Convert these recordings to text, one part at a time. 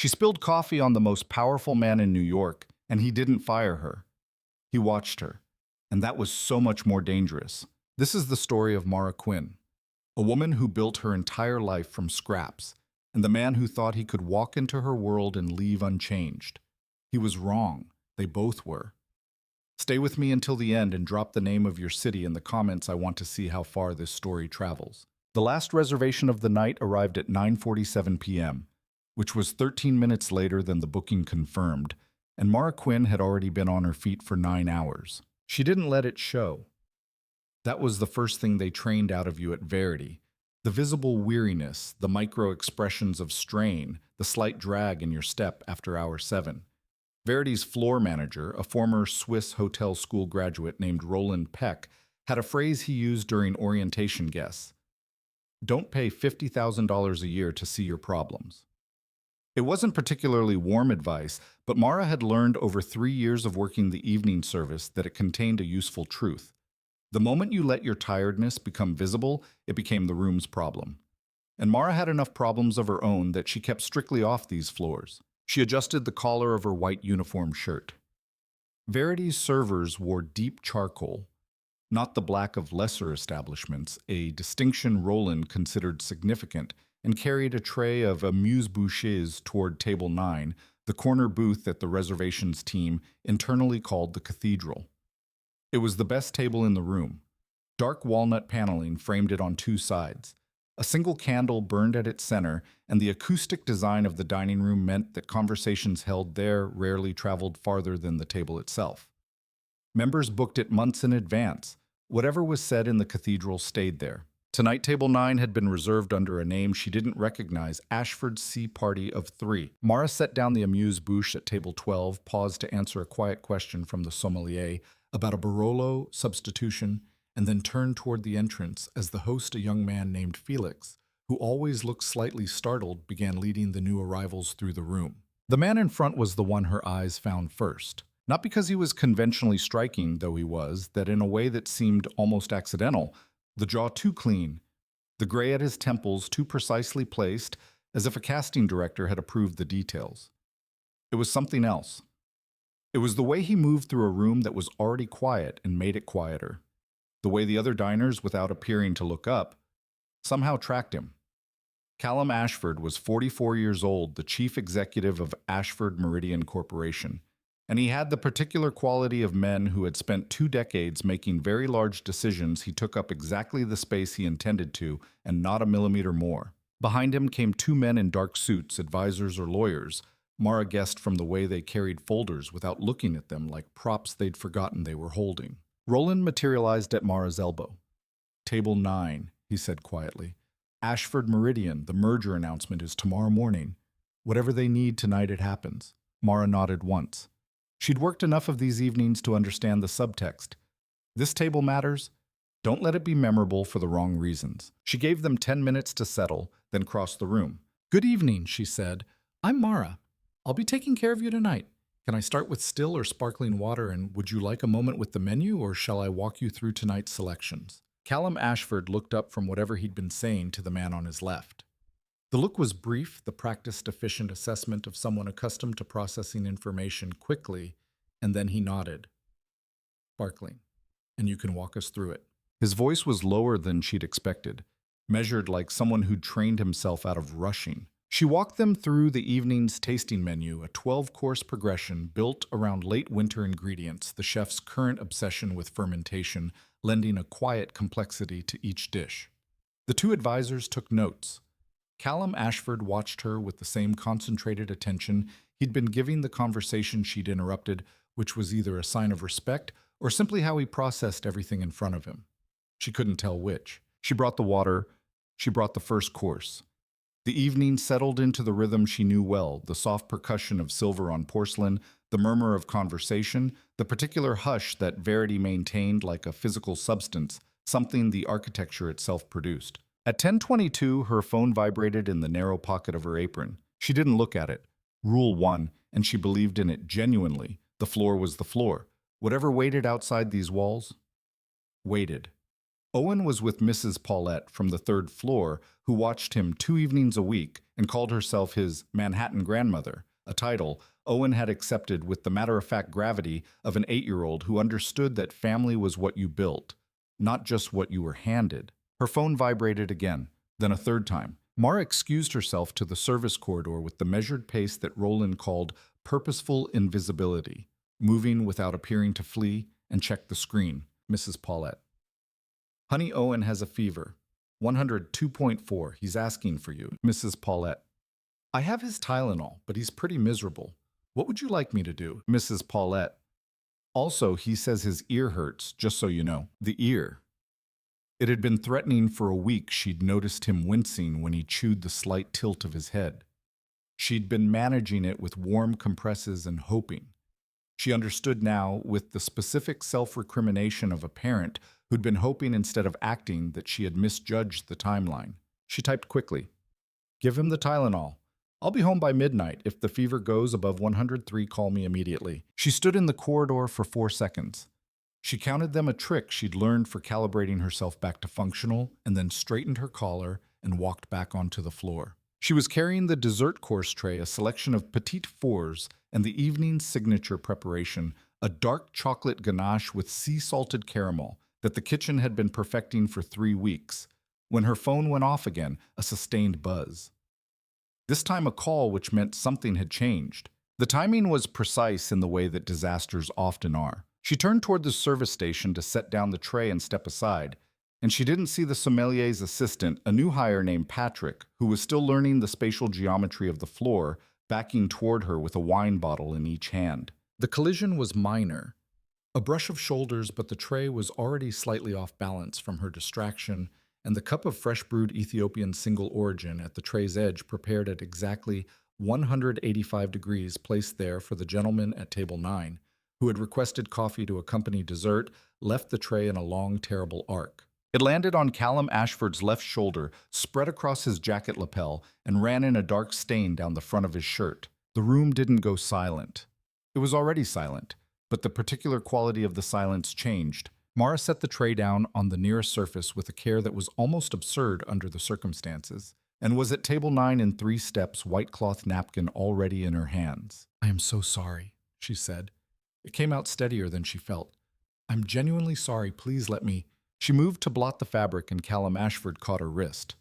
She spilled coffee on the most powerful man in New York, and he didn't fire her. He watched her, and that was so much more dangerous. This is the story of Mara Quinn, a woman who built her entire life from scraps, and the man who thought he could walk into her world and leave unchanged. He was wrong. They both were. Stay with me until the end and drop the name of your city in the comments. I want to see how far this story travels. The last reservation of the night arrived at 9:47 p.m., which was 13 minutes later than the booking confirmed, and Mara Quinn had already been on her feet for 9 hours. She didn't let it show. That was the first thing they trained out of you at Verity. The visible weariness, the micro-expressions of strain, the slight drag in your step after hour 7. Verity's floor manager, a former Swiss hotel school graduate named Roland Peck, had a phrase he used during orientation guests. Don't pay $50,000 a year to see your problems. It wasn't particularly warm advice, but Mara had learned over 3 years of working the evening service that it contained a useful truth. The moment you let your tiredness become visible, it became the room's problem. And Mara had enough problems of her own that she kept strictly off these floors. She adjusted the collar of her white uniform shirt. Verity's servers wore deep charcoal, not the black of lesser establishments, a distinction Roland considered significant, and carried a tray of amuse-bouches toward table 9, the corner booth that the reservations team internally called the cathedral. It was the best table in the room. Dark walnut paneling framed it on 2 sides. A single candle burned at its center, and the acoustic design of the dining room meant that conversations held there rarely traveled farther than the table itself. Members booked it months in advance. Whatever was said in the cathedral stayed there. Tonight, table 9 had been reserved under a name she didn't recognize, Ashford's Sea Party of 3. Mara set down the amuse-bouche at table 12, paused to answer a quiet question from the sommelier about a Barolo substitution, and then turned toward the entrance as the host, a young man named Felix, who always looked slightly startled, began leading the new arrivals through the room. The man in front was the one her eyes found first. Not because he was conventionally striking, though he was, that in a way that seemed almost accidental, the jaw too clean, the gray at his temples too precisely placed, as if a casting director had approved the details. It was something else. It was the way he moved through a room that was already quiet and made it quieter. The way the other diners, without appearing to look up, somehow tracked him. Callum Ashford was 44 years old, the chief executive of Ashford Meridian Corporation, and he had the particular quality of men who had spent 2 decades making very large decisions. He took up exactly the space he intended to, and not a millimeter more. Behind him came 2 men in dark suits, advisors or lawyers. Mara guessed from the way they carried folders without looking at them, like props they'd forgotten they were holding. Roland materialized at Mara's elbow. "Table 9, he said quietly. "Ashford Meridian, the merger announcement is tomorrow morning. Whatever they need tonight, it happens." Mara nodded once. She'd worked enough of these evenings to understand the subtext. This table matters. Don't let it be memorable for the wrong reasons. She gave them 10 minutes to settle, then crossed the room. "Good evening," she said. "I'm Mara. I'll be taking care of you tonight. Can I start with still or sparkling water, and would you like a moment with the menu, or shall I walk you through tonight's selections?" Callum Ashford looked up from whatever he'd been saying to the man on his left. The look was brief, the practiced, efficient assessment of someone accustomed to processing information quickly, and then he nodded. "Sparkling. And you can walk us through it." His voice was lower than she'd expected, measured like someone who'd trained himself out of rushing. She walked them through the evening's tasting menu, a 12-course progression built around late winter ingredients, the chef's current obsession with fermentation, lending a quiet complexity to each dish. The 2 advisors took notes. Callum Ashford watched her with the same concentrated attention he'd been giving the conversation she'd interrupted, which was either a sign of respect or simply how he processed everything in front of him. She couldn't tell which. She brought the water. She brought the first course. The evening settled into the rhythm she knew well, the soft percussion of silver on porcelain, the murmur of conversation, the particular hush that Verity maintained like a physical substance, something the architecture itself produced. At 10:22, her phone vibrated in the narrow pocket of her apron. She didn't look at it. Rule 1, and she believed in it genuinely. The floor was the floor. Whatever waited outside these walls, waited. Owen was with Mrs. Paulette from the third floor, who watched him 2 evenings a week and called herself his Manhattan grandmother, a title Owen had accepted with the matter-of-fact gravity of an 8-year-old who understood that family was what you built, not just what you were handed. Her phone vibrated again, then a third time. Mara excused herself to the service corridor with the measured pace that Roland called purposeful invisibility, moving without appearing to flee, and checked the screen. Mrs. Paulette. Honey, Owen has a fever. 102.4. He's asking for you. Mrs. Paulette. I have his Tylenol, but he's pretty miserable. What would you like me to do? Mrs. Paulette. Also, he says his ear hurts, just so you know. The ear. It had been threatening for a week. She'd noticed him wincing when he chewed the slight tilt of his head. She'd been managing it with warm compresses and hoping. She understood now, with the specific self-recrimination of a parent who'd been hoping instead of acting, that she had misjudged the timeline. She typed quickly, "Give him the Tylenol. I'll be home by midnight. If the fever goes above 103, call me immediately." She stood in the corridor for 4 seconds. She counted them, a trick she'd learned for calibrating herself back to functional, and then straightened her collar and walked back onto the floor. She was carrying the dessert course tray, a selection of petite fours, and the evening's signature preparation, a dark chocolate ganache with sea-salted caramel that the kitchen had been perfecting for 3 weeks, when her phone went off again, a sustained buzz. This time a call, which meant something had changed. The timing was precise in the way that disasters often are. She turned toward the service station to set down the tray and step aside, and she didn't see the sommelier's assistant, a new hire named Patrick, who was still learning the spatial geometry of the floor, backing toward her with a wine bottle in each hand. The collision was minor. A brush of shoulders, but the tray was already slightly off balance from her distraction, and the cup of fresh-brewed Ethiopian single origin at the tray's edge, prepared at exactly 185 degrees, placed there for the gentleman at table 9, who had requested coffee to accompany dessert, left the tray in a long, terrible arc. It landed on Callum Ashford's left shoulder, spread across his jacket lapel, and ran in a dark stain down the front of his shirt. The room didn't go silent. It was already silent, but the particular quality of the silence changed. Mara set the tray down on the nearest surface with a care that was almost absurd under the circumstances, and was at table 9 in 3 steps, white cloth napkin already in her hands. "I am so sorry," she said. It came out steadier than she felt. "I'm genuinely sorry. Please let me." She moved to blot the fabric, and Callum Ashford caught her wrist.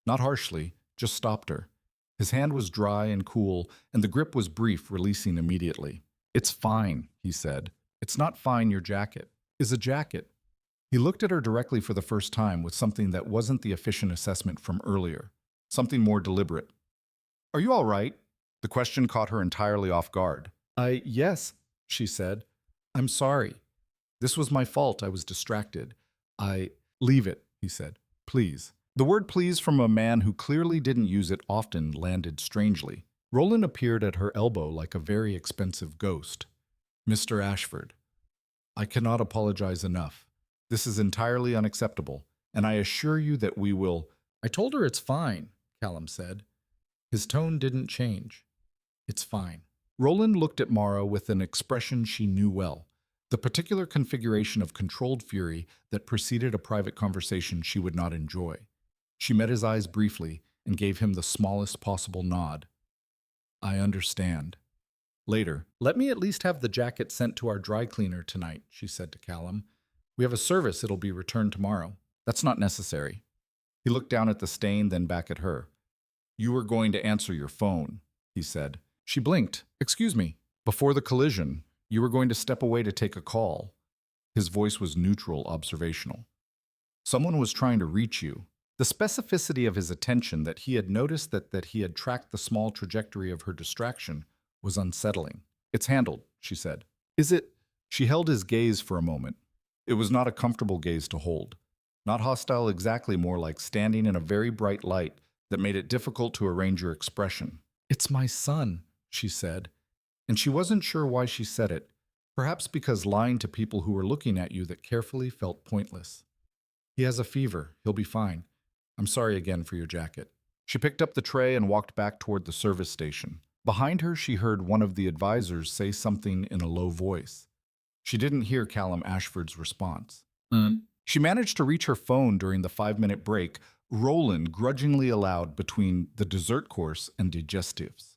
Not harshly, just stopped her. His hand was dry and cool, and the grip was brief, releasing immediately. "It's fine," he said. "It's not fine. Your jacket is a jacket." He looked at her directly for the first time, with something that wasn't the efficient assessment from earlier, something more deliberate. "Are you all right?" The question caught her entirely off guard. Yes," she said. "I'm sorry. This was my fault. I was distracted. Leave it," he said. "Please." The word please from a man who clearly didn't use it often landed strangely. Roland appeared at her elbow like a very expensive ghost. "Mr. Ashford, I cannot apologize enough. This is entirely unacceptable, and I assure you that we will—" "I told her it's fine," Callum said. His tone didn't change. "It's fine." Roland looked at Mara with an expression she knew well, the particular configuration of controlled fury that preceded a private conversation she would not enjoy. She met his eyes briefly and gave him the smallest possible nod. "I understand." Later, "Let me at least have the jacket sent to our dry cleaner tonight," she said to Callum. "We have a service. It'll be returned tomorrow." "That's not necessary." He looked down at the stain, then back at her. "You were going to answer your phone," he said. She blinked. "Excuse me. Before the collision, you were going to step away to take a call." His voice was neutral, observational. "Someone was trying to reach you." The specificity of his attention, that he had noticed that he had tracked the small trajectory of her distraction, was unsettling. "It's handled," she said. "Is it?" She held his gaze for a moment. It was not a comfortable gaze to hold. Not hostile exactly, more like standing in a very bright light that made it difficult to arrange your expression. "It's my son," she said. And she wasn't sure why she said it. Perhaps because lying to people who were looking at you that carefully felt pointless. "He has a fever. He'll be fine. I'm sorry again for your jacket." She picked up the tray and walked back toward the service station. Behind her, she heard one of the advisors say something in a low voice. She didn't hear Callum Ashford's response. She managed to reach her phone during the 5-minute break Roland grudgingly allowed between the dessert course and digestives.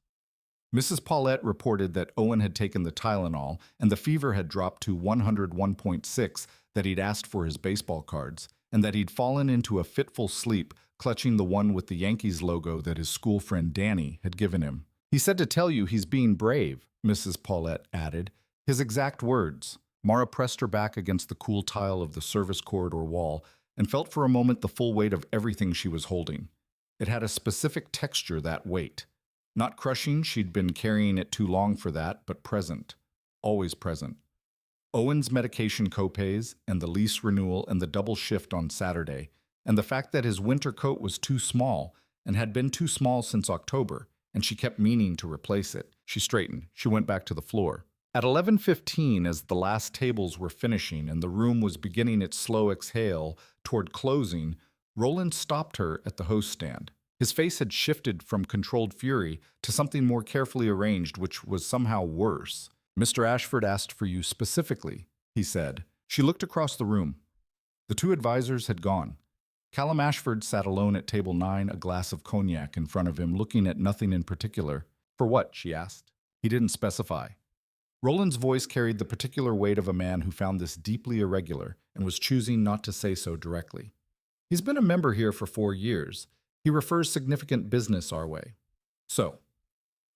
Mrs. Paulette reported that Owen had taken the Tylenol and the fever had dropped to 101.6 that he'd asked for his baseball cards, and that he'd fallen into a fitful sleep clutching the one with the Yankees logo that his school friend Danny had given him. He said to tell you he's being brave, Mrs. Paulette added. His exact words. Mara pressed her back against the cool tile of the service corridor wall and felt for a moment the full weight of everything she was holding. It had a specific texture, that weight. Not crushing, she'd been carrying it too long for that, but present. Always present. Owen's medication copays, and the lease renewal, and the double shift on Saturday, and the fact that his winter coat was too small, and had been too small since October, and she kept meaning to replace it. She straightened. She went back to the floor. At 11:15, as the last tables were finishing and the room was beginning its slow exhale toward closing, Roland stopped her at the host stand. His face had shifted from controlled fury to something more carefully arranged, which was somehow worse. "Mr. Ashford asked for you specifically," he said. She looked across the room. The two advisors had gone. Callum Ashford sat alone at table 9, a glass of cognac in front of him, looking at nothing in particular. "For what?" she asked. He didn't specify. Roland's voice carried the particular weight of a man who found this deeply irregular and was choosing not to say so directly. "He's been a member here for 4 years. He refers significant business our way." "So,"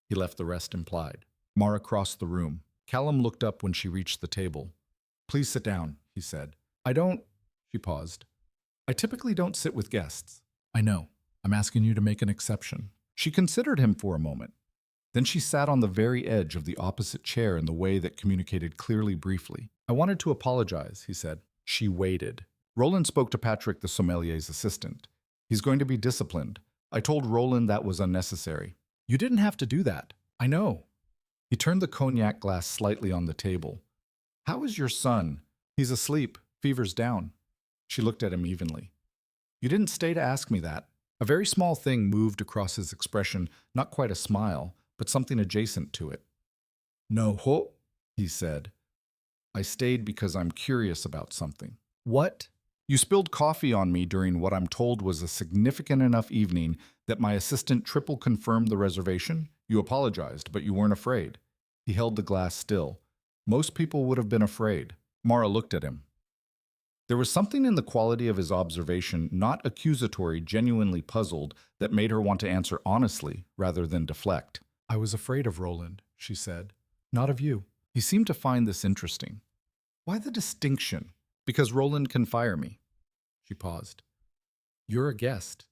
he left the rest implied. Mara crossed the room. Callum looked up when she reached the table. "Please sit down," he said. "I don't—" She paused. "I typically don't sit with guests." "I know. I'm asking you to make an exception." She considered him for a moment. Then she sat on the very edge of the opposite chair in the way that communicated clearly briefly. "I wanted to apologize," he said. She waited. Roland spoke to Patrick, the sommelier's assistant. "He's going to be disciplined. I told Roland that was unnecessary." "You didn't have to do that. I know." He turned the cognac glass slightly on the table. "How is your son?" "He's asleep. Fever's down." She looked at him evenly. "You didn't stay to ask me that." A very small thing moved across his expression, not quite a smile, but something adjacent to it. "No, ho," he said. "I stayed because I'm curious about something." "What?" "You spilled coffee on me during what I'm told was a significant enough evening that my assistant triple confirmed the reservation. You apologized, but you weren't afraid." He held the glass still. "Most people would have been afraid." Mara looked at him. There was something in the quality of his observation, not accusatory, genuinely puzzled, that made her want to answer honestly rather than deflect. "I was afraid of Roland," she said. "Not of you." He seemed to find this interesting. "Why the distinction?" "Because Roland can fire me." She paused. "You're a guest.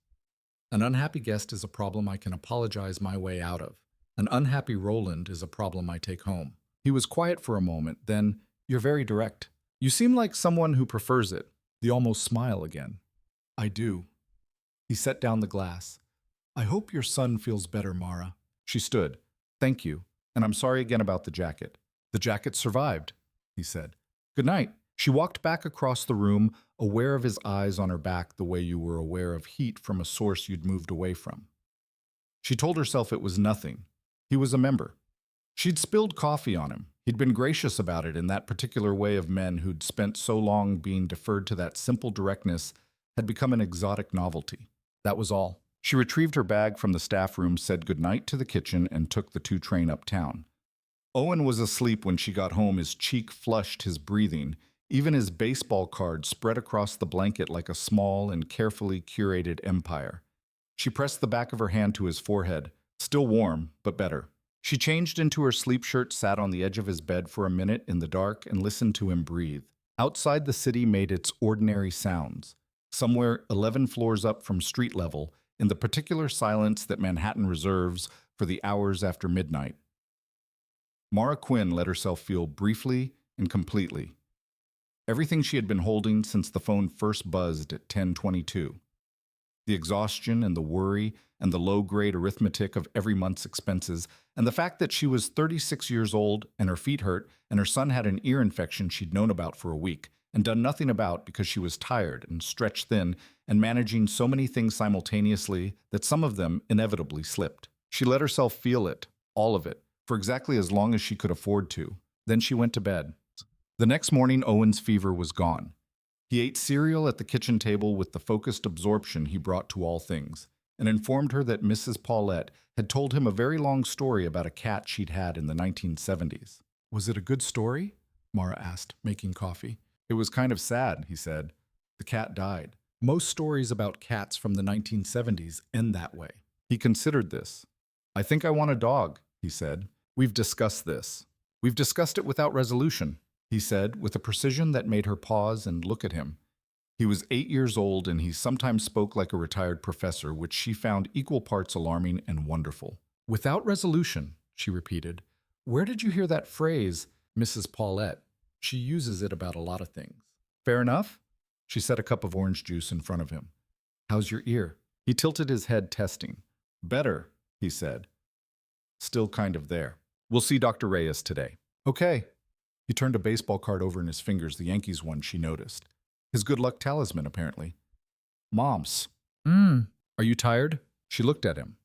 An unhappy guest is a problem I can apologize my way out of. An unhappy Roland is a problem I take home." He was quiet for a moment, then, "You're very direct. You seem like someone who prefers it." The almost smile again. "I do." He set down the glass. "I hope your son feels better, Mara." She stood. "Thank you, and I'm sorry again about the jacket." "The jacket survived," he said. "Good night." She walked back across the room, aware of his eyes on her back the way you were aware of heat from a source you'd moved away from. She told herself it was nothing. He was a member. She'd spilled coffee on him. He'd been gracious about it in that particular way of men who'd spent so long being deferred to that simple directness had become an exotic novelty. That was all. She retrieved her bag from the staff room, said goodnight to the kitchen, and took the 2 train uptown. Owen was asleep when she got home. His cheek flushed his breathing. Even his baseball card spread across the blanket like a small and carefully curated empire. She pressed the back of her hand to his forehead. Still warm, but better. She changed into her sleep shirt, sat on the edge of his bed for a minute in the dark, and listened to him breathe. Outside, the city made its ordinary sounds. Somewhere 11 floors up from street level, in the particular silence that Manhattan reserves for the hours after midnight. Mara Quinn let herself feel briefly and completely. Everything she had been holding since the phone first buzzed at 10:22. The exhaustion and the worry and the low-grade arithmetic of every month's expenses, and the fact that she was 36 years old and her feet hurt and her son had an ear infection she'd known about for a week and done nothing about because she was tired and stretched thin and managing so many things simultaneously that some of them inevitably slipped. She let herself feel it, all of it, for exactly as long as she could afford to. Then she went to bed. The next morning, Owen's fever was gone. He ate cereal at the kitchen table with the focused absorption he brought to all things, and informed her that Mrs. Paulette had told him a very long story about a cat she'd had in the 1970s. Was it a good story? Mara asked, making coffee. It was kind of sad, he said. The cat died. Most stories about cats from the 1970s end that way. He considered this. I think I want a dog, he said. We've discussed this. We've discussed it without resolution, he said, with a precision that made her pause and look at him. He was 8 years old, and he sometimes spoke like a retired professor, which she found equal parts alarming and wonderful. Without resolution, she repeated. Where did you hear that phrase, Mrs. Paulette? She uses it about a lot of things. Fair enough? She set a cup of orange juice in front of him. How's your ear? He tilted his head, testing. Better, he said. Still kind of there. We'll see Dr. Reyes today. Okay. He turned a baseball card over in his fingers, the Yankees one, she noticed. His good luck talisman, apparently. Moms. Are you tired? She looked at him.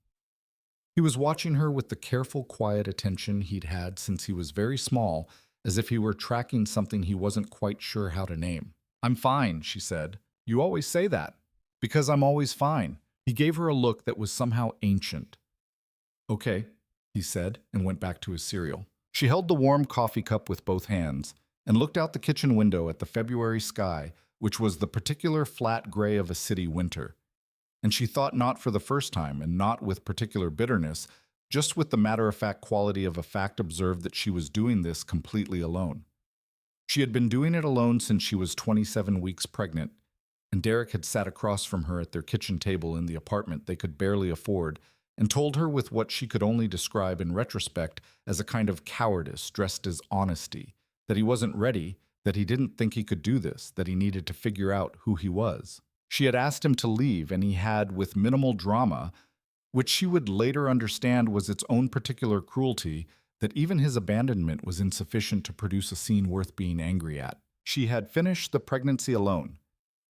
He was watching her with the careful, quiet attention he'd had since he was very small, as if he were tracking something he wasn't quite sure how to name. I'm fine, she said. You always say that. Because I'm always fine. He gave her a look that was somehow ancient. Okay, he said, and went back to his cereal. She held the warm coffee cup with both hands and looked out the kitchen window at the February sky, which was the particular flat gray of a city winter. And she thought, not for the first time, and not with particular bitterness, just with the matter-of-fact quality of a fact, observed that she was doing this completely alone. She had been doing it alone since she was 27 weeks pregnant, and Derek had sat across from her at their kitchen table in the apartment they could barely afford, and told her with what she could only describe in retrospect as a kind of cowardice dressed as honesty, that he wasn't ready, that he didn't think he could do this, that he needed to figure out who he was. She had asked him to leave, and he had, with minimal drama, which she would later understand was its own particular cruelty, that even his abandonment was insufficient to produce a scene worth being angry at. She had finished the pregnancy alone.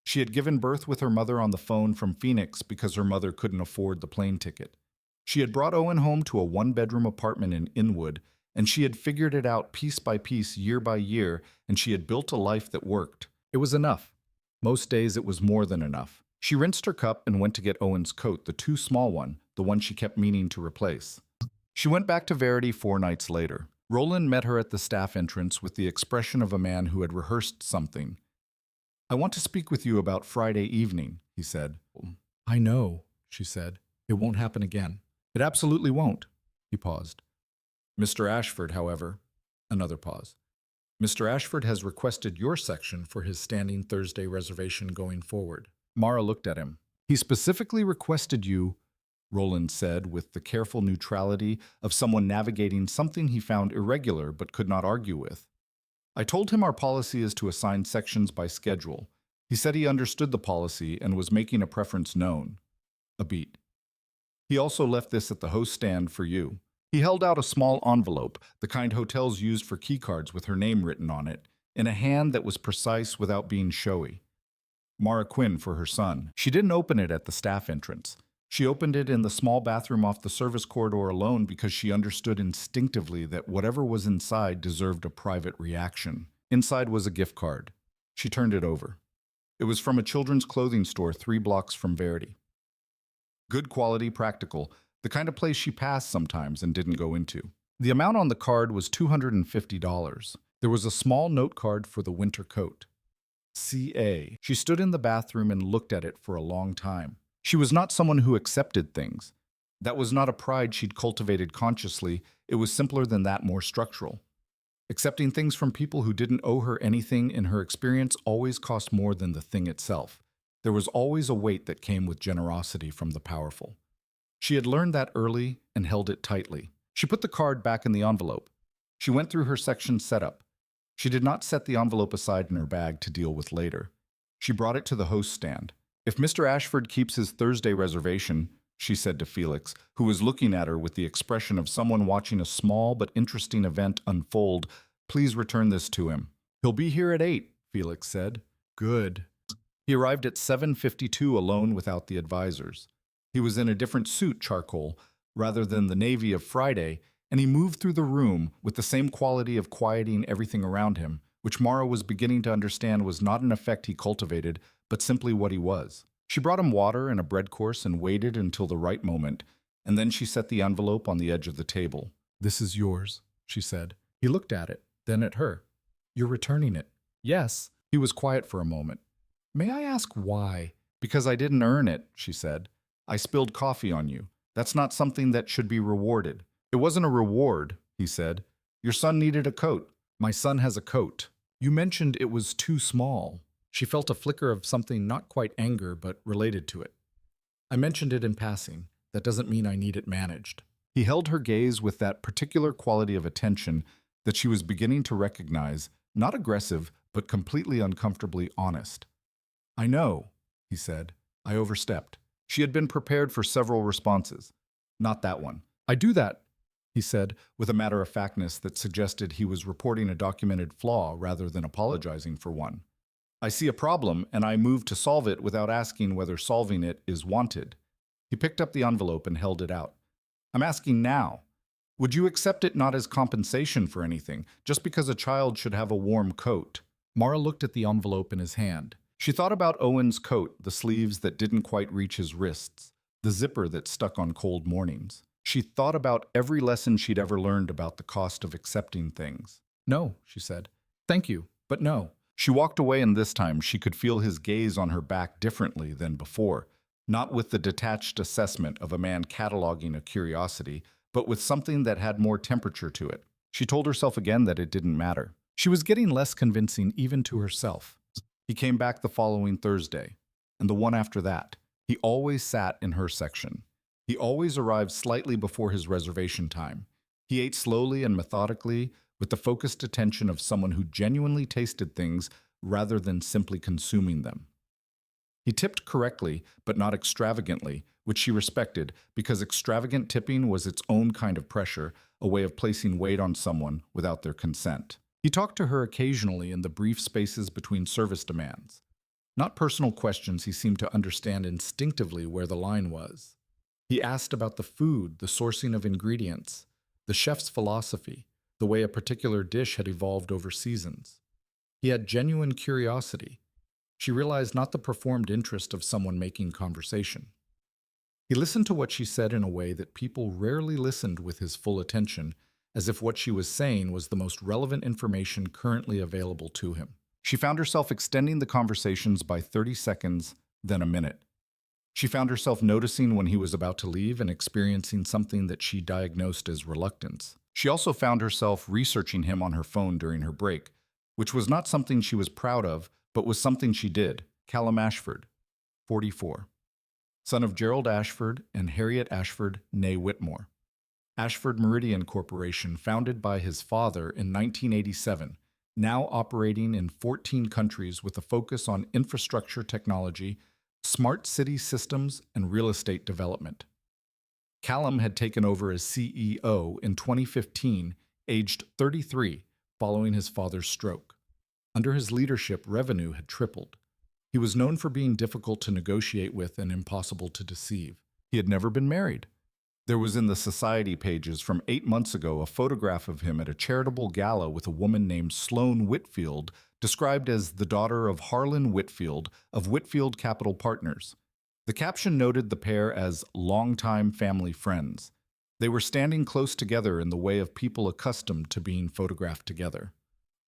She had given birth with her mother on the phone from Phoenix because her mother couldn't afford the plane ticket. She had brought Owen home to a one-bedroom apartment in Inwood, and she had figured it out piece by piece, year by year, and she had built a life that worked. It was enough. Most days it was more than enough. She rinsed her cup and went to get Owen's coat, the too small one, the one she kept meaning to replace. She went back to Verity 4 nights later. Roland met her at the staff entrance with the expression of a man who had rehearsed something. I want to speak with you about Friday evening, he said. I know, she said. It won't happen again. It absolutely won't. He paused. Mr. Ashford, however, another pause. Mr. Ashford has requested your section for his standing Thursday reservation going forward. Mara looked at him. He specifically requested you, Roland said with the careful neutrality of someone navigating something he found irregular but could not argue with. I told him our policy is to assign sections by schedule. He said he understood the policy and was making a preference known. A beat. He also left this at the host stand for you. He held out a small envelope, the kind hotels used for keycards with her name written on it, in a hand that was precise without being showy. Mara Quinn for her son. She didn't open it at the staff entrance. She opened it in the small bathroom off the service corridor alone because she understood instinctively that whatever was inside deserved a private reaction. Inside was a gift card. She turned it over. It was from a children's clothing store 3 blocks from Verity. Good quality, practical, the kind of place she passed sometimes and didn't go into. The amount on the card was $250. There was a small note card for the winter coat. C.A. She stood in the bathroom and looked at it for a long time. She was not someone who accepted things. That was not a pride she'd cultivated consciously. It was simpler than that, more structural. Accepting things from people who didn't owe her anything in her experience always cost more than the thing itself. There was always a weight that came with generosity from the powerful. She had learned that early and held it tightly. She put the card back in the envelope. She went through her section setup. She did not set the envelope aside in her bag to deal with later. She brought it to the host stand. If Mr. Ashford keeps his Thursday reservation, she said to Felix, who was looking at her with the expression of someone watching a small but interesting event unfold, please return this to him. He'll be here at 8, Felix said. Good. He arrived at 7:52 alone without the advisors. He was in a different suit, charcoal, rather than the navy of Friday, and he moved through the room with the same quality of quieting everything around him, which Mara was beginning to understand was not an effect he cultivated, but simply what he was. She brought him water and a bread course and waited until the right moment, and then she set the envelope on the edge of the table. "This is yours," she said. He looked at it, then at her. "You're returning it." "Yes." He was quiet for a moment. "May I ask why?" "Because I didn't earn it," she said. "I spilled coffee on you. That's not something that should be rewarded." "It wasn't a reward," he said. "Your son needed a coat." "My son has a coat." "You mentioned it was too small." She felt a flicker of something not quite anger, but related to it. "I mentioned it in passing. That doesn't mean I need it managed." He held her gaze with that particular quality of attention that she was beginning to recognize, not aggressive, but completely uncomfortably honest. "I know," he said. "I overstepped." She had been prepared for several responses. Not that one. "I do that," he said, with a matter-of-factness that suggested he was reporting a documented flaw rather than apologizing for one. "I see a problem, and I move to solve it without asking whether solving it is wanted." He picked up the envelope and held it out. "I'm asking now. Would you accept it not as compensation for anything, just because a child should have a warm coat?" Mara looked at the envelope in his hand. She thought about Owen's coat, the sleeves that didn't quite reach his wrists, the zipper that stuck on cold mornings. She thought about every lesson she'd ever learned about the cost of accepting things. "No," she said. "Thank you, but no." She walked away, and this time she could feel his gaze on her back differently than before, not with the detached assessment of a man cataloging a curiosity, but with something that had more temperature to it. She told herself again that it didn't matter. She was getting less convincing even to herself. He came back the following Thursday, and the one after that. He always sat in her section. He always arrived slightly before his reservation time. He ate slowly and methodically, with the focused attention of someone who genuinely tasted things rather than simply consuming them. He tipped correctly, but not extravagantly, which she respected, because extravagant tipping was its own kind of pressure, a way of placing weight on someone without their consent. He talked to her occasionally in the brief spaces between service demands. Not personal questions, he seemed to understand instinctively where the line was. He asked about the food, the sourcing of ingredients, the chef's philosophy, the way a particular dish had evolved over seasons. He had genuine curiosity. She realized not the performed interest of someone making conversation. He listened to what she said in a way that people rarely listened with his full attention, as if what she was saying was the most relevant information currently available to him. She found herself extending the conversations by 30 seconds, then a minute. She found herself noticing when he was about to leave and experiencing something that she diagnosed as reluctance. She also found herself researching him on her phone during her break, which was not something she was proud of, but was something she did. Callum Ashford, 44. Son of Gerald Ashford and Harriet Ashford, née Whitmore. Ashford Meridian Corporation, founded by his father in 1987, now operating in 14 countries with a focus on infrastructure technology, smart city systems, and real estate development. Callum had taken over as CEO in 2015, aged 33, following his father's stroke. Under his leadership, revenue had tripled. He was known for being difficult to negotiate with and impossible to deceive. He had never been married. There was in the society pages from 8 months ago a photograph of him at a charitable gala with a woman named Sloane Whitfield, described as the daughter of Harlan Whitfield of Whitfield Capital Partners. The caption noted the pair as longtime family friends. They were standing close together in the way of people accustomed to being photographed together.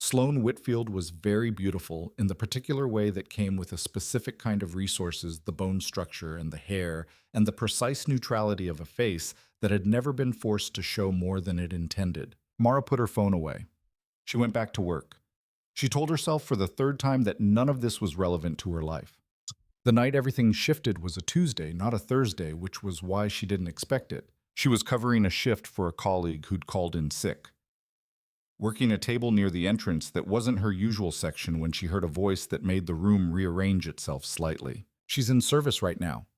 Sloane Whitfield was very beautiful in the particular way that came with a specific kind of resources, the bone structure and the hair, and the precise neutrality of a face that had never been forced to show more than it intended. Mara put her phone away. She went back to work. She told herself for the third time that none of this was relevant to her life. The night everything shifted was a Tuesday, not a Thursday, which was why she didn't expect it. She was covering a shift for a colleague who'd called in sick. Working a table near the entrance that wasn't her usual section when she heard a voice that made the room rearrange itself slightly. "She's in service right now,"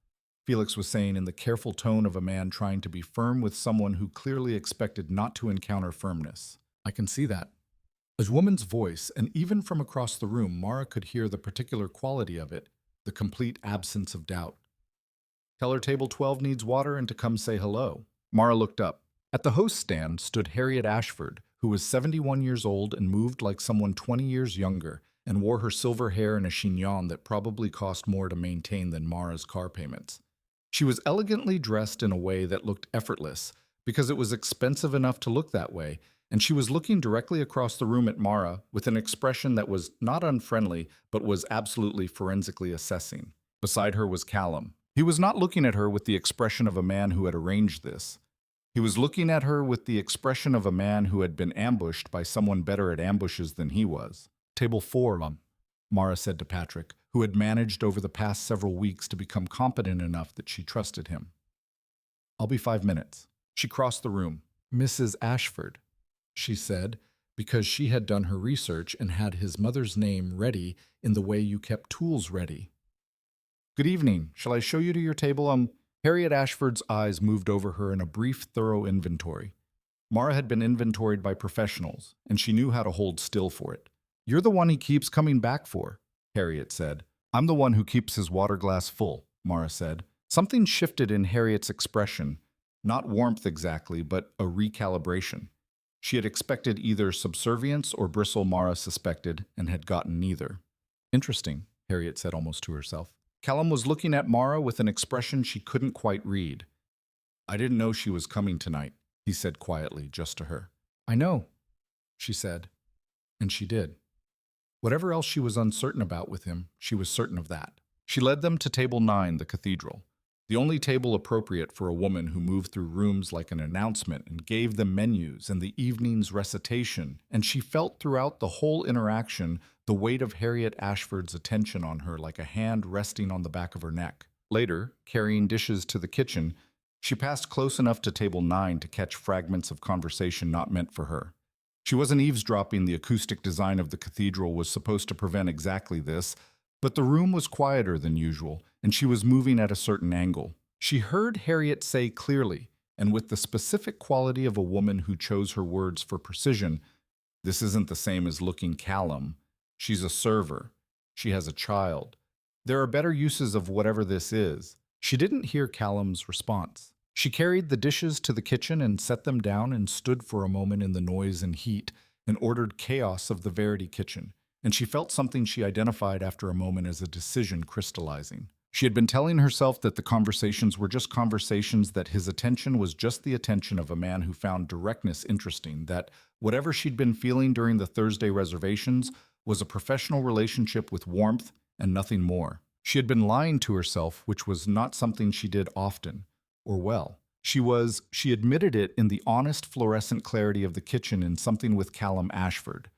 Felix was saying in the careful tone of a man trying to be firm with someone who clearly expected not to encounter firmness. "I can see that." A woman's voice, and even from across the room, Mara could hear the particular quality of it, the complete absence of doubt. "Tell her table 12 needs water and to come say hello." Mara looked up. At the host stand stood Harriet Ashford, who who was 71 years old and moved like someone 20 years younger and wore her silver hair in a chignon that probably cost more to maintain than Mara's car payments. She was elegantly dressed in a way that looked effortless because it was expensive enough to look that way, and she was looking directly across the room at Mara with an expression that was not unfriendly but was absolutely forensically assessing. Beside her was Callum. He was not looking at her with the expression of a man who had arranged this. He was looking at her with the expression of a man who had been ambushed by someone better at ambushes than he was. Table 4, Mara said to Patrick, who had managed over the past several weeks to become competent enough that she trusted him. I'll be 5 minutes. She crossed the room. Mrs. Ashford, she said, because she had done her research and had his mother's name ready in the way you kept tools ready. Good evening. Shall I show you to your table? Harriet Ashford's eyes moved over her in a brief, thorough inventory. Mara had been inventoried by professionals, and she knew how to hold still for it. You're the one he keeps coming back for, Harriet said. I'm the one who keeps his water glass full, Mara said. Something shifted in Harriet's expression, not warmth exactly, but a recalibration. She had expected either subservience or bristle. Mara suspected, and had gotten neither. Interesting, Harriet said almost to herself. Callum was looking at Mara with an expression she couldn't quite read. I didn't know she was coming tonight, he said quietly, just to her. I know, she said. And she did. Whatever else she was uncertain about with him, she was certain of that. She led them to table 9, the cathedral, the only table appropriate for a woman who moved through rooms like an announcement and gave them menus and the evening's recitation, and she felt throughout the whole interaction the weight of Harriet Ashford's attention on her like a hand resting on the back of her neck. Later, carrying dishes to the kitchen, she passed close enough to table 9 to catch fragments of conversation not meant for her. She wasn't eavesdropping. The acoustic design of the cathedral was supposed to prevent exactly this, but the room was quieter than usual, and she was moving at a certain angle. She heard Harriet say clearly, and with the specific quality of a woman who chose her words for precision, this isn't the same as looking Callum. She's a server. She has a child. There are better uses of whatever this is. She didn't hear Callum's response. She carried the dishes to the kitchen and set them down and stood for a moment in the noise and heat and ordered chaos of the Verity kitchen, and she felt something she identified after a moment as a decision crystallizing. She had been telling herself that the conversations were just conversations, that his attention was just the attention of a man who found directness interesting, that whatever she'd been feeling during the Thursday reservations was a professional relationship with warmth and nothing more. She had been lying to herself, which was not something she did often, or well. She admitted it in the honest fluorescent clarity of the kitchen in Something with Callum Ashford.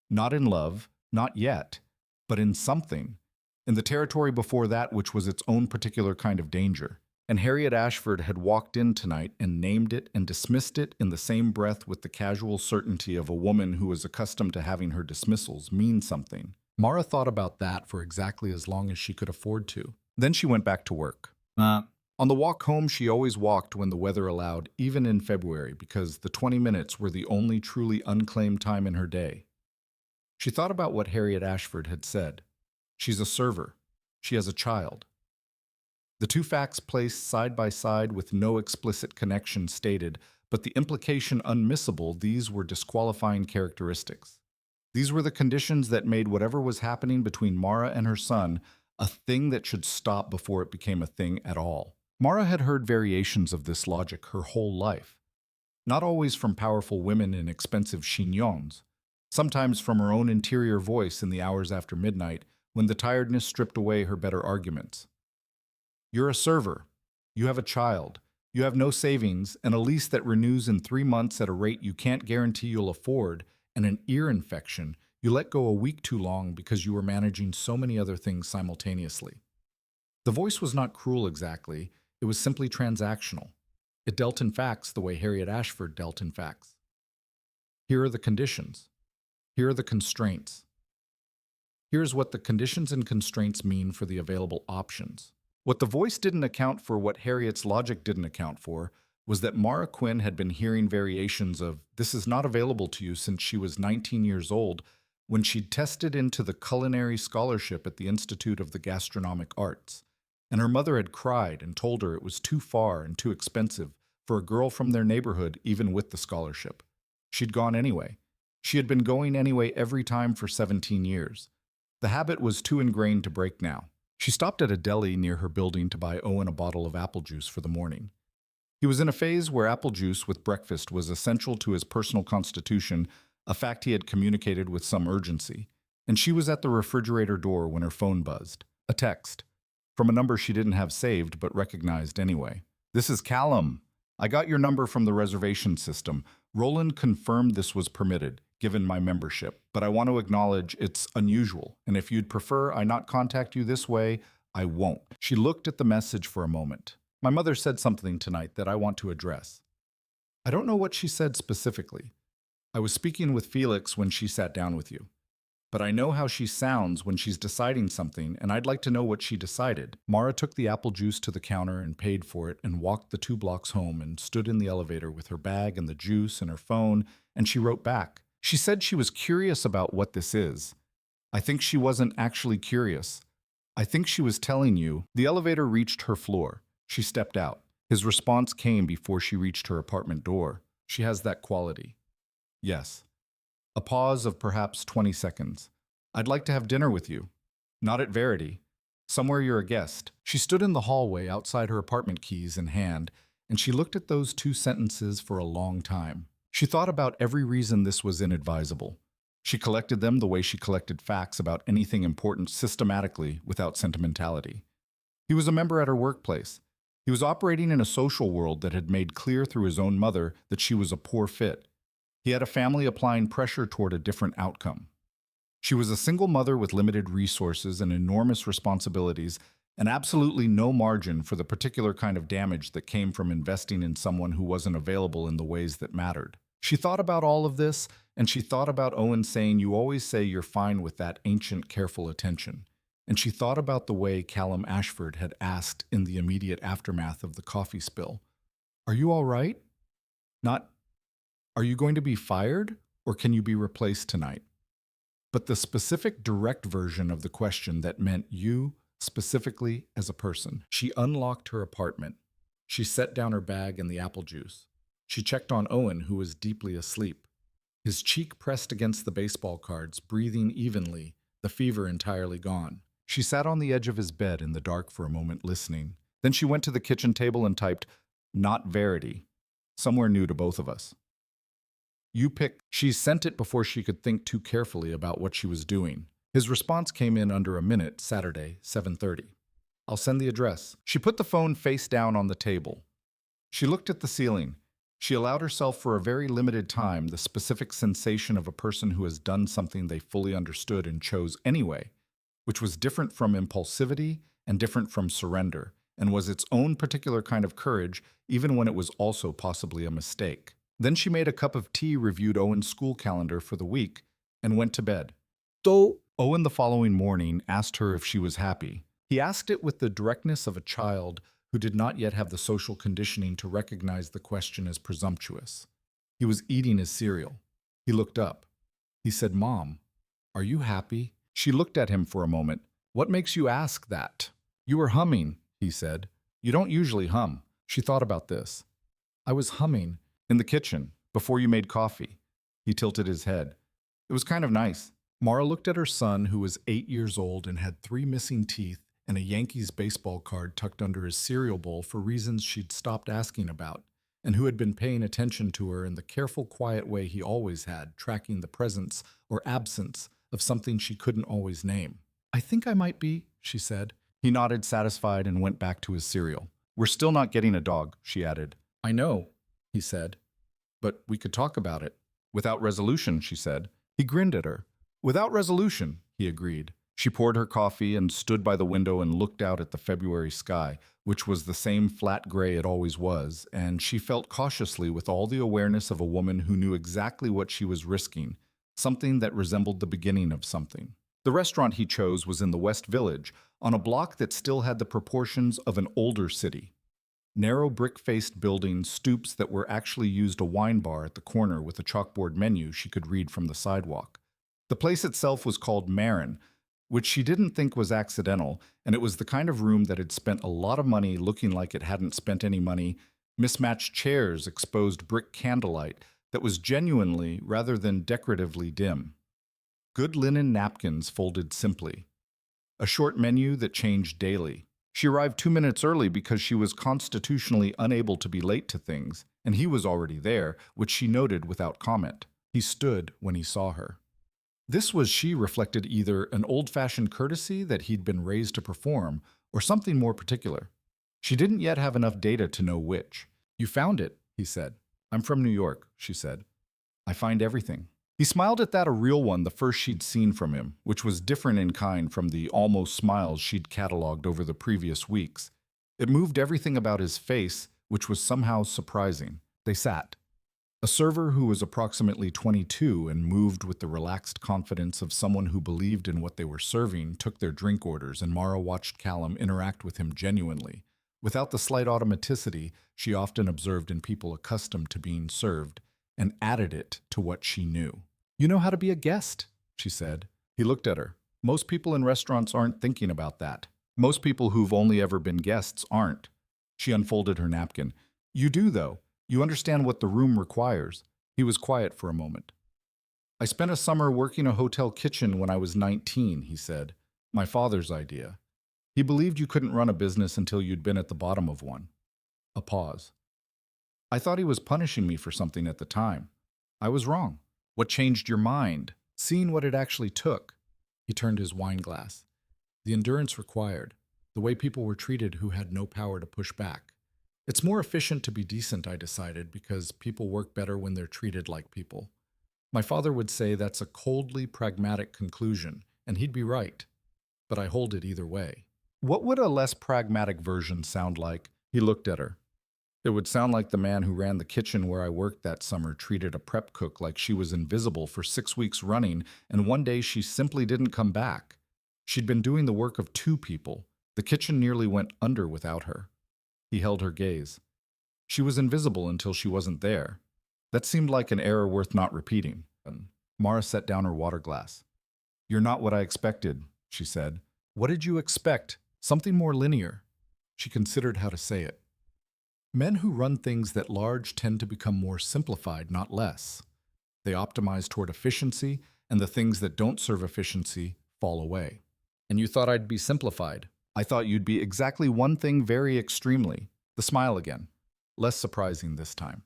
Not in love, not yet, but in something. In the territory before that, which was its own particular kind of danger. And Harriet Ashford had walked in tonight and named it and dismissed it in the same breath with the casual certainty of a woman who was accustomed to having her dismissals mean something. Mara thought about that for exactly as long as she could afford to. Then she went back to work. On the walk home, she always walked when the weather allowed, even in February, because the 20 minutes were the only truly unclaimed time in her day. She thought about what Harriet Ashford had said. She's a server. She has a child. The two facts placed side by side with no explicit connection stated, but the implication unmissable. These were disqualifying characteristics. These were the conditions that made whatever was happening between Mara and her son a thing that should stop before it became a thing at all. Mara had heard variations of this logic her whole life, not always from powerful women in expensive chignons, sometimes from her own interior voice in the hours after midnight when the tiredness stripped away her better arguments. You're a server. You have a child. You have no savings and a lease that renews in 3 months at a rate you can't guarantee you'll afford, and an ear infection you let go a week too long because you were managing so many other things simultaneously. The voice was not cruel exactly. It was simply transactional. It dealt in facts the way Harriet Ashford dealt in facts. Here are the conditions. Here are the constraints. Here's what the conditions and constraints mean for the available options. What the voice didn't account for, what Harriet's logic didn't account for, was that Mara Quinn had been hearing variations of "this is not available to you" since she was 19 years old, when she'd tested into the culinary scholarship at the Institute of the Gastronomic Arts. And her mother had cried and told her it was too far and too expensive for a girl from their neighborhood, even with the scholarship. She'd gone anyway, She had been going anyway every time for 17 years. The habit was too ingrained to break now. She stopped at a deli near her building to buy Owen a bottle of apple juice for the morning. He was in a phase where apple juice with breakfast was essential to his personal constitution, a fact he had communicated with some urgency. And she was at the refrigerator door when her phone buzzed. A text. From a number she didn't have saved but recognized anyway. "This is Callum. I got your number from the reservation system. Roland confirmed this was permitted, given my membership, but I want to acknowledge it's unusual, and if you'd prefer I not contact you this way, I won't." She looked at the message for a moment. "My mother said something tonight that I want to address." I don't know what she said specifically. I was speaking with Felix when she sat down with you. But I know how she sounds when she's deciding something, and I'd like to know what she decided. Mara took the apple juice to the counter and paid for it and walked the 2 blocks home and stood in the elevator with her bag and the juice and her phone, and she wrote back. She said she was curious about what this is. I think she wasn't actually curious. I think she was telling you. The elevator reached her floor. She stepped out. His response came before she reached her apartment door. She has that quality. Yes. A pause of perhaps 20 seconds. "I'd like to have dinner with you. Not at Verity. Somewhere you're a guest." She stood in the hallway outside her apartment keys in hand, and she looked at those 2 sentences for a long time. She thought about every reason this was inadvisable. She collected them the way she collected facts about anything important systematically without sentimentality. He was a member at her workplace. He was operating in a social world that had made clear through his own mother that she was a poor fit. He had a family applying pressure toward a different outcome. She was a single mother with limited resources and enormous responsibilities, and absolutely no margin for the particular kind of damage that came from investing in someone who wasn't available in the ways that mattered. She thought about all of this, and she thought about Owen saying, "You always say you're fine with that ancient, careful attention." And she thought about the way Callum Ashford had asked in the immediate aftermath of the coffee spill, "Are you all right?" Not, "Are you going to be fired, or can you be replaced tonight?" But the specific direct version of the question that meant you specifically as a person. She unlocked her apartment. She set down her bag and the apple juice. She checked on Owen, who was deeply asleep. His cheek pressed against the baseball cards, breathing evenly, the fever entirely gone. She sat on the edge of his bed in the dark for a moment, listening. Then she went to the kitchen table and typed, "Not Verity," somewhere new to both of us. "You pick." She sent it before she could think too carefully about what she was doing. His response came in under a minute, Saturday, 7:30. "I'll send the address." She put the phone face down on the table. She looked at the ceiling. She allowed herself for a very limited time the specific sensation of a person who has done something they fully understood and chose anyway, which was different from impulsivity and different from surrender, and was its own particular kind of courage, even when it was also possibly a mistake. Then she made a cup of tea, reviewed Owen's school calendar for the week, and went to bed. Owen the following morning asked her if she was happy. He asked it with the directness of a child who did not yet have the social conditioning to recognize the question as presumptuous. He was eating his cereal. He looked up. He said, "Mom, are you happy?" She looked at him for a moment. "What makes you ask that?" "You were humming," he said. "You don't usually hum." She thought about this. "I was humming in the kitchen before you made coffee." He tilted his head. "It was kind of nice." Mara looked at her son, who was 8 years old and had 3 missing teeth and a Yankees baseball card tucked under his cereal bowl for reasons she'd stopped asking about, and who had been paying attention to her in the careful, quiet way he always had, tracking the presence or absence of something she couldn't always name. "I think I might be," she said. He nodded, satisfied, and went back to his cereal. "We're still not getting a dog," she added. "I know," he said. "But we could talk about it." "Without resolution," she said. He grinned at her. "Without resolution," he agreed. She poured her coffee and stood by the window and looked out at the February sky, which was the same flat gray it always was, and she felt cautiously with all the awareness of a woman who knew exactly what she was risking, something that resembled the beginning of something. The restaurant he chose was in the West Village, on a block that still had the proportions of an older city. Narrow brick-faced buildings, stoops that were actually used a wine bar at the corner with a chalkboard menu she could read from the sidewalk. The place itself was called Marin, which she didn't think was accidental, and it was the kind of room that had spent a lot of money looking like it hadn't spent any money. Mismatched chairs, exposed brick candlelight, that was genuinely rather than decoratively dim. Good linen napkins folded simply. A short menu that changed daily. She arrived 2 minutes early because she was constitutionally unable to be late to things, and he was already there, which she noted without comment. He stood when he saw her. This was she reflected either an old-fashioned courtesy that he'd been raised to perform, or something more particular. She didn't yet have enough data to know which. "You found it," he said. "I'm from New York," she said. "I find everything." He smiled at that, a real one, the first she'd seen from him, which was different in kind from the almost smiles she'd catalogued over the previous weeks. It moved everything about his face, which was somehow surprising. They sat. A server who was approximately 22 and moved with the relaxed confidence of someone who believed in what they were serving took their drink orders, and Mara watched Callum interact with him genuinely, without the slight automaticity she often observed in people accustomed to being served, and added it to what she knew. "You know how to be a guest," she said. He looked at her. "Most people in restaurants aren't thinking about that. Most people who've only ever been guests aren't." She unfolded her napkin. "You do, though. You understand what the room requires." He was quiet for a moment. "I spent a summer working a hotel kitchen when I was 19, he said. "My father's idea. He believed you couldn't run a business until you'd been at the bottom of one." A pause. "I thought he was punishing me for something at the time. I was wrong." "What changed your mind?" "Seeing what it actually took." He turned his wine glass. "The endurance required. The way people were treated who had no power to push back. It's more efficient to be decent, I decided, because people work better when they're treated like people. My father would say that's a coldly pragmatic conclusion, and he'd be right. But I hold it either way." "What would a less pragmatic version sound like?" He looked at her. "It would sound like the man who ran the kitchen where I worked that summer treated a prep cook like she was invisible for 6 weeks running, and one day she simply didn't come back. She'd been doing the work of 2 people. The kitchen nearly went under without her." He held her gaze. "She was invisible until she wasn't there." That seemed like an error worth not repeating. Mara set down her water glass. "You're not what I expected," she said. "What did you expect? Something more linear." She considered how to say it. Men who run things that large tend to become more simplified, not less. They optimize toward efficiency, and the things that don't serve efficiency fall away. "And you thought I'd be simplified?" "I thought you'd be exactly one thing very extremely." The smile again. Less surprising this time.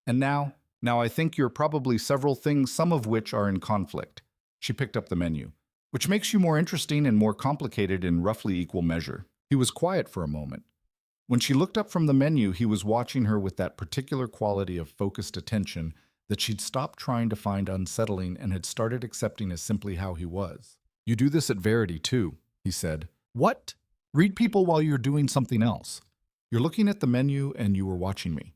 "And now I think you're probably several things, some of which are in conflict." She picked up the menu. "Which makes you more interesting and more complicated in roughly equal measure." He was quiet for a moment. When she looked up from the menu, he was watching her with that particular quality of focused attention that she'd stopped trying to find unsettling and had started accepting as simply how he was. "You do this at Verity, too," he said. "What?" "Read people while you're doing something else. You're looking at the menu and you were watching me."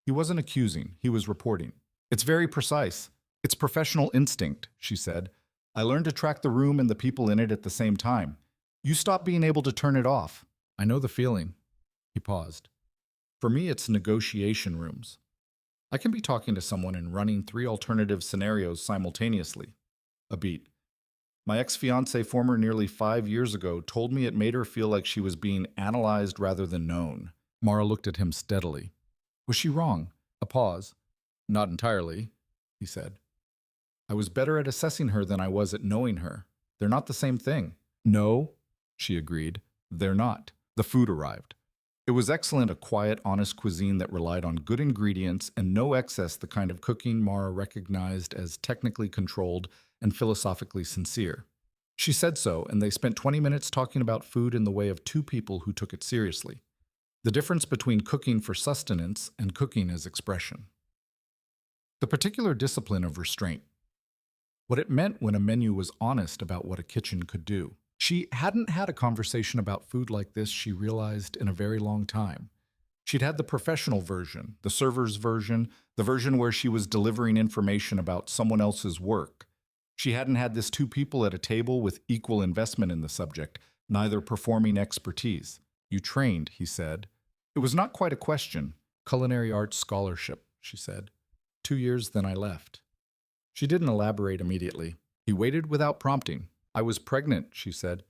He wasn't accusing, he was reporting. "It's very precise. It's professional instinct," she said. "I learned to track the room and the people in it at the same time. You stop being able to turn it off." "I know the feeling." He paused. "For me, it's negotiation rooms. I can be talking to someone and running 3 alternative scenarios simultaneously." A beat. "My ex-fiancée, former nearly 5 years ago, told me it made her feel like she was being analyzed rather than known." Mara looked at him steadily. "Was she wrong?" A pause. "Not entirely," he said. "I was better at assessing her than I was at knowing her. They're not the same thing." "No," she agreed. "They're not." The food arrived. It was excellent, a quiet, honest cuisine that relied on good ingredients and no excess, the kind of cooking Mara recognized as technically controlled and philosophically sincere. She said so, and they spent 20 minutes talking about food in the way of 2 people who took it seriously. The difference between cooking for sustenance and cooking as expression. The particular discipline of restraint. What it meant when a menu was honest about what a kitchen could do. She hadn't had a conversation about food like this, she realized, in a very long time. She'd had the professional version, the server's version, the version where she was delivering information about someone else's work. She hadn't had this 2 people at a table with equal investment in the subject, neither performing expertise. "You trained," he said. It was not quite a question. "Culinary arts scholarship," she said. 2 years, then I left." She didn't elaborate immediately. He waited without prompting. "I was pregnant," she said.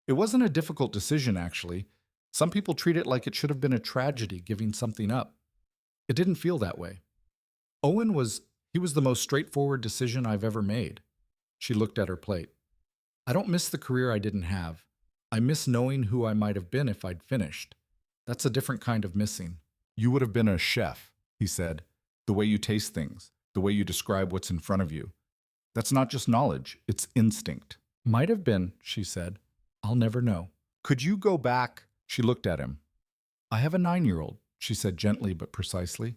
"It wasn't a difficult decision, actually. Some people treat it like it should have been a tragedy, giving something up. It didn't feel that way." He was the most straightforward decision I've ever made. She looked at her plate. I don't miss the career I didn't have. I miss knowing who I might have been if I'd finished. That's a different kind of missing. You would have been a chef, he said. The way you taste things, the way you describe what's in front of you. That's not just knowledge, it's instinct. Might have been, she said. I'll never know. Could you go back? She looked at him. I have a 9-year-old, she said gently but precisely.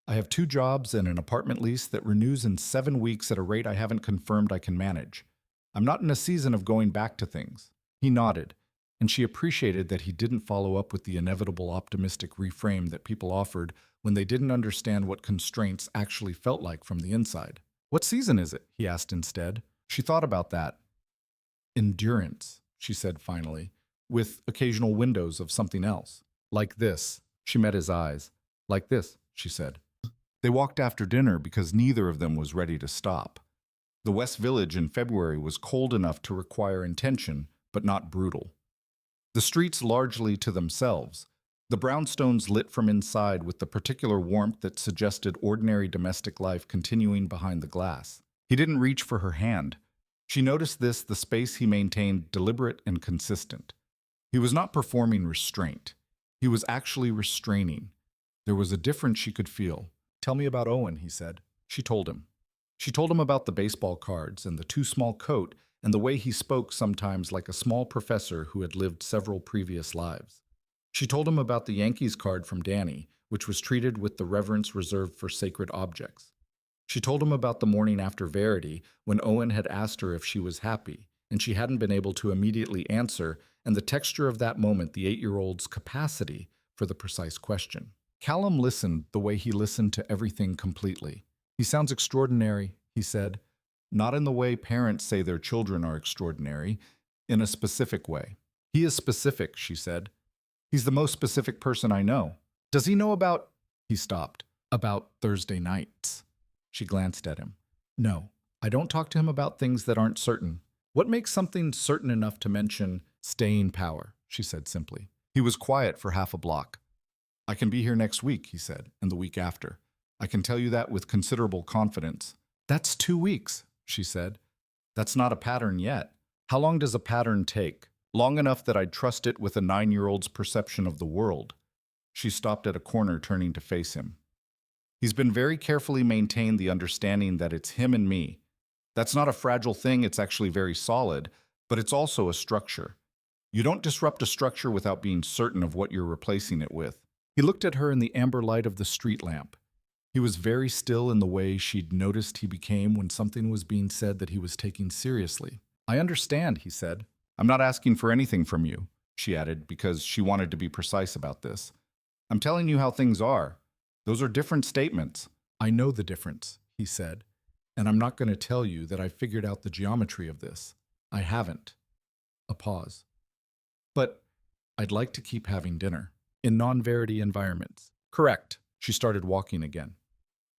I have 2 jobs and an apartment lease that renews in 7 weeks at a rate I haven't confirmed I can manage. I'm not in a season of going back to things. He nodded, and she appreciated that he didn't follow up with the inevitable optimistic reframe that people offered when they didn't understand what constraints actually felt like from the inside. What season is it? He asked instead. She thought about that. Endurance, she said finally, with occasional windows of something else. Like this. She met his eyes. Like this, she said. They walked after dinner because neither of them was ready to stop. The West Village in February was cold enough to require intention, but not brutal. The streets largely to themselves, the brownstones lit from inside with the particular warmth that suggested ordinary domestic life continuing behind the glass. He didn't reach for her hand. She noticed the space he maintained deliberate and consistent. He was not performing restraint. He was actually restraining. There was a difference she could feel. Tell me about Owen, he said. She told him. She told him about the baseball cards and the too small coat and the way he spoke sometimes like a small professor who had lived several previous lives. She told him about the Yankees card from Danny, which was treated with the reverence reserved for sacred objects. She told him about the morning after Verity, when Owen had asked her if she was happy, and she hadn't been able to immediately answer, and the texture of that moment, the 8-year-old's capacity for the precise question. Callum listened the way he listened to everything completely. He sounds extraordinary, he said. Not in the way parents say their children are extraordinary, in a specific way. He is specific, she said. He's the most specific person I know. Does he know about... He stopped. About Thursday nights. She glanced at him. No, I don't talk to him about things that aren't certain. What makes something certain enough to mention staying power, she said simply. He was quiet for half a block. I can be here next week, he said, and the week after. I can tell you that with considerable confidence. That's 2 weeks, she said. That's not a pattern yet. How long does a pattern take? Long enough that I'd trust it with a 9-year-old's perception of the world. She stopped at a corner, turning to face him. He's been very carefully maintained the understanding that it's him and me. That's not a fragile thing, it's actually very solid, but it's also a structure. You don't disrupt a structure without being certain of what you're replacing it with. He looked at her in the amber light of the street lamp. He was very still in the way she'd noticed he became when something was being said that he was taking seriously. I understand, he said. I'm not asking for anything from you, she added, because she wanted to be precise about this. I'm telling you how things are. Those are different statements. I know the difference, he said, and I'm not going to tell you that I figured out the geometry of this. I haven't. A pause. But I'd like to keep having dinner. In non-Verity environments. Correct. She started walking again.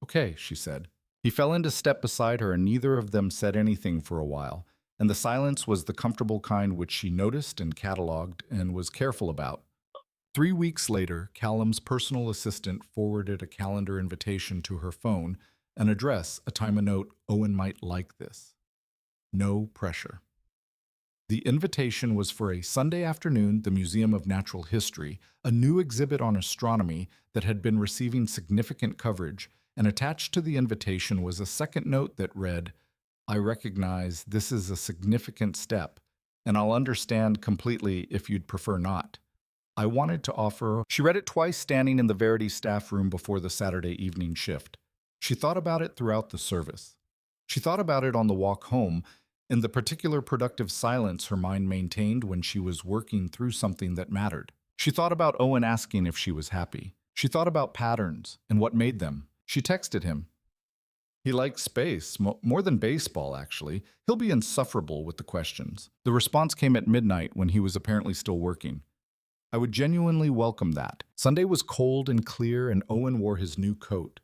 Okay, she said. He fell into step beside her, and neither of them said anything for a while, and the silence was the comfortable kind which she noticed and catalogued and was careful about. 3 weeks later, Callum's personal assistant forwarded a calendar invitation to her phone, an address, a time, a note. Owen might like this. No pressure. The invitation was for a Sunday afternoon, the Museum of Natural History, a new exhibit on astronomy that had been receiving significant coverage, and attached to the invitation was a second note that read, I recognize this is a significant step, and I'll understand completely if you'd prefer not. I wanted to offer... She read it twice standing in the Verity staff room before the Saturday evening shift. She thought about it throughout the service. She thought about it on the walk home, in the particular productive silence her mind maintained when she was working through something that mattered. She thought about Owen asking if she was happy. She thought about patterns and what made them. She texted him. He likes space, more than baseball, actually. He'll be insufferable with the questions. The response came at midnight when he was apparently still working. I would genuinely welcome that. Sunday was cold and clear, and Owen wore his new coat.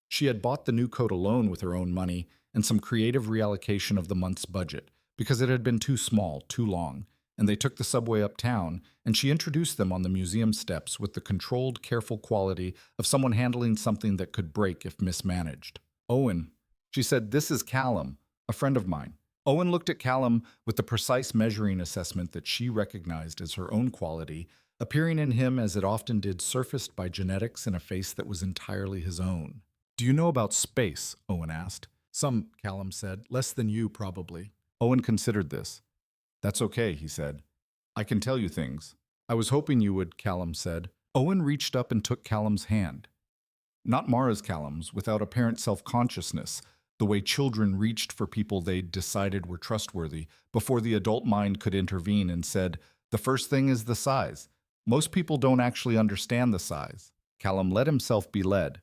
She had bought the new coat alone with her own money and some creative reallocation of the month's budget, because it had been too small, too long, and they took the subway uptown, and she introduced them on the museum steps with the controlled, careful quality of someone handling something that could break if mismanaged. Owen, she said, this is Callum, a friend of mine. Owen looked at Callum with the precise measuring assessment that she recognized as her own quality, appearing in him as it often did, surfaced by genetics in a face that was entirely his own. Do you know about space? Owen asked. Some, Callum said. Less than you, probably. Owen considered this. That's okay, he said. I can tell you things. I was hoping you would, Callum said. Owen reached up and took Callum's hand. Not Mara's Callum's, without apparent self-consciousness, the way children reached for people they decided were trustworthy before the adult mind could intervene and said, the first thing is the size. Most people don't actually understand the size. Callum let himself be led.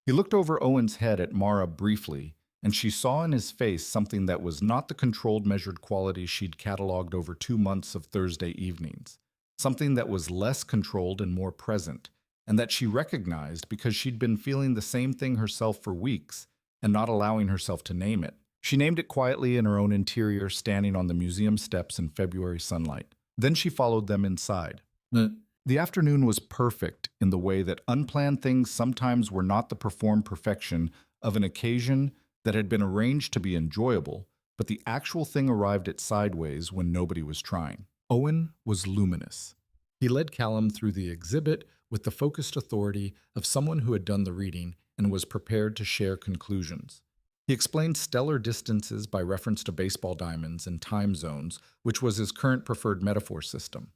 He looked over Owen's head at Mara briefly, and she saw in his face something that was not the controlled, measured quality she'd cataloged over 2 months of Thursday evenings. Something that was less controlled and more present, and that she recognized because she'd been feeling the same thing herself for weeks and not allowing herself to name it. She named it quietly in her own interior, standing on the museum steps in February sunlight. Then she followed them inside. The afternoon was perfect in the way that unplanned things sometimes were not the performed perfection of an occasion that had been arranged to be enjoyable, but the actual thing arrived at sideways when nobody was trying. Owen was luminous. He led Callum through the exhibit with the focused authority of someone who had done the reading and was prepared to share conclusions. He explained stellar distances by reference to baseball diamonds and time zones, which was his current preferred metaphor system.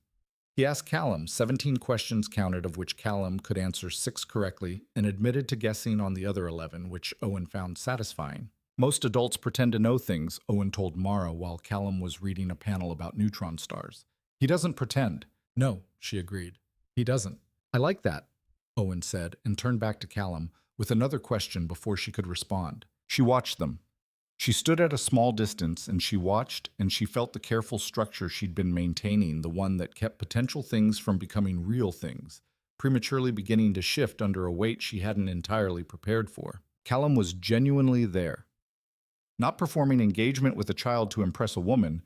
He asked Callum 17 questions counted, of which Callum could answer 6 correctly, and admitted to guessing on the other 11, which Owen found satisfying. Most adults pretend to know things, Owen told Mara while Callum was reading a panel about neutron stars. He doesn't pretend. No, she agreed. He doesn't. I like that, Owen said, and turned back to Callum with another question before she could respond. She watched them. She stood at a small distance, and she watched, and she felt the careful structure she'd been maintaining, the one that kept potential things from becoming real things, prematurely beginning to shift under a weight she hadn't entirely prepared for. Callum was genuinely there. Not performing engagement with a child to impress a woman,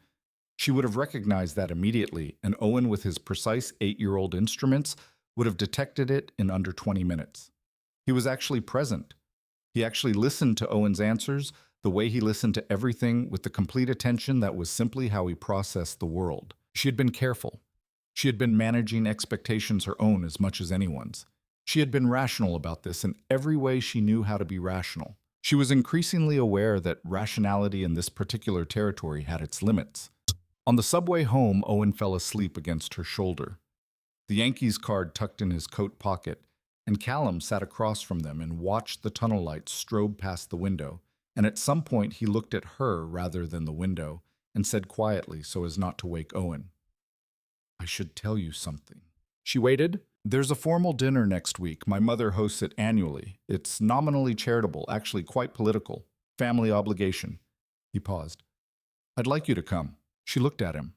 she would have recognized that immediately, and Owen, with his precise 8-year-old instruments, would have detected it in under 20 minutes. He was actually present. He actually listened to Owen's answers, the way he listened to everything with the complete attention that was simply how he processed the world. She had been careful. She had been managing expectations her own as much as anyone's. She had been rational about this in every way she knew how to be rational. She was increasingly aware that rationality in this particular territory had its limits. On the subway home, Owen fell asleep against her shoulder. The Yankees card tucked in his coat pocket, and Callum sat across from them and watched the tunnel lights strobe past the window. And at some point he looked at her rather than the window and said quietly so as not to wake Owen, I should tell you something. She waited. There's a formal dinner next week. My mother hosts it annually. It's nominally charitable, actually quite political. Family obligation. He paused. I'd like you to come. She looked at him.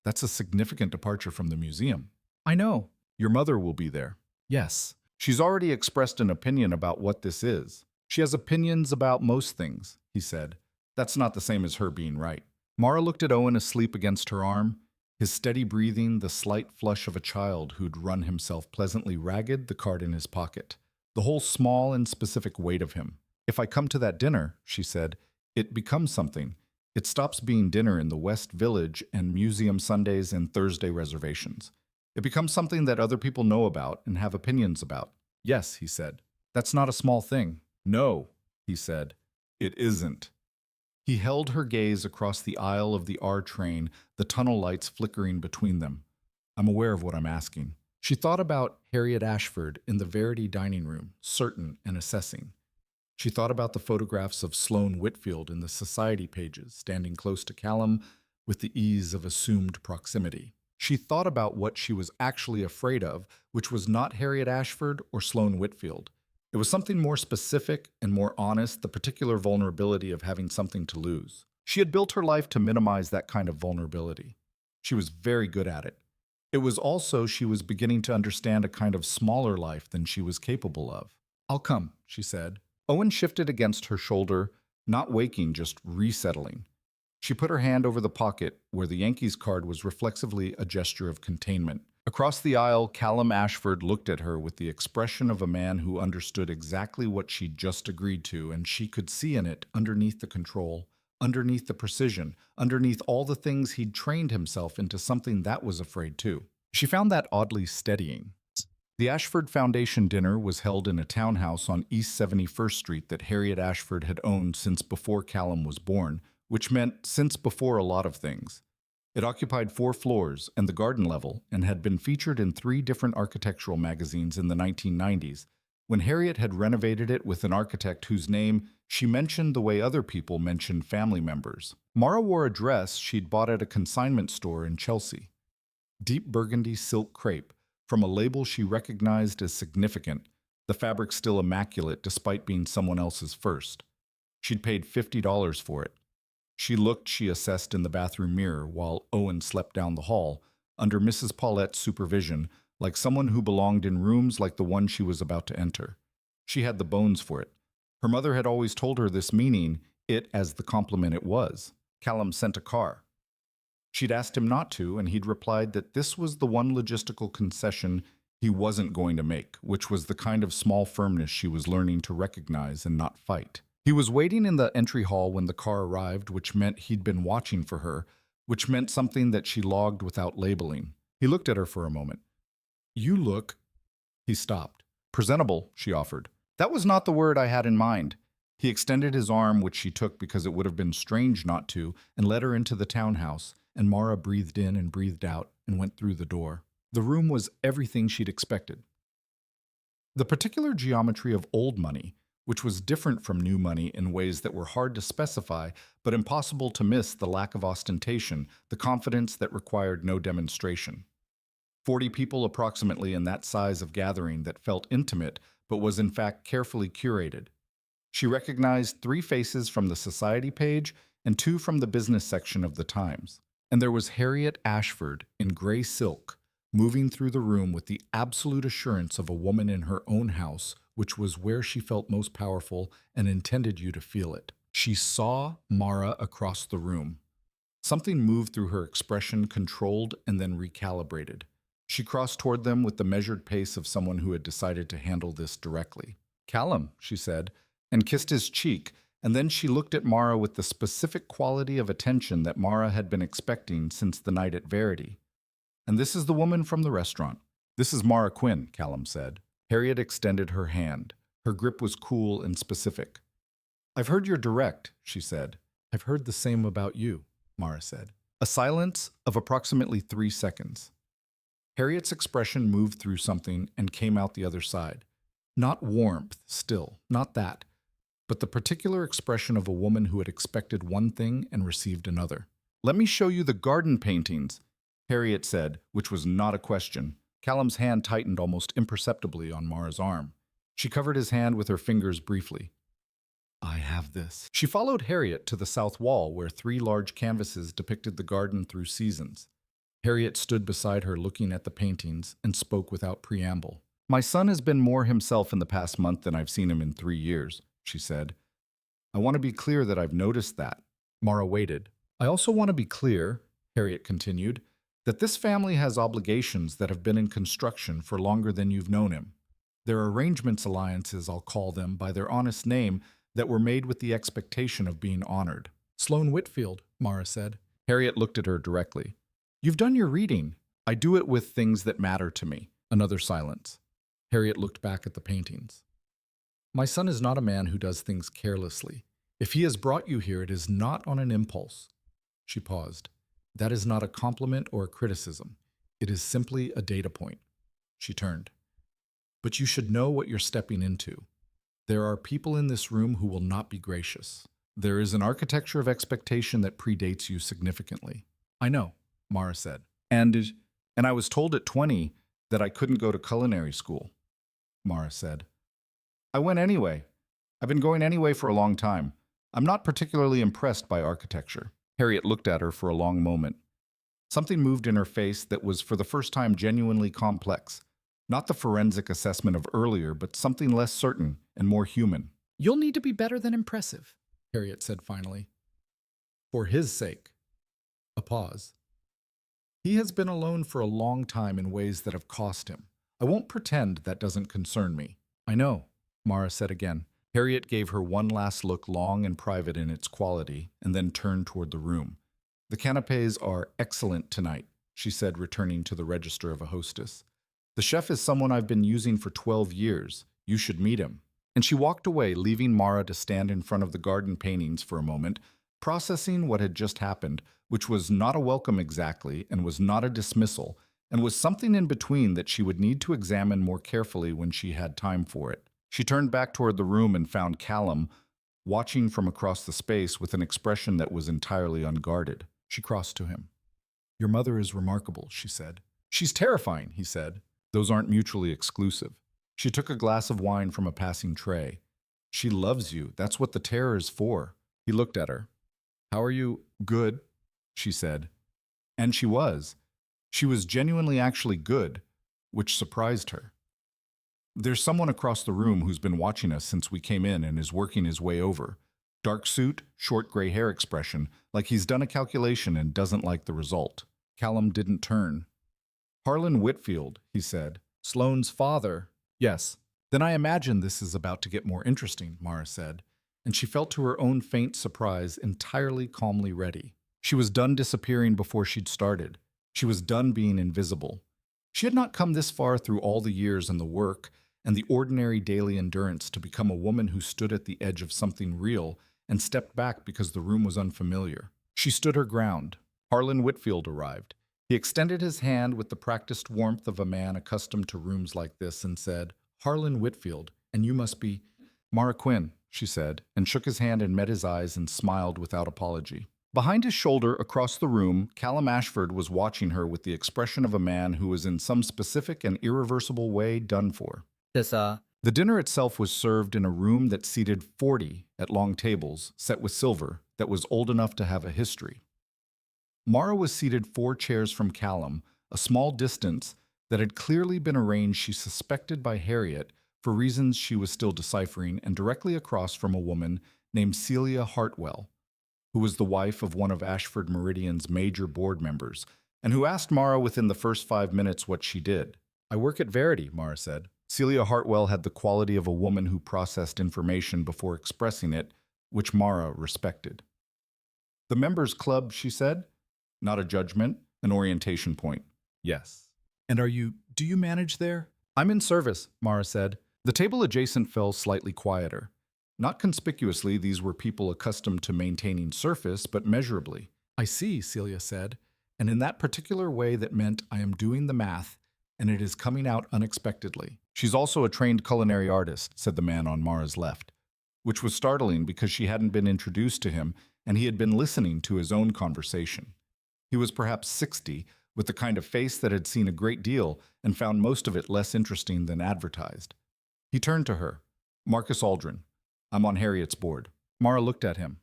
That's a significant departure from the museum. I know. Your mother will be there. Yes. She's already expressed an opinion about what this is. She has opinions about most things, he said. That's not the same as her being right. Mara looked at Owen asleep against her arm, his steady breathing, the slight flush of a child who'd run himself pleasantly ragged, the card in his pocket, the whole small and specific weight of him. If I come to that dinner, she said, it becomes something. It stops being dinner in the West Village and museum Sundays and Thursday reservations. It becomes something that other people know about and have opinions about. Yes, he said. That's not a small thing. No, he said. It isn't. He held her gaze across the aisle of the R train, the tunnel lights flickering between them. I'm aware of what I'm asking. She thought about Harriet Ashford in the Verity dining room, certain and assessing. She thought about the photographs of Sloane Whitfield in the society pages, standing close to Callum with the ease of assumed proximity. She thought about what she was actually afraid of, which was not Harriet Ashford or Sloane Whitfield. It was something more specific and more honest, the particular vulnerability of having something to lose. She had built her life to minimize that kind of vulnerability. She was very good at it. It was also she was beginning to understand a kind of smaller life than she was capable of. I'll come, she said. Owen shifted against her shoulder, not waking, just resettling. She put her hand over the pocket where the Yankees card was reflexively a gesture of containment. Across the aisle, Callum Ashford looked at her with the expression of a man who understood exactly what she'd just agreed to, and she could see in it, underneath the control, underneath the precision, underneath all the things he'd trained himself into something that was afraid too. She found that oddly steadying. The Ashford Foundation dinner was held in a townhouse on East 71st Street that Harriet Ashford had owned since before Callum was born, which meant since before a lot of things. It occupied 4 floors and the garden level and had been featured in 3 different architectural magazines in the 1990s, when Harriet had renovated it with an architect whose name she mentioned the way other people mentioned family members. Mara wore a dress she'd bought at a consignment store in Chelsea. Deep burgundy silk crepe, from a label she recognized as significant, the fabric still immaculate despite being someone else's first. She'd paid $50 for it. She assessed in the bathroom mirror while Owen slept down the hall, under Mrs. Paulette's supervision, like someone who belonged in rooms like the one she was about to enter. She had the bones for it. Her mother had always told her this, meaning it as the compliment it was. Callum sent a car. She'd asked him not to, and he'd replied that this was the one logistical concession he wasn't going to make, which was the kind of small firmness she was learning to recognize and not fight. He was waiting in the entry hall when the car arrived, which meant he'd been watching for her, which meant something that she logged without labeling. He looked at her for a moment. "You look—" He stopped. "Presentable," she offered. "That was not the word I had in mind." He extended his arm, which she took because it would have been strange not to, and led her into the townhouse, and Mara breathed in and breathed out and went through the door. The room was everything she'd expected. The particular geometry of old money, which was different from new money in ways that were hard to specify, but impossible to miss, the lack of ostentation, the confidence that required no demonstration. 40 people approximately in that size of gathering that felt intimate, but was in fact carefully curated. She recognized 3 faces from the society page and 2 from the business section of the Times. And there was Harriet Ashford in gray silk, moving through the room with the absolute assurance of a woman in her own house, which was where she felt most powerful and intended you to feel it. She saw Mara across the room. Something moved through her expression, controlled and then recalibrated. She crossed toward them with the measured pace of someone who had decided to handle this directly. "Callum," she said, and kissed his cheek, and then she looked at Mara with the specific quality of attention that Mara had been expecting since the night at Verity. "And this is the woman from the restaurant." "This is Mara Quinn," Callum said. Harriet extended her hand. Her grip was cool and specific. "I've heard you're direct," she said. "I've heard the same about you," Mara said. A silence of approximately 3 seconds. Harriet's expression moved through something and came out the other side. Not warmth, still, not that, but the particular expression of a woman who had expected one thing and received another. "Let me show you the garden paintings," Harriet said, which was not a question. Callum's hand tightened almost imperceptibly on Mara's arm. She covered his hand with her fingers briefly. "I have this." She followed Harriet to the south wall, where 3 large canvases depicted the garden through seasons. Harriet stood beside her looking at the paintings and spoke without preamble. "My son has been more himself in the past month than I've seen him in 3 years, she said. "I want to be clear that I've noticed that." Mara waited. "I also want to be clear," Harriet continued, "that this family has obligations that have been in construction for longer than you've known him. They're arrangements, alliances, I'll call them, by their honest name, that were made with the expectation of being honored." "Sloane Whitfield," Mara said. Harriet looked at her directly. "You've done your reading." "I do it with things that matter to me." Another silence. Harriet looked back at the paintings. "My son is not a man who does things carelessly. If he has brought you here, it is not on an impulse." She paused. "That is not a compliment or a criticism. It is simply a data point." She turned. "But you should know what you're stepping into. There are people in this room who will not be gracious. There is an architecture of expectation that predates you significantly." "I know," Mara said. And I was told at 20 that I couldn't go to culinary school," Mara said. "I went anyway. I've been going anyway for a long time. I'm not particularly impressed by architecture." Harriet looked at her for a long moment. Something moved in her face that was for the first time genuinely complex. Not the forensic assessment of earlier, but something less certain and more human. "You'll need to be better than impressive," Harriet said finally. For his sake. A pause. He has been alone for a long time in ways that have cost him. I won't pretend that doesn't concern me. I know, Mara said again. Harriet gave her one last look, long and private in its quality, and then turned toward the room. The canapes are excellent tonight, she said, returning to the register of a hostess. The chef is someone I've been using for 12 years. You should meet him. And she walked away, leaving Mara to stand in front of the garden paintings for a moment, processing what had just happened, which was not a welcome exactly, and was not a dismissal, and was something in between that she would need to examine more carefully when she had time for it. She turned back toward the room and found Callum watching from across the space with an expression that was entirely unguarded. She crossed to him. Your mother is remarkable, she said. She's terrifying, he said. Those aren't mutually exclusive. She took a glass of wine from a passing tray. She loves you. That's what the terror is for. He looked at her. How are you? Good, she said. And she was. She was genuinely actually good, which surprised her. There's someone across the room who's been watching us since we came in and is working his way over. Dark suit, short gray hair expression, like he's done a calculation and doesn't like the result. Callum didn't turn. Harlan Whitfield, he said. Sloane's father. Yes. Then I imagine this is about to get more interesting, Mara said, and she felt to her own faint surprise entirely calmly ready. She was done disappearing before she'd started. She was done being invisible. She had not come this far through all the years and the work and the ordinary daily endurance to become a woman who stood at the edge of something real and stepped back because the room was unfamiliar. She stood her ground. Harlan Whitfield arrived. He extended his hand with the practiced warmth of a man accustomed to rooms like this and said, Harlan Whitfield, and you must be Mara Quinn, she said, and shook his hand and met his eyes and smiled without apology. Behind his shoulder, across the room, Callum Ashford was watching her with the expression of a man who was in some specific and irreversible way done for. The dinner itself was served in a room that seated 40 at long tables, set with silver, that was old enough to have a history. Mara was seated 4 chairs from Callum, a small distance that had clearly been arranged, she suspected, by Harriet for reasons she was still deciphering, and directly across from a woman named Celia Hartwell, who was the wife of one of Ashford Meridian's major board members, and who asked Mara within the first 5 minutes what she did. I work at Verity, Mara said. Celia Hartwell had the quality of a woman who processed information before expressing it, which Mara respected. The members' club, she said. Not a judgment, an orientation point. Yes. And do you manage there? I'm in service, Mara said. The table adjacent fell slightly quieter. Not conspicuously, these were people accustomed to maintaining surface, but measurably. I see, Celia said, and in that particular way that meant I am doing the math, and it is coming out unexpectedly. She's also a trained culinary artist, said the man on Mara's left, which was startling because she hadn't been introduced to him, and he had been listening to his own conversation. He was perhaps 60, with the kind of face that had seen a great deal and found most of it less interesting than advertised. He turned to her. Marcus Aldrin. I'm on Harriet's board. Mara looked at him.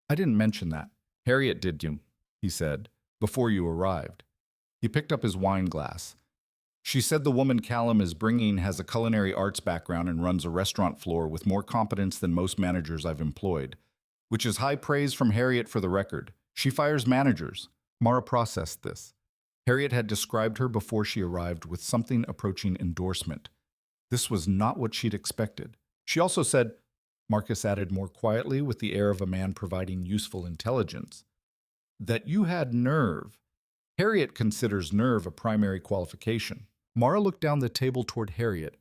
I didn't mention that. Harriet did you, he said, before you arrived. He picked up his wine glass. She said the woman Callum is bringing has a culinary arts background and runs a restaurant floor with more competence than most managers I've employed, which is high praise from Harriet for the record. She fires managers. Mara processed this. Harriet had described her before she arrived with something approaching endorsement. This was not what she'd expected. She also said, Marcus added more quietly with the air of a man providing useful intelligence, that you had nerve. Harriet considers nerve a primary qualification. Mara looked down the table toward Harriet,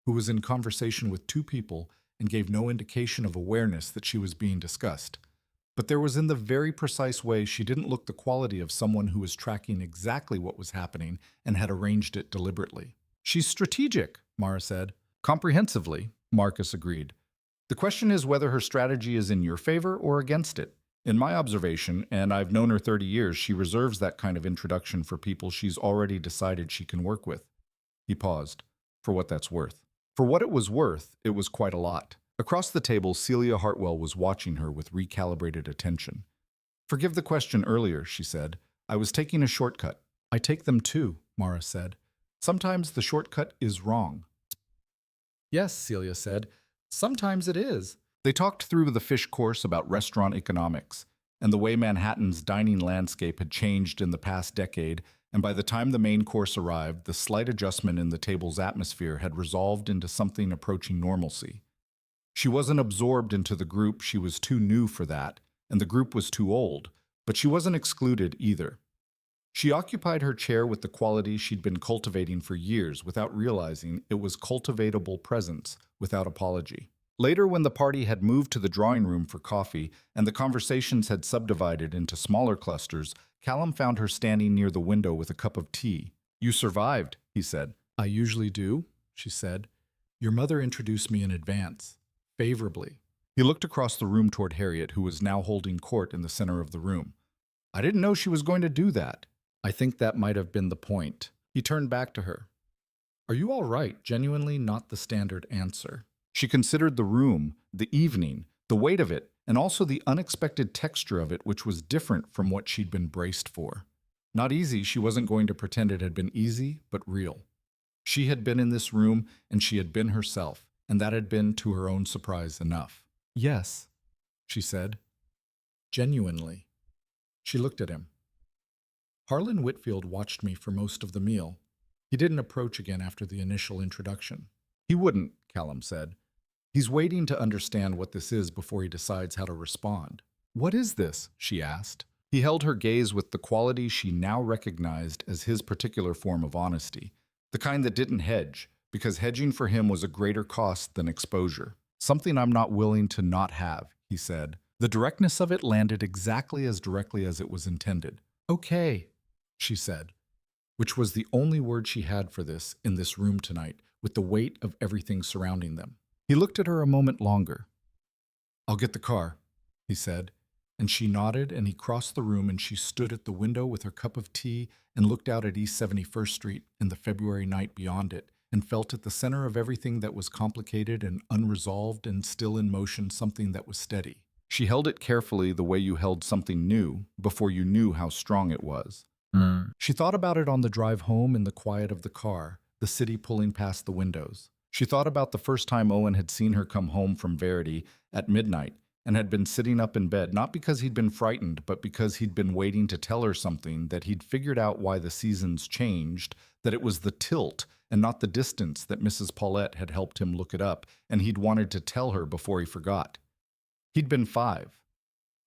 who was in conversation with 2 people and gave no indication of awareness that she was being discussed. But there was in the very precise way she didn't look the quality of someone who was tracking exactly what was happening and had arranged it deliberately. She's strategic, Mara said. Comprehensively, Marcus agreed. The question is whether her strategy is in your favor or against it. In my observation, and I've known her 30 years, she reserves that kind of introduction for people she's already decided she can work with. He paused. For what that's worth. For what it was quite a lot. Across the table, Celia Hartwell was watching her with recalibrated attention. Forgive the question earlier, she said. I was taking a shortcut. I take them too, Mara said. Sometimes the shortcut is wrong. Yes, Celia said. Sometimes it is. They talked through the fish course about restaurant economics. and the way Manhattan's dining landscape had changed in the past decade, and by the time the main course arrived, the slight adjustment in the table's atmosphere had resolved into something approaching normalcy. She wasn't absorbed into the group, she was too new for that, and the group was too old, but she wasn't excluded either. She occupied her chair with the quality she'd been cultivating for years without realizing it was cultivatable presence without apology. Later, when the party had moved to the drawing room for coffee and the conversations had subdivided into smaller clusters, Callum found her standing near the window with a cup of tea. "You survived," he said. "I usually do," she said. "Your mother introduced me in advance, favorably." He looked across the room toward Harriet, who was now holding court in the center of the room. "I didn't know she was going to do that." "I think that might have been the point." He turned back to her. "Are you all right?" Genuinely not the standard answer. She considered the room, the evening, the weight of it, and also the unexpected texture of it, which was different from what she'd been braced for. Not easy, she wasn't going to pretend it had been easy, but real. She had been in this room, and she had been herself, and that had been, to her own surprise, enough. "Yes," she said. Genuinely. She looked at him. "Harlan Whitfield watched me for most of the meal. He didn't approach again after the initial introduction." "He wouldn't," Callum said. "He's waiting to understand what this is before he decides how to respond." "What is this?" she asked. He held her gaze with the quality she now recognized as his particular form of honesty, the kind that didn't hedge, because hedging for him was a greater cost than exposure. "Something I'm not willing to not have," he said. The directness of it landed exactly as directly as it was intended. "Okay," she said, which was the only word she had for this in this room tonight, with the weight of everything surrounding them. He looked at her a moment longer. "I'll get the car," he said, and she nodded, and he crossed the room, and she stood at the window with her cup of tea and looked out at East 71st Street and the February night beyond it, and felt at the center of everything that was complicated and unresolved and still in motion something that was steady. She held it carefully the way you held something new before you knew how strong it was. She thought about it on the drive home in the quiet of the car, the city pulling past the windows. She thought about the first time Owen had seen her come home from Verity at midnight and had been sitting up in bed, not because he'd been frightened, but because he'd been waiting to tell her something, that he'd figured out why the seasons changed, that it was the tilt and not the distance that Mrs. Paulette had helped him look it up, and he'd wanted to tell her before he forgot. He'd been 5.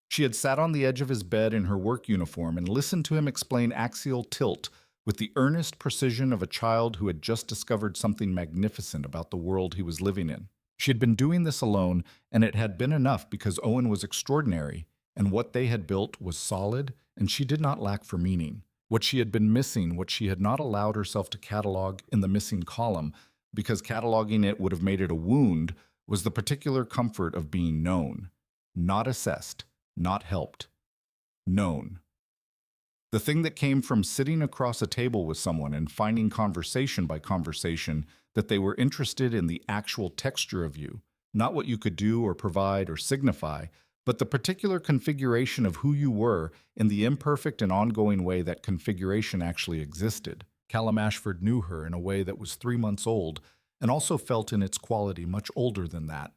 She had sat on the edge of his bed in her work uniform and listened to him explain axial tilt with the earnest precision of a child who had just discovered something magnificent about the world he was living in. She had been doing this alone, and it had been enough because Owen was extraordinary, and what they had built was solid, and she did not lack for meaning. What she had been missing, what she had not allowed herself to catalog in the missing column, because cataloging it would have made it a wound, was the particular comfort of being known, not assessed, not helped, known. The thing that came from sitting across a table with someone and finding conversation by conversation that they were interested in the actual texture of you, not what you could do or provide or signify, but the particular configuration of who you were in the imperfect and ongoing way that configuration actually existed. Callum Ashford knew her in a way that was 3 months old and also felt in its quality much older than that,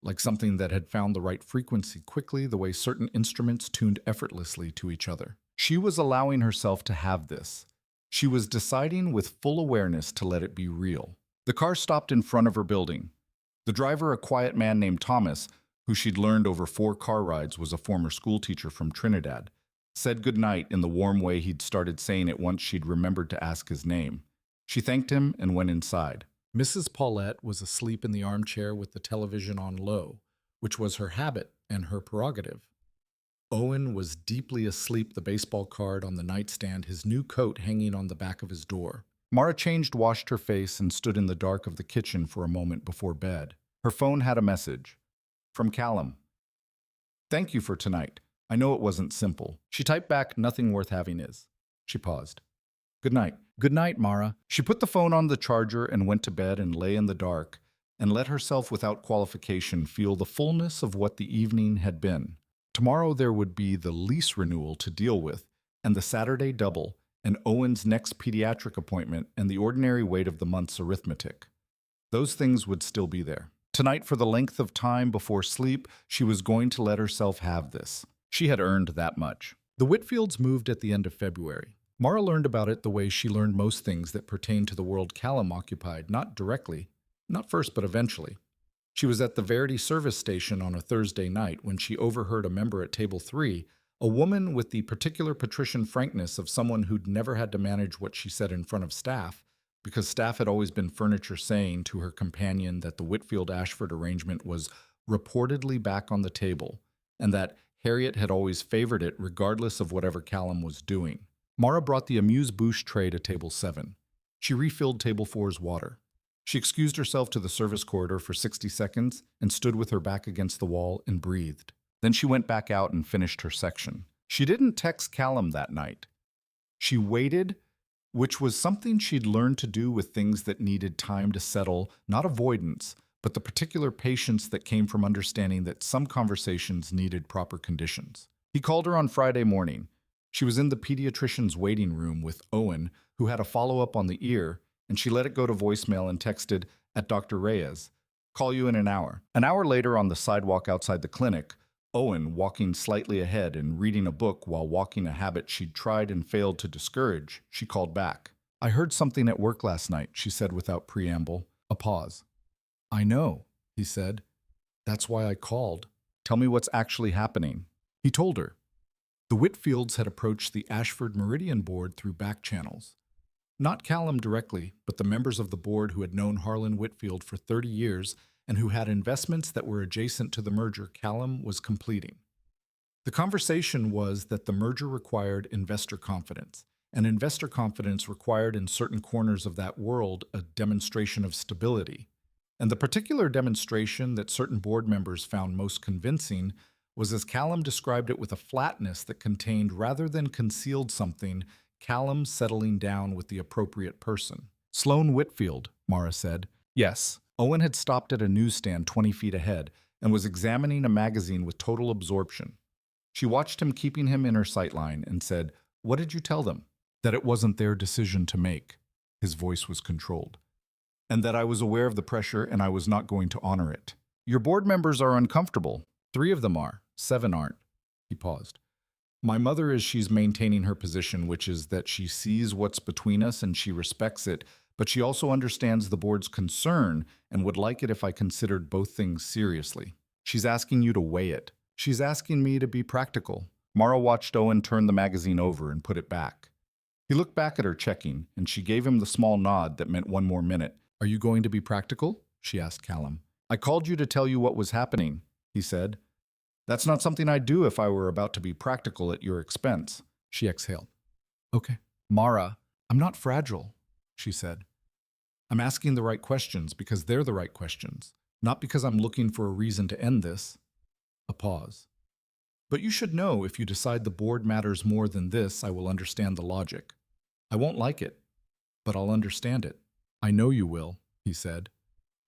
like something that had found the right frequency quickly, the way certain instruments tuned effortlessly to each other. She was allowing herself to have this. She was deciding with full awareness to let it be real. The car stopped in front of her building. The driver, a quiet man named Thomas, who she'd learned over 4 car rides was a former schoolteacher from Trinidad, said goodnight in the warm way he'd started saying it once she'd remembered to ask his name. She thanked him and went inside. Mrs. Paulette was asleep in the armchair with the television on low, which was her habit and her prerogative. Owen was deeply asleep, the baseball card on the nightstand, his new coat hanging on the back of his door. Mara changed, washed her face, and stood in the dark of the kitchen for a moment before bed. Her phone had a message. From Callum. "Thank you for tonight. I know it wasn't simple." She typed back, "Nothing worth having is." She paused. "Good night." "Good night, Mara." She put the phone on the charger and went to bed and lay in the dark and let herself without qualification feel the fullness of what the evening had been. Tomorrow there would be the lease renewal to deal with, and the Saturday double, and Owen's next pediatric appointment, and the ordinary weight of the month's arithmetic. Those things would still be there. Tonight, for the length of time before sleep, she was going to let herself have this. She had earned that much. The Whitfields moved at the end of February. Mara learned about it the way she learned most things that pertain to the world Callum occupied, not directly, not first but eventually. She was at the Verity service station on a Thursday night when she overheard a member at table 3, a woman with the particular patrician frankness of someone who'd never had to manage what she said in front of staff, because staff had always been furniture, saying to her companion that the Whitfield-Ashford arrangement was reportedly back on the table, and that Harriet had always favored it regardless of whatever Callum was doing. Mara brought the amuse-bouche tray to table 7. She refilled table 4's water. She excused herself to the service corridor for 60 seconds and stood with her back against the wall and breathed. Then she went back out and finished her section. She didn't text Callum that night. She waited, which was something she'd learned to do with things that needed time to settle, not avoidance, but the particular patience that came from understanding that some conversations needed proper conditions. He called her on Friday morning. She was in the pediatrician's waiting room with Owen, who had a follow-up on the ear, and she let it go to voicemail and texted, "At Dr. Reyes. Call you in an hour." An hour later, on the sidewalk outside the clinic, Owen, walking slightly ahead and reading a book while walking a habit she'd tried and failed to discourage, she called back. "I heard something at work last night," she said without preamble. A pause. "I know," he said. "That's why I called. Tell me what's actually happening." He told her. The Whitfields had approached the Ashford Meridian board through back channels. Not Callum directly, but the members of the board who had known Harlan Whitfield for 30 years and who had investments that were adjacent to the merger Callum was completing. The conversation was that the merger required investor confidence, and investor confidence required in certain corners of that world a demonstration of stability. And the particular demonstration that certain board members found most convincing was, as Callum described it, with a flatness that contained rather than concealed something, Callum settling down with the appropriate person. "Sloane Whitfield," Mara said. "Yes." Owen had stopped at a newsstand 20 feet ahead and was examining a magazine with total absorption. She watched him, keeping him in her sightline, and said, "What did you tell them?" "That it wasn't their decision to make." His voice was controlled. "And that I was aware of the pressure and I was not going to honor it." "Your board members are uncomfortable. 3 of them are. 7 aren't." He paused. "My mother is she's maintaining her position, which is that she sees what's between us and she respects it, but she also understands the board's concern and would like it if I considered both things seriously. She's asking you to weigh it. She's asking me to be practical." Mara watched Owen turn the magazine over and put it back. He looked back at her, checking, and she gave him the small nod that meant one more minute. "Are you going to be practical?" she asked Callum. "I called you to tell you what was happening," he said. "That's not something I'd do if I were about to be practical at your expense." She exhaled. "Okay." "Mara, I'm not fragile," she said. "I'm asking the right questions because they're the right questions, not because I'm looking for a reason to end this." A pause. "But you should know, if you decide the board matters more than this, I will understand the logic. I won't like it, but I'll understand it." "I know you will," he said.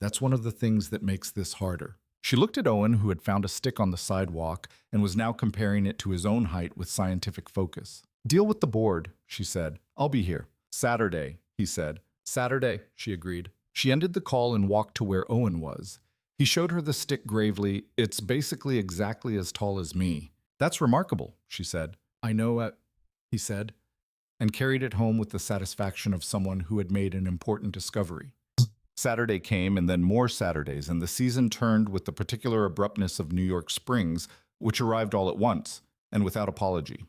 "That's one of the things that makes this harder." She looked at Owen, who had found a stick on the sidewalk and was now comparing it to his own height with scientific focus. "Deal with the board," she said. "I'll be here." "Saturday," he said. "Saturday," she agreed. She ended the call and walked to where Owen was. He showed her the stick gravely. "It's basically exactly as tall as me." "That's remarkable," she said. "I know it," he said, and carried it home with the satisfaction of someone who had made an important discovery. Saturday came, and then more Saturdays, and the season turned with the particular abruptness of New York springs, which arrived all at once, and without apology.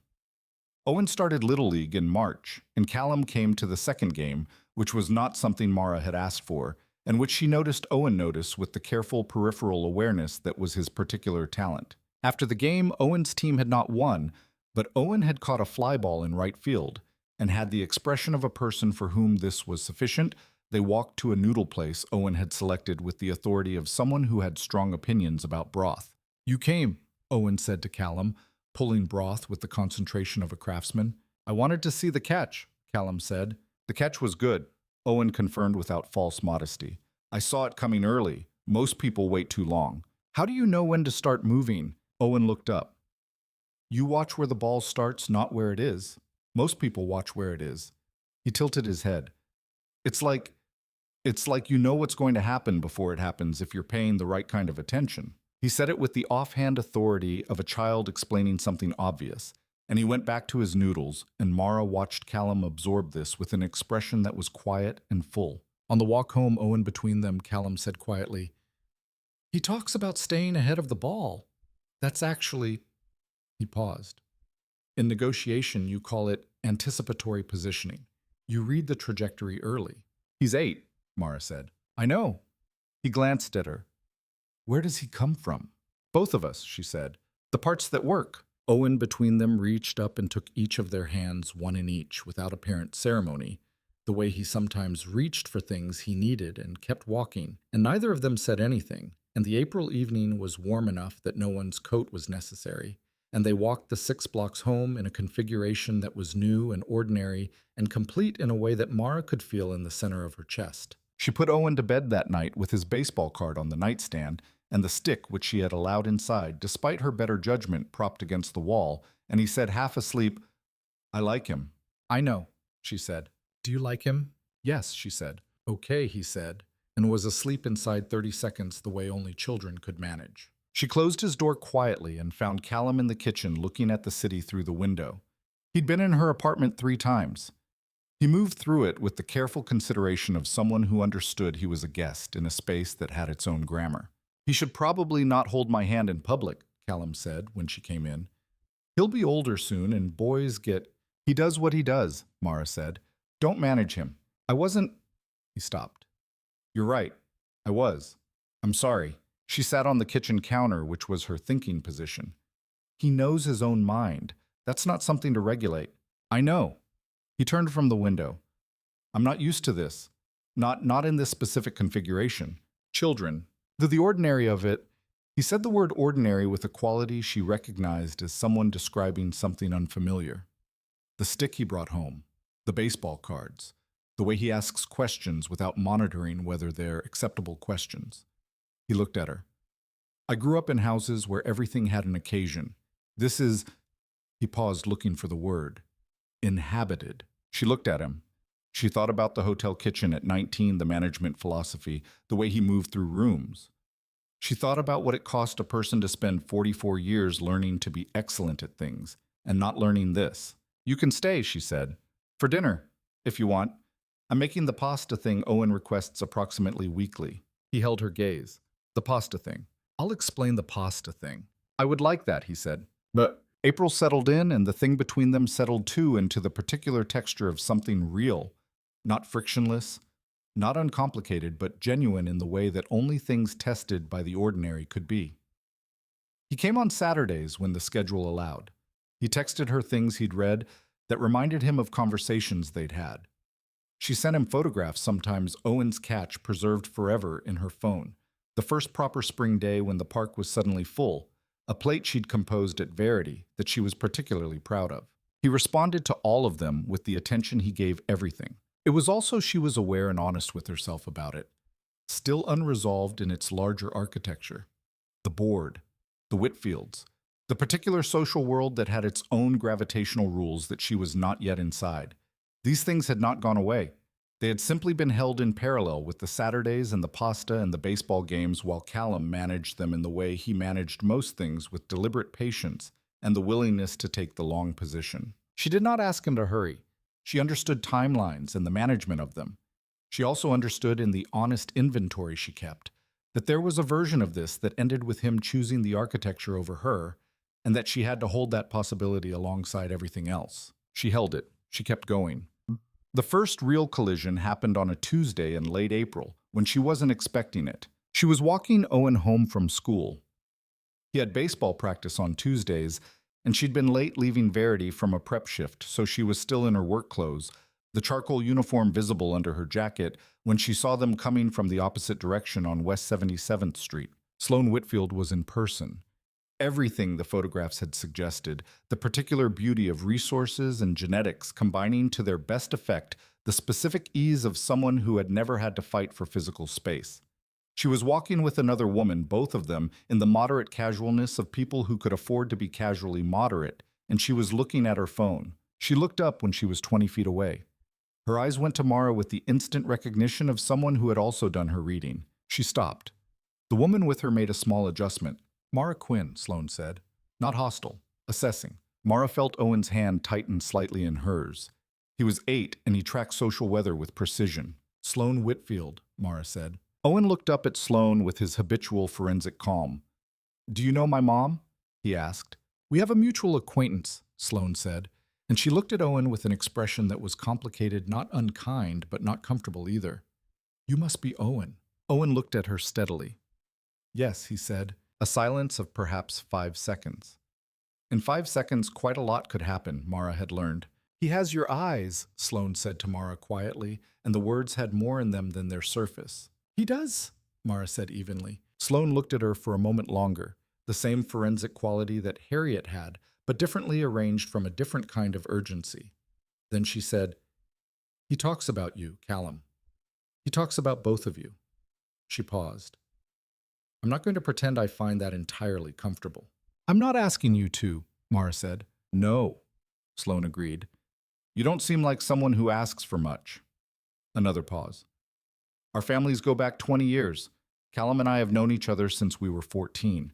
Owen started Little League in March, and Callum came to the second game, which was not something Mara had asked for, and which she noticed Owen notice with the careful peripheral awareness that was his particular talent. After the game, Owen's team had not won, but Owen had caught a fly ball in right field, and had the expression of a person for whom this was sufficient. They walked to a noodle place Owen had selected with the authority of someone who had strong opinions about broth. "You came," Owen said to Callum, pulling broth with the concentration of a craftsman. "I wanted to see the catch," Callum said. "The catch was good," Owen confirmed without false modesty. "I saw it coming early. Most people wait too long." "How do you know when to start moving?" Owen looked up. "You watch where the ball starts, not where it is. Most people watch where it is." He tilted his head. It's like you know what's going to happen before it happens if you're paying the right kind of attention." He said it with the offhand authority of a child explaining something obvious, and he went back to his noodles, and Mara watched Callum absorb this with an expression that was quiet and full. On the walk home, Owen between them, Callum said quietly, "He talks about staying ahead of the ball. That's actually—" He paused. "In negotiation, you call it anticipatory positioning. You read the trajectory early." "He's 8, Mara said. "I know." He glanced at her. "Where does he come from?" "Both of us," she said. "The parts that work." Owen between them reached up and took each of their hands, one in each, without apparent ceremony, the way he sometimes reached for things he needed and kept walking, and neither of them said anything, and the April evening was warm enough that no one's coat was necessary, and they walked the 6 blocks home in a configuration that was new and ordinary and complete in a way that Mara could feel in the center of her chest. She put Owen to bed that night with his baseball card on the nightstand and the stick which she had allowed inside, despite her better judgment, propped against the wall, and he said half asleep, "I like him." "I know," she said. "Do you like him?" "Yes," she said. "Okay," he said, and was asleep inside 30 seconds the way only children could manage. She closed his door quietly and found Callum in the kitchen looking at the city through the window. He'd been in her apartment 3 times. He moved through it with the careful consideration of someone who understood he was a guest in a space that had its own grammar. "He should probably not hold my hand in public," Callum said when she came in. "He'll be older soon, and boys get—" "He does what he does," Mara said. "Don't manage him." "I wasn't—" He stopped. "You're right. I was. I'm sorry." She sat on the kitchen counter, which was her thinking position. "He knows his own mind. That's not something to regulate." "I know." He turned from the window. "I'm not used to this. Not in this specific configuration. Children. The ordinary of it." He said the word ordinary with a quality she recognized as someone describing something unfamiliar. The stick he brought home. The baseball cards. The way he asks questions without monitoring whether they're acceptable questions. He looked at her. "I grew up in houses where everything had an occasion. This is—" He paused, looking for the word. "Inhabited." She looked at him. She thought about the hotel kitchen at 19, the management philosophy, the way he moved through rooms. She thought about what it cost a person to spend 44 years learning to be excellent at things, and not learning this. "You can stay," she said. "For dinner, if you want. I'm making the pasta thing Owen requests approximately weekly." He held her gaze. "The pasta thing. I'll explain the pasta thing." "I would like that," he said. But April settled in, and the thing between them settled too into the particular texture of something real, not frictionless, not uncomplicated, but genuine in the way that only things tested by the ordinary could be. He came on Saturdays when the schedule allowed. He texted her things he'd read that reminded him of conversations they'd had. She sent him photographs, sometimes Owen's catch preserved forever in her phone, the first proper spring day when the park was suddenly full, a plate she'd composed at Verity that she was particularly proud of. He responded to all of them with the attention he gave everything. It was also she was aware and honest with herself about it, still unresolved in its larger architecture. The board, the Whitfields, the particular social world that had its own gravitational rules that she was not yet inside. These things had not gone away. They had simply been held in parallel with the Saturdays and the pasta and the baseball games, while Callum managed them in the way he managed most things, with deliberate patience and the willingness to take the long position. She did not ask him to hurry. She understood timelines and the management of them. She also understood in the honest inventory she kept that there was a version of this that ended with him choosing the architecture over her, and that she had to hold that possibility alongside everything else. She held it. She kept going. The first real collision happened on a Tuesday in late April, when she wasn't expecting it. She was walking Owen home from school. He had baseball practice on Tuesdays, and she'd been late leaving Verity from a prep shift, so she was still in her work clothes, the charcoal uniform visible under her jacket, when she saw them coming from the opposite direction on West 77th Street. Sloane Whitfield was in person. Everything the photographs had suggested, the particular beauty of resources and genetics combining to their best effect, the specific ease of someone who had never had to fight for physical space. She was walking with another woman, both of them, in the moderate casualness of people who could afford to be casually moderate, and she was looking at her phone. She looked up when she was 20 feet away. Her eyes went to Mara with the instant recognition of someone who had also done her reading. She stopped. The woman with her made a small adjustment. Mara Quinn, Sloane said. Not hostile. Assessing. Mara felt Owen's hand tighten slightly in hers. He was 8 and he tracked social weather with precision. Sloane Whitfield, Mara said. Owen looked up at Sloane with his habitual forensic calm. Do you know my mom? He asked. We have a mutual acquaintance, Sloane said, and she looked at Owen with an expression that was complicated, not unkind, but not comfortable either. You must be Owen. Owen looked at her steadily. Yes, he said, a silence of perhaps 5 seconds. In 5 seconds, quite a lot could happen, Mara had learned. He has your eyes, Sloane said to Mara quietly, and the words had more in them than their surface. He does, Mara said evenly. Sloane looked at her for a moment longer, the same forensic quality that Harriet had, but differently arranged from a different kind of urgency. Then she said, He talks about you, Callum. He talks about both of you. She paused. I'm not going to pretend I find that entirely comfortable. I'm not asking you to, Mara said. No, Sloane agreed. You don't seem like someone who asks for much. Another pause. Our families go back 20 years. Callum and I have known each other since we were 14.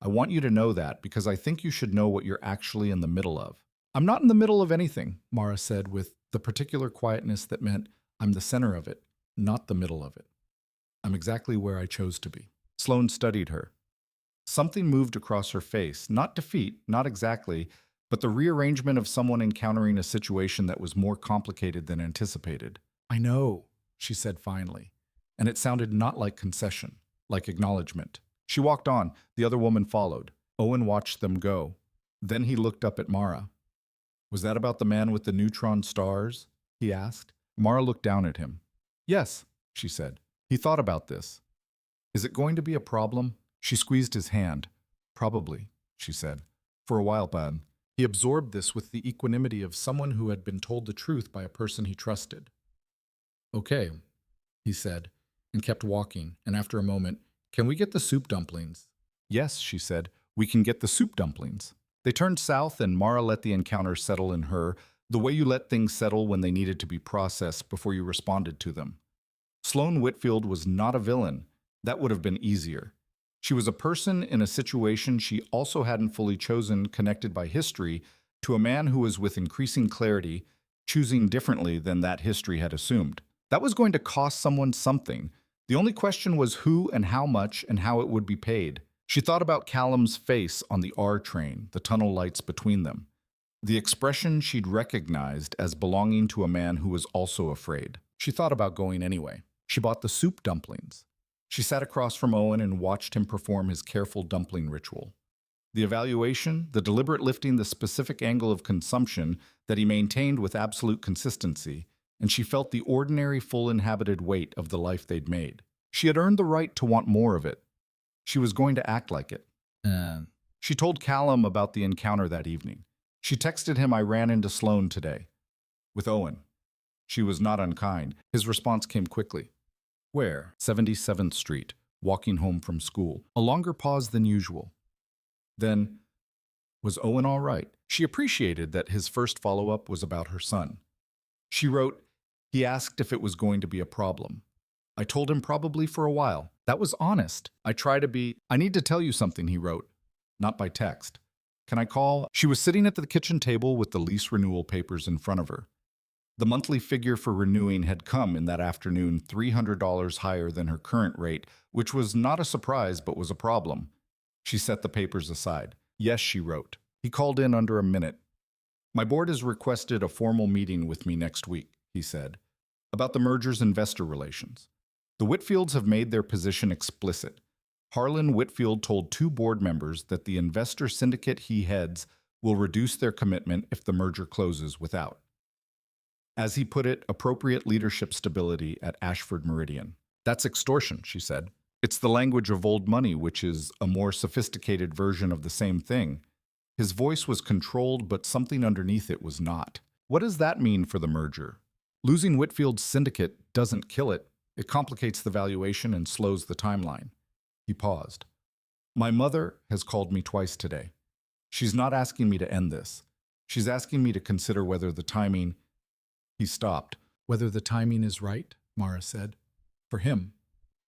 I want you to know that because I think you should know what you're actually in the middle of. I'm not in the middle of anything, Mara said with the particular quietness that meant I'm the center of it, not the middle of it. I'm exactly where I chose to be. Sloane studied her. Something moved across her face, not defeat, not exactly, but the rearrangement of someone encountering a situation that was more complicated than anticipated. I know, she said finally, and it sounded not like concession, like acknowledgement. She walked on, the other woman followed. Owen watched them go. Then he looked up at Mara. Was that about the man with the neutron stars? He asked. Mara looked down at him. Yes, she said. He thought about this. Is it going to be a problem? She squeezed his hand. Probably, she said. For a while, Bud. He absorbed this with the equanimity of someone who had been told the truth by a person he trusted. Okay, he said, and kept walking, and after a moment, can we get the soup dumplings? Yes, she said, we can get the soup dumplings. They turned south and Mara let the encounter settle in her, the way you let things settle when they needed to be processed before you responded to them. Sloane Whitfield was not a villain. That would have been easier. She was a person in a situation she also hadn't fully chosen, connected by history, to a man who was with increasing clarity, choosing differently than that history had assumed. That was going to cost someone something. The only question was who and how much and how it would be paid. She thought about Callum's face on the R train, the tunnel lights between them. The expression she'd recognized as belonging to a man who was also afraid. She thought about going anyway. She bought the soup dumplings. She sat across from Owen and watched him perform his careful dumpling ritual. The evaluation, the deliberate lifting the specific angle of consumption that he maintained with absolute consistency, and she felt the ordinary, full inhabited weight of the life they'd made. She had earned the right to want more of it. She was going to act like it. She told Callum about the encounter that evening. She texted him, I ran into Sloane today. With Owen. She was not unkind. His response came quickly. Where? 77th Street, walking home from school. A longer pause than usual. Then, was Owen all right? She appreciated that his first follow-up was about her son. She wrote, he asked if it was going to be a problem. I told him probably for a while. That was honest. I need to tell you something, he wrote. Not by text. Can I call? She was sitting at the kitchen table with the lease renewal papers in front of her. The monthly figure for renewing had come in that afternoon $300 higher than her current rate, which was not a surprise but was a problem. She set the papers aside. Yes, she wrote. He called in under a minute. My board has requested a formal meeting with me next week, he said, about the merger's investor relations. The Whitfields have made their position explicit. Harlan Whitfield told 2 board members that the investor syndicate he heads will reduce their commitment if the merger closes without, as he put it, appropriate leadership stability at Ashford Meridian. That's extortion, she said. It's the language of old money, which is a more sophisticated version of the same thing. His voice was controlled, but something underneath it was not. What does that mean for the merger? Losing Whitfield's syndicate doesn't kill it. It complicates the valuation and slows the timeline. He paused. My mother has called me twice today. She's not asking me to end this. She's asking me to consider whether the timing... He stopped. Whether the timing is right, Mara said. For him.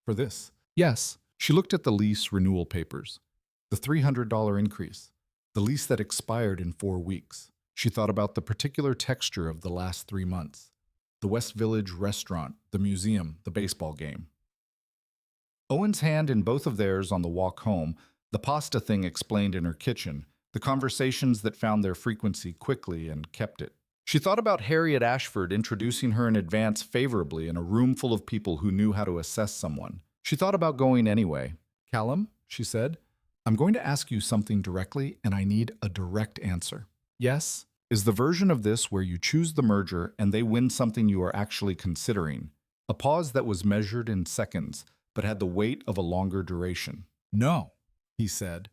For this. Yes. She looked at the lease renewal papers. The $300 increase. The lease that expired in 4 weeks. She thought about the particular texture of the last 3 months. The West Village restaurant, the museum, the baseball game. Owen's hand in both of theirs on the walk home, the pasta thing explained in her kitchen, the conversations that found their frequency quickly and kept it. She thought about Harriet Ashford introducing her in advance favorably in a room full of people who knew how to assess someone. She thought about going anyway. "Callum," she said, "I'm going to ask you something directly, and I need a direct answer." "Yes?" Is the version of this where you choose the merger and they win something you are actually considering. A pause that was measured in seconds, but had the weight of a longer duration. "No," he said.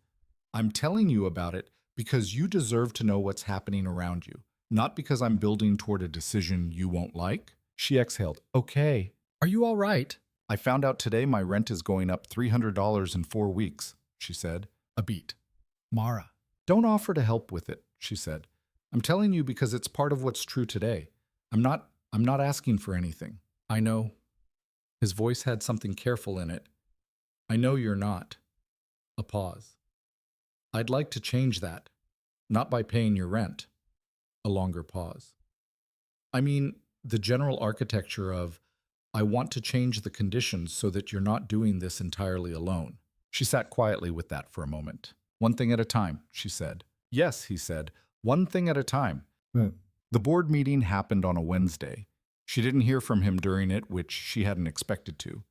"I'm telling you about it because you deserve to know what's happening around you, not because I'm building toward a decision you won't like." She exhaled. "Okay. Are you all right?" "I found out today my rent is going up $300 in 4 weeks, she said. A beat. "Mara." "Don't offer to help with it," she said. "I'm telling you because it's part of what's true today. I'm not asking for anything." "I know." His voice had something careful in it. "I know you're not." A pause. "I'd like to change that. Not by paying your rent." A longer pause. "I mean, the general architecture of, I want to change the conditions so that you're not doing this entirely alone." She sat quietly with that for a moment. "One thing at a time," she said. "Yes," he said. "One thing at a time." The board meeting happened on a Wednesday. She didn't hear from him during it, which she hadn't expected to.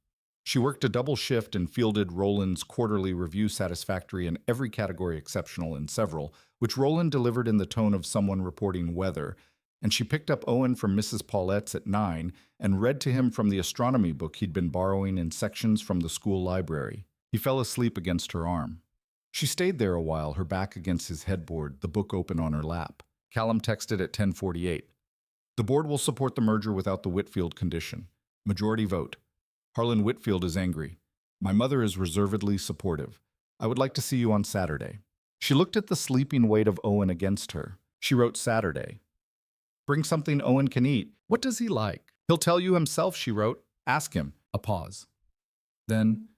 She worked a double shift and fielded Roland's quarterly review satisfactory in every category exceptional in several, which Roland delivered in the tone of someone reporting weather, and she picked up Owen from Mrs. Paulette's at 9 and read to him from the astronomy book he'd been borrowing in sections from the school library. He fell asleep against her arm. She stayed there a while, her back against his headboard, the book open on her lap. Callum texted at 10:48. "The board will support the merger without the Whitfield condition. Majority vote. Harlan Whitfield is angry. My mother is reservedly supportive. I would like to see you on Saturday." She looked at the sleeping weight of Owen against her. She wrote Saturday. "Bring something Owen can eat. What does he like?" "He'll tell you himself," she wrote. "Ask him." A pause. Then,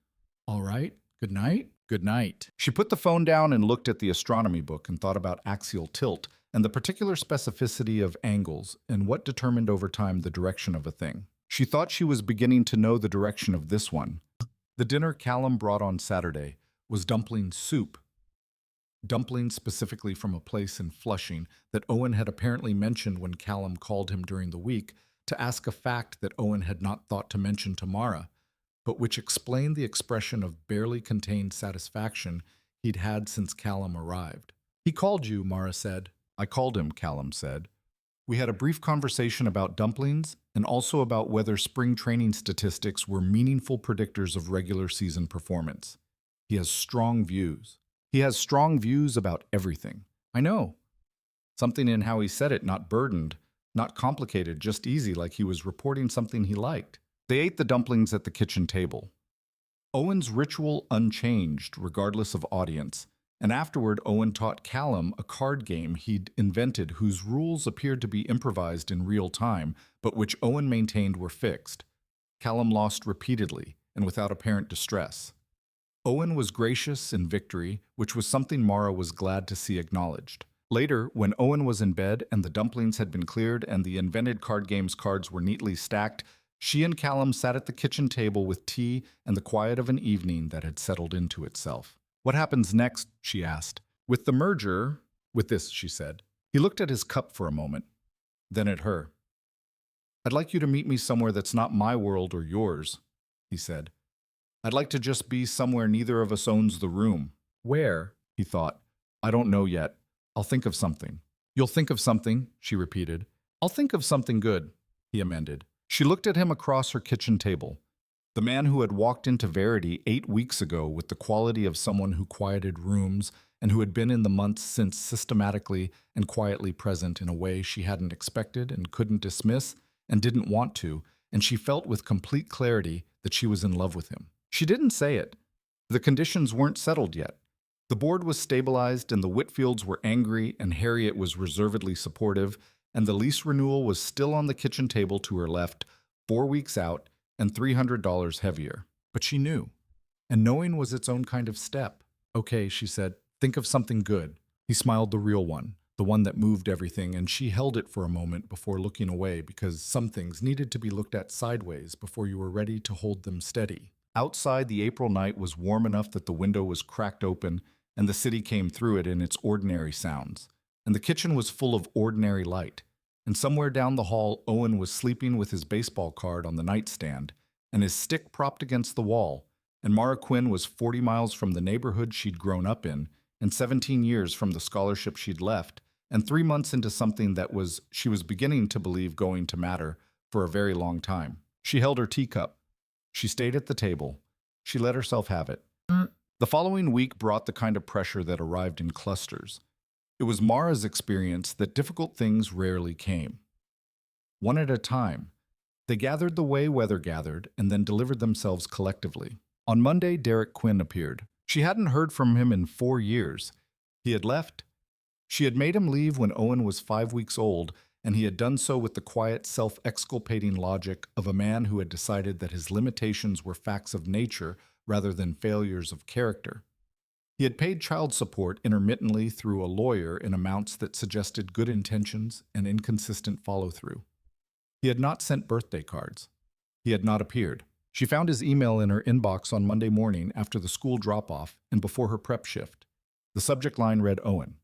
"All right, good night." "Good night." She put the phone down and looked at the astronomy book and thought about axial tilt and the particular specificity of angles and what determined over time the direction of a thing. She thought she was beginning to know the direction of this one. The dinner Callum brought on Saturday was dumpling soup. Dumplings specifically from a place in Flushing that Owen had apparently mentioned when Callum called him during the week to ask a fact that Owen had not thought to mention to Mara, but which explained the expression of barely contained satisfaction he'd had since Callum arrived. "He called you," Mara said. "I called him," Callum said. "We had a brief conversation about dumplings and also about whether spring training statistics were meaningful predictors of regular season performance. He has strong views. He has strong views about everything." "I know." Something in how he said it, not burdened, not complicated, just easy, like he was reporting something he liked. They ate the dumplings at the kitchen table. Owen's ritual unchanged, regardless of audience, and afterward Owen taught Callum a card game he'd invented whose rules appeared to be improvised in real time, but which Owen maintained were fixed. Callum lost repeatedly, and without apparent distress. Owen was gracious in victory, which was something Mara was glad to see acknowledged. Later, when Owen was in bed and the dumplings had been cleared and the invented card game's cards were neatly stacked, she and Callum sat at the kitchen table with tea and the quiet of an evening that had settled into itself. "What happens next?" she asked. "With the merger—" "With this," she said. He looked at his cup for a moment, then at her. "I'd like you to meet me somewhere that's not my world or yours," he said. "I'd like to just be somewhere neither of us owns the room." "Where?" he thought. "I don't know yet. I'll think of something." "You'll think of something," she repeated. "I'll think of something good," he amended. She looked at him across her kitchen table. The man who had walked into Verity 8 weeks ago with the quality of someone who quieted rooms and who had been in the months since systematically and quietly present in a way she hadn't expected and couldn't dismiss and didn't want to, and she felt with complete clarity that she was in love with him. She didn't say it. The conditions weren't settled yet. The board was stabilized and the Whitfields were angry and Harriet was reservedly supportive, and the lease renewal was still on the kitchen table to her left, 4 weeks out, and $300 heavier. But she knew. And knowing was its own kind of step. Okay, she said, think of something good. He smiled, the real one, the one that moved everything, and she held it for a moment before looking away because some things needed to be looked at sideways before you were ready to hold them steady. Outside, the April night was warm enough that the window was cracked open and the city came through it in its ordinary sounds. And the kitchen was full of ordinary light. And somewhere down the hall, Owen was sleeping with his baseball card on the nightstand and his stick propped against the wall. And Mara Quinn was 40 miles from the neighborhood she'd grown up in, and 17 years from the scholarship she'd left, and 3 months into something that she was beginning to believe going to matter for a very long time. She held her teacup. She stayed at the table. She let herself have it. The following week brought the kind of pressure that arrived in clusters. It was Mara's experience that difficult things rarely came. One at a time, they gathered the way weather gathered and then delivered themselves collectively. On Monday, Derek Quinn appeared. She hadn't heard from him in 4 years. He had left. She had made him leave when Owen was 5 weeks old, and he had done so with the quiet, self-exculpating logic of a man who had decided that his limitations were facts of nature rather than failures of character. He had paid child support intermittently through a lawyer in amounts that suggested good intentions and inconsistent follow-through. He had not sent birthday cards. He had not appeared. She found his email in her inbox on Monday morning after the school drop-off and before her prep shift. The subject line read, Owen.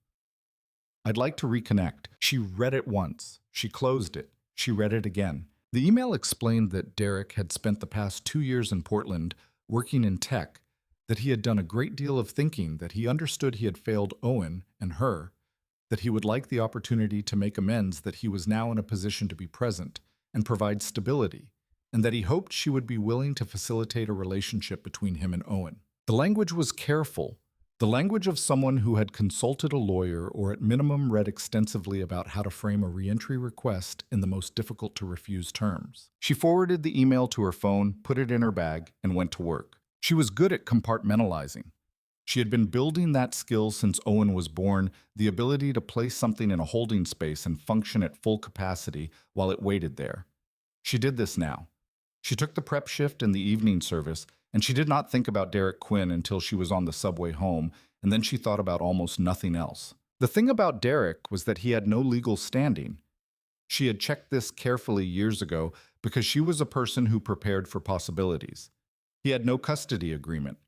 I'd like to reconnect. She read it once. She closed it. She read it again. The email explained that Derek had spent the past 2 years in Portland working in tech, that he had done a great deal of thinking, that he understood he had failed Owen and her, that he would like the opportunity to make amends, that he was now in a position to be present and provide stability, and that he hoped she would be willing to facilitate a relationship between him and Owen. The language was careful, the language of someone who had consulted a lawyer or at minimum read extensively about how to frame a reentry request in the most difficult-to-refuse terms. She forwarded the email to her phone, put it in her bag, and went to work. She was good at compartmentalizing. She had been building that skill since Owen was born, the ability to place something in a holding space and function at full capacity while it waited there. She did this now. She took the prep shift and the evening service, and she did not think about Derek Quinn until she was on the subway home, and then she thought about almost nothing else. The thing about Derek was that he had no legal standing. She had checked this carefully years ago because she was a person who prepared for possibilities. He had no custody agreement.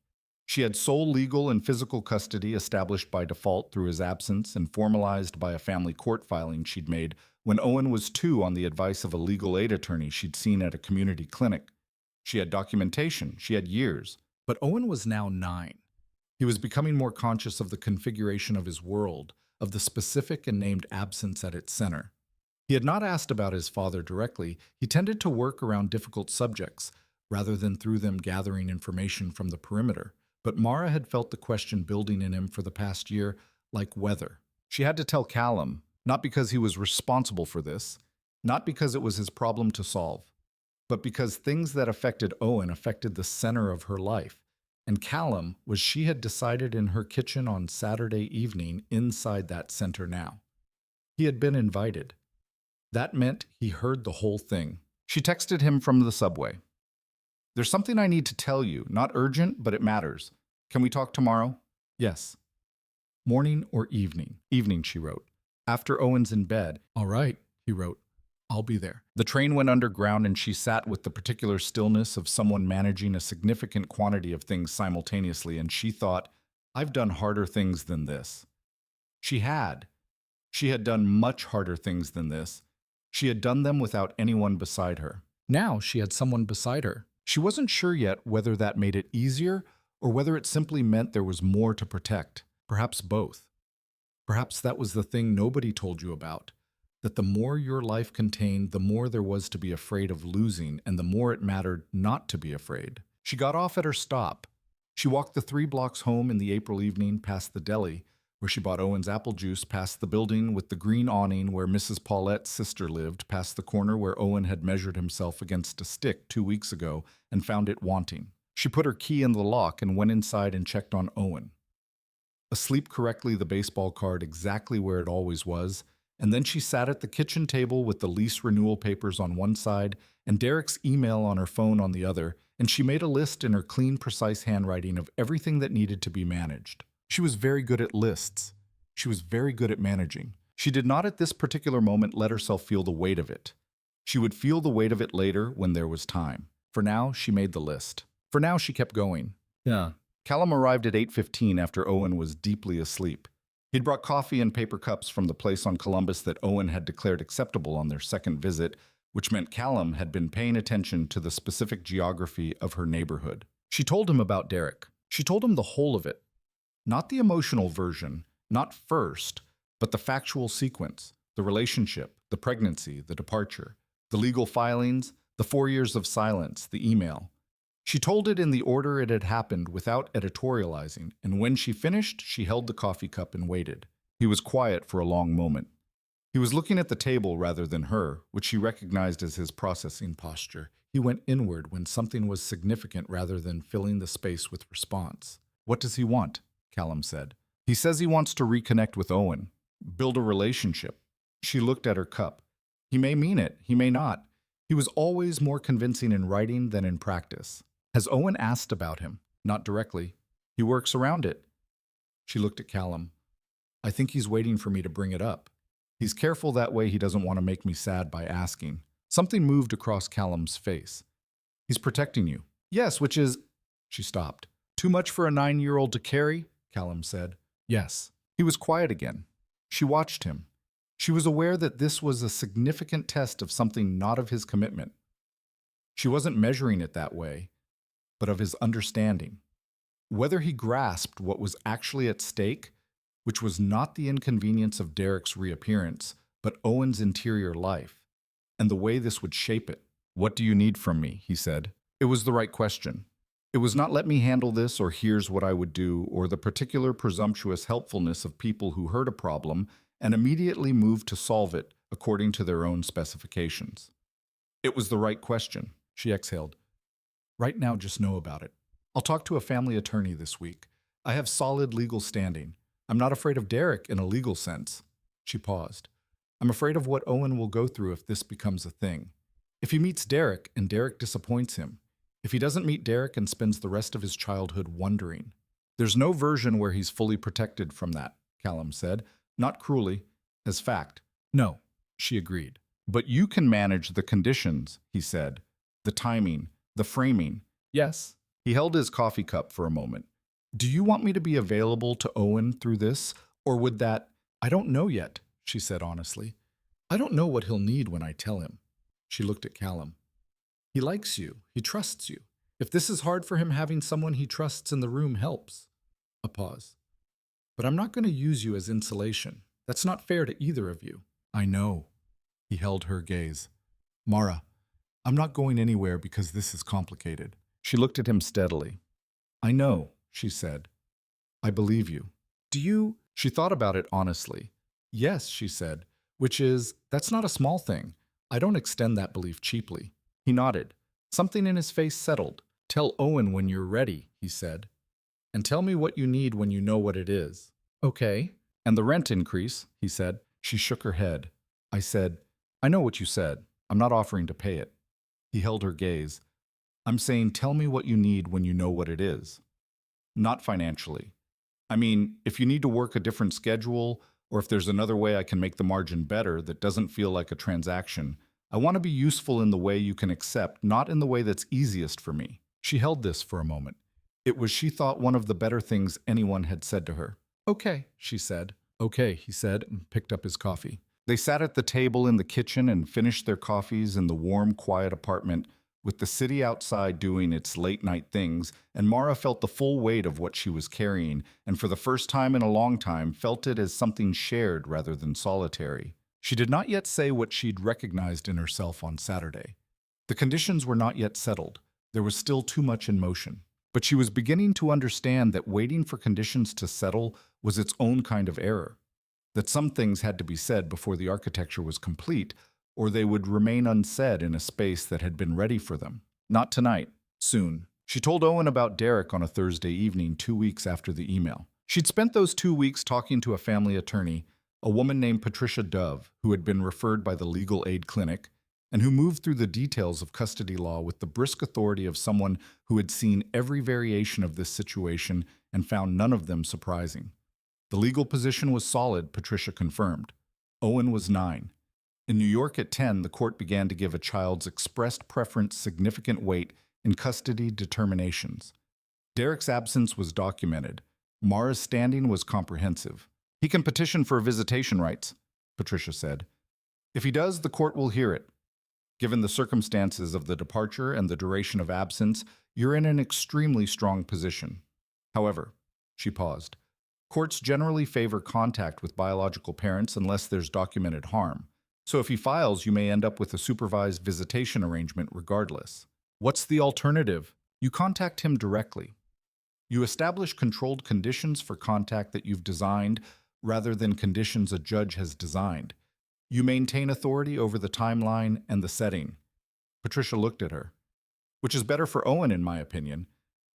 She had sole legal and physical custody established by default through his absence and formalized by a family court filing she'd made when Owen was 2 on the advice of a legal aid attorney she'd seen at a community clinic. She had documentation, she had years, but Owen was now 9. He was becoming more conscious of the configuration of his world, of the specific and named absence at its center. He had not asked about his father directly. He tended to work around difficult subjects, rather than through them gathering information from the perimeter. But Mara had felt the question building in him for the past year like weather. She had to tell Callum, not because he was responsible for this, not because it was his problem to solve, but because things that affected Owen affected the center of her life. And Callum was she had decided in her kitchen on Saturday evening inside that center now. He had been invited. That meant he heard the whole thing. She texted him from the subway. There's something I need to tell you. Not urgent, but it matters. Can we talk tomorrow? Yes. Morning or evening? Evening, she wrote. After Owen's in bed. All right, he wrote. I'll be there. The train went underground and she sat with the particular stillness of someone managing a significant quantity of things simultaneously, and she thought, I've done harder things than this. She had. She had done much harder things than this. She had done them without anyone beside her. Now she had someone beside her. She wasn't sure yet whether that made it easier or whether it simply meant there was more to protect. Perhaps both. Perhaps that was the thing nobody told you about, that the more your life contained, the more there was to be afraid of losing, and the more it mattered not to be afraid. She got off at her stop. She walked the 3 blocks home in the April evening past the deli, where she bought Owen's apple juice, past the building with the green awning where Mrs. Paulette's sister lived, past the corner where Owen had measured himself against a stick 2 weeks ago and found it wanting. She put her key in the lock and went inside and checked on Owen. Asleep correctly, the baseball card exactly where it always was, and then she sat at the kitchen table with the lease renewal papers on one side and Derek's email on her phone on the other, and she made a list in her clean, precise handwriting of everything that needed to be managed. She was very good at lists. She was very good at managing. She did not at this particular moment let herself feel the weight of it. She would feel the weight of it later when there was time. For now, she made the list. For now, she kept going. Yeah. Callum arrived at 8:15 after Owen was deeply asleep. He'd brought coffee and paper cups from the place on Columbus that Owen had declared acceptable on their second visit, which meant Callum had been paying attention to the specific geography of her neighborhood. She told him about Derek. She told him the whole of it. Not the emotional version, not first, but the factual sequence, the relationship, the pregnancy, the departure, the legal filings, the 4 years of silence, the email. She told it in the order it had happened without editorializing, and when she finished, she held the coffee cup and waited. He was quiet for a long moment. He was looking at the table rather than her, which she recognized as his processing posture. He went inward when something was significant rather than filling the space with response. What does he want? Callum said. He says he wants to reconnect with Owen, build a relationship. She looked at her cup. He may mean it, he may not. He was always more convincing in writing than in practice. Has Owen asked about him? Not directly. He works around it. She looked at Callum. I think he's waiting for me to bring it up. He's careful that way he doesn't want to make me sad by asking. Something moved across Callum's face. He's protecting you. Yes, which is... She stopped. Too much for a 9-year-old to carry? Callum said. Yes. He was quiet again. She watched him. She was aware that this was a significant test of something not of his commitment. She wasn't measuring it that way, but of his understanding. Whether he grasped what was actually at stake, which was not the inconvenience of Derek's reappearance, but Owen's interior life, and the way this would shape it. What do you need from me? He said. It was the right question. It was not let me handle this or here's what I would do or the particular presumptuous helpfulness of people who heard a problem and immediately moved to solve it according to their own specifications. It was the right question. She exhaled. Right now, just know about it. I'll talk to a family attorney this week. I have solid legal standing. I'm not afraid of Derek in a legal sense. She paused. I'm afraid of what Owen will go through if this becomes a thing. If he meets Derek and Derek disappoints him. If he doesn't meet Derek and spends the rest of his childhood wondering. There's no version where he's fully protected from that, Callum said, not cruelly, as fact. No, she agreed. But you can manage the conditions, he said. The timing, the framing. Yes. He held his coffee cup for a moment. Do you want me to be available to Owen through this, or would that... I don't know yet, she said honestly. I don't know what he'll need when I tell him. She looked at Callum. He likes you. He trusts you. If this is hard for him, having someone he trusts in the room helps. A pause. But I'm not going to use you as insulation. That's not fair to either of you. I know. He held her gaze. Mara, I'm not going anywhere because this is complicated. She looked at him steadily. I know, she said. I believe you. Do you? She thought about it honestly. Yes, she said, which is, that's not a small thing. I don't extend that belief cheaply. He nodded. Something in his face settled. Tell Owen when you're ready, he said. And tell me what you need when you know what it is. Okay. And the rent increase, he said. She shook her head. I said, I know what you said. I'm not offering to pay it. He held her gaze. I'm saying tell me what you need when you know what it is. Not financially. I mean, if you need to work a different schedule, or if there's another way I can make the margin better that doesn't feel like a transaction, I want to be useful in the way you can accept, not in the way that's easiest for me. She held this for a moment. It was, she thought, one of the better things anyone had said to her. Okay, she said. Okay, he said, and picked up his coffee. They sat at the table in the kitchen and finished their coffees in the warm, quiet apartment, with the city outside doing its late-night things, and Mara felt the full weight of what she was carrying, and for the first time in a long time felt it as something shared rather than solitary. She did not yet say what she'd recognized in herself on Saturday. The conditions were not yet settled. There was still too much in motion. But she was beginning to understand that waiting for conditions to settle was its own kind of error. That some things had to be said before the architecture was complete, or they would remain unsaid in a space that had been ready for them. Not tonight. Soon. She told Owen about Derek on a Thursday evening 2 weeks after the email. She'd spent those 2 weeks talking to a family attorney, a woman named Patricia Dove, who had been referred by the legal aid clinic, and who moved through the details of custody law with the brisk authority of someone who had seen every variation of this situation and found none of them surprising. The legal position was solid, Patricia confirmed. Owen was 9. In New York at 10, the court began to give a child's expressed preference significant weight in custody determinations. Derek's absence was documented. Mara's standing was comprehensive. He can petition for visitation rights, Patricia said. If he does, the court will hear it. Given the circumstances of the departure and the duration of absence, you're in an extremely strong position. However, she paused. Courts generally favor contact with biological parents unless there's documented harm. So if he files, you may end up with a supervised visitation arrangement regardless. What's the alternative? You contact him directly. You establish controlled conditions for contact that you've designed rather than conditions a judge has designed. You maintain authority over the timeline and the setting. Patricia looked at her. Which is better for Owen, in my opinion.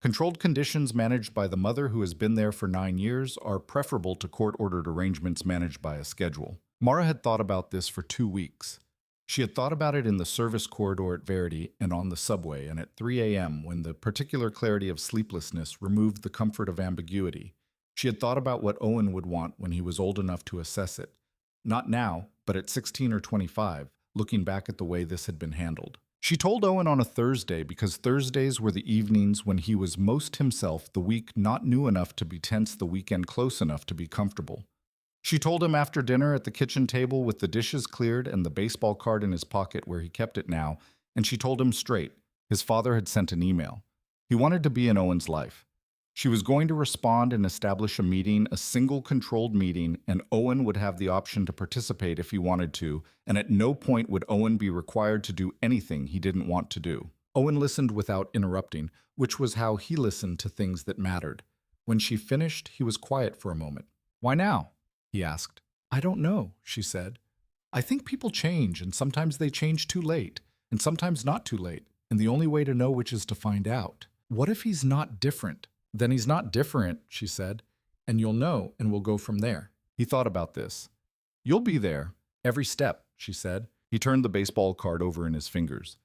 Controlled conditions managed by the mother who has been there for 9 years are preferable to court-ordered arrangements managed by a schedule. Mara had thought about this for 2 weeks. She had thought about it in the service corridor at Verity and on the subway and at 3 a.m. when the particular clarity of sleeplessness removed the comfort of ambiguity. She had thought about what Owen would want when he was old enough to assess it. Not now, but at 16 or 25, looking back at the way this had been handled. She told Owen on a Thursday because Thursdays were the evenings when he was most himself, the week not new enough to be tense, the weekend close enough to be comfortable. She told him after dinner at the kitchen table with the dishes cleared and the baseball card in his pocket where he kept it now, and she told him straight. His father had sent an email. He wanted to be in Owen's life. She was going to respond and establish a meeting, a single controlled meeting, and Owen would have the option to participate if he wanted to, and at no point would Owen be required to do anything he didn't want to do. Owen listened without interrupting, which was how he listened to things that mattered. When she finished, he was quiet for a moment. "Why now?" he asked. "I don't know," she said. "I think people change, and sometimes they change too late, and sometimes not too late, and the only way to know which is to find out. What if he's not different?" "Then he's not different," she said, "and you'll know, and we'll go from there." He thought about this. "You'll be there, every step," she said. He turned the baseball card over in his fingers.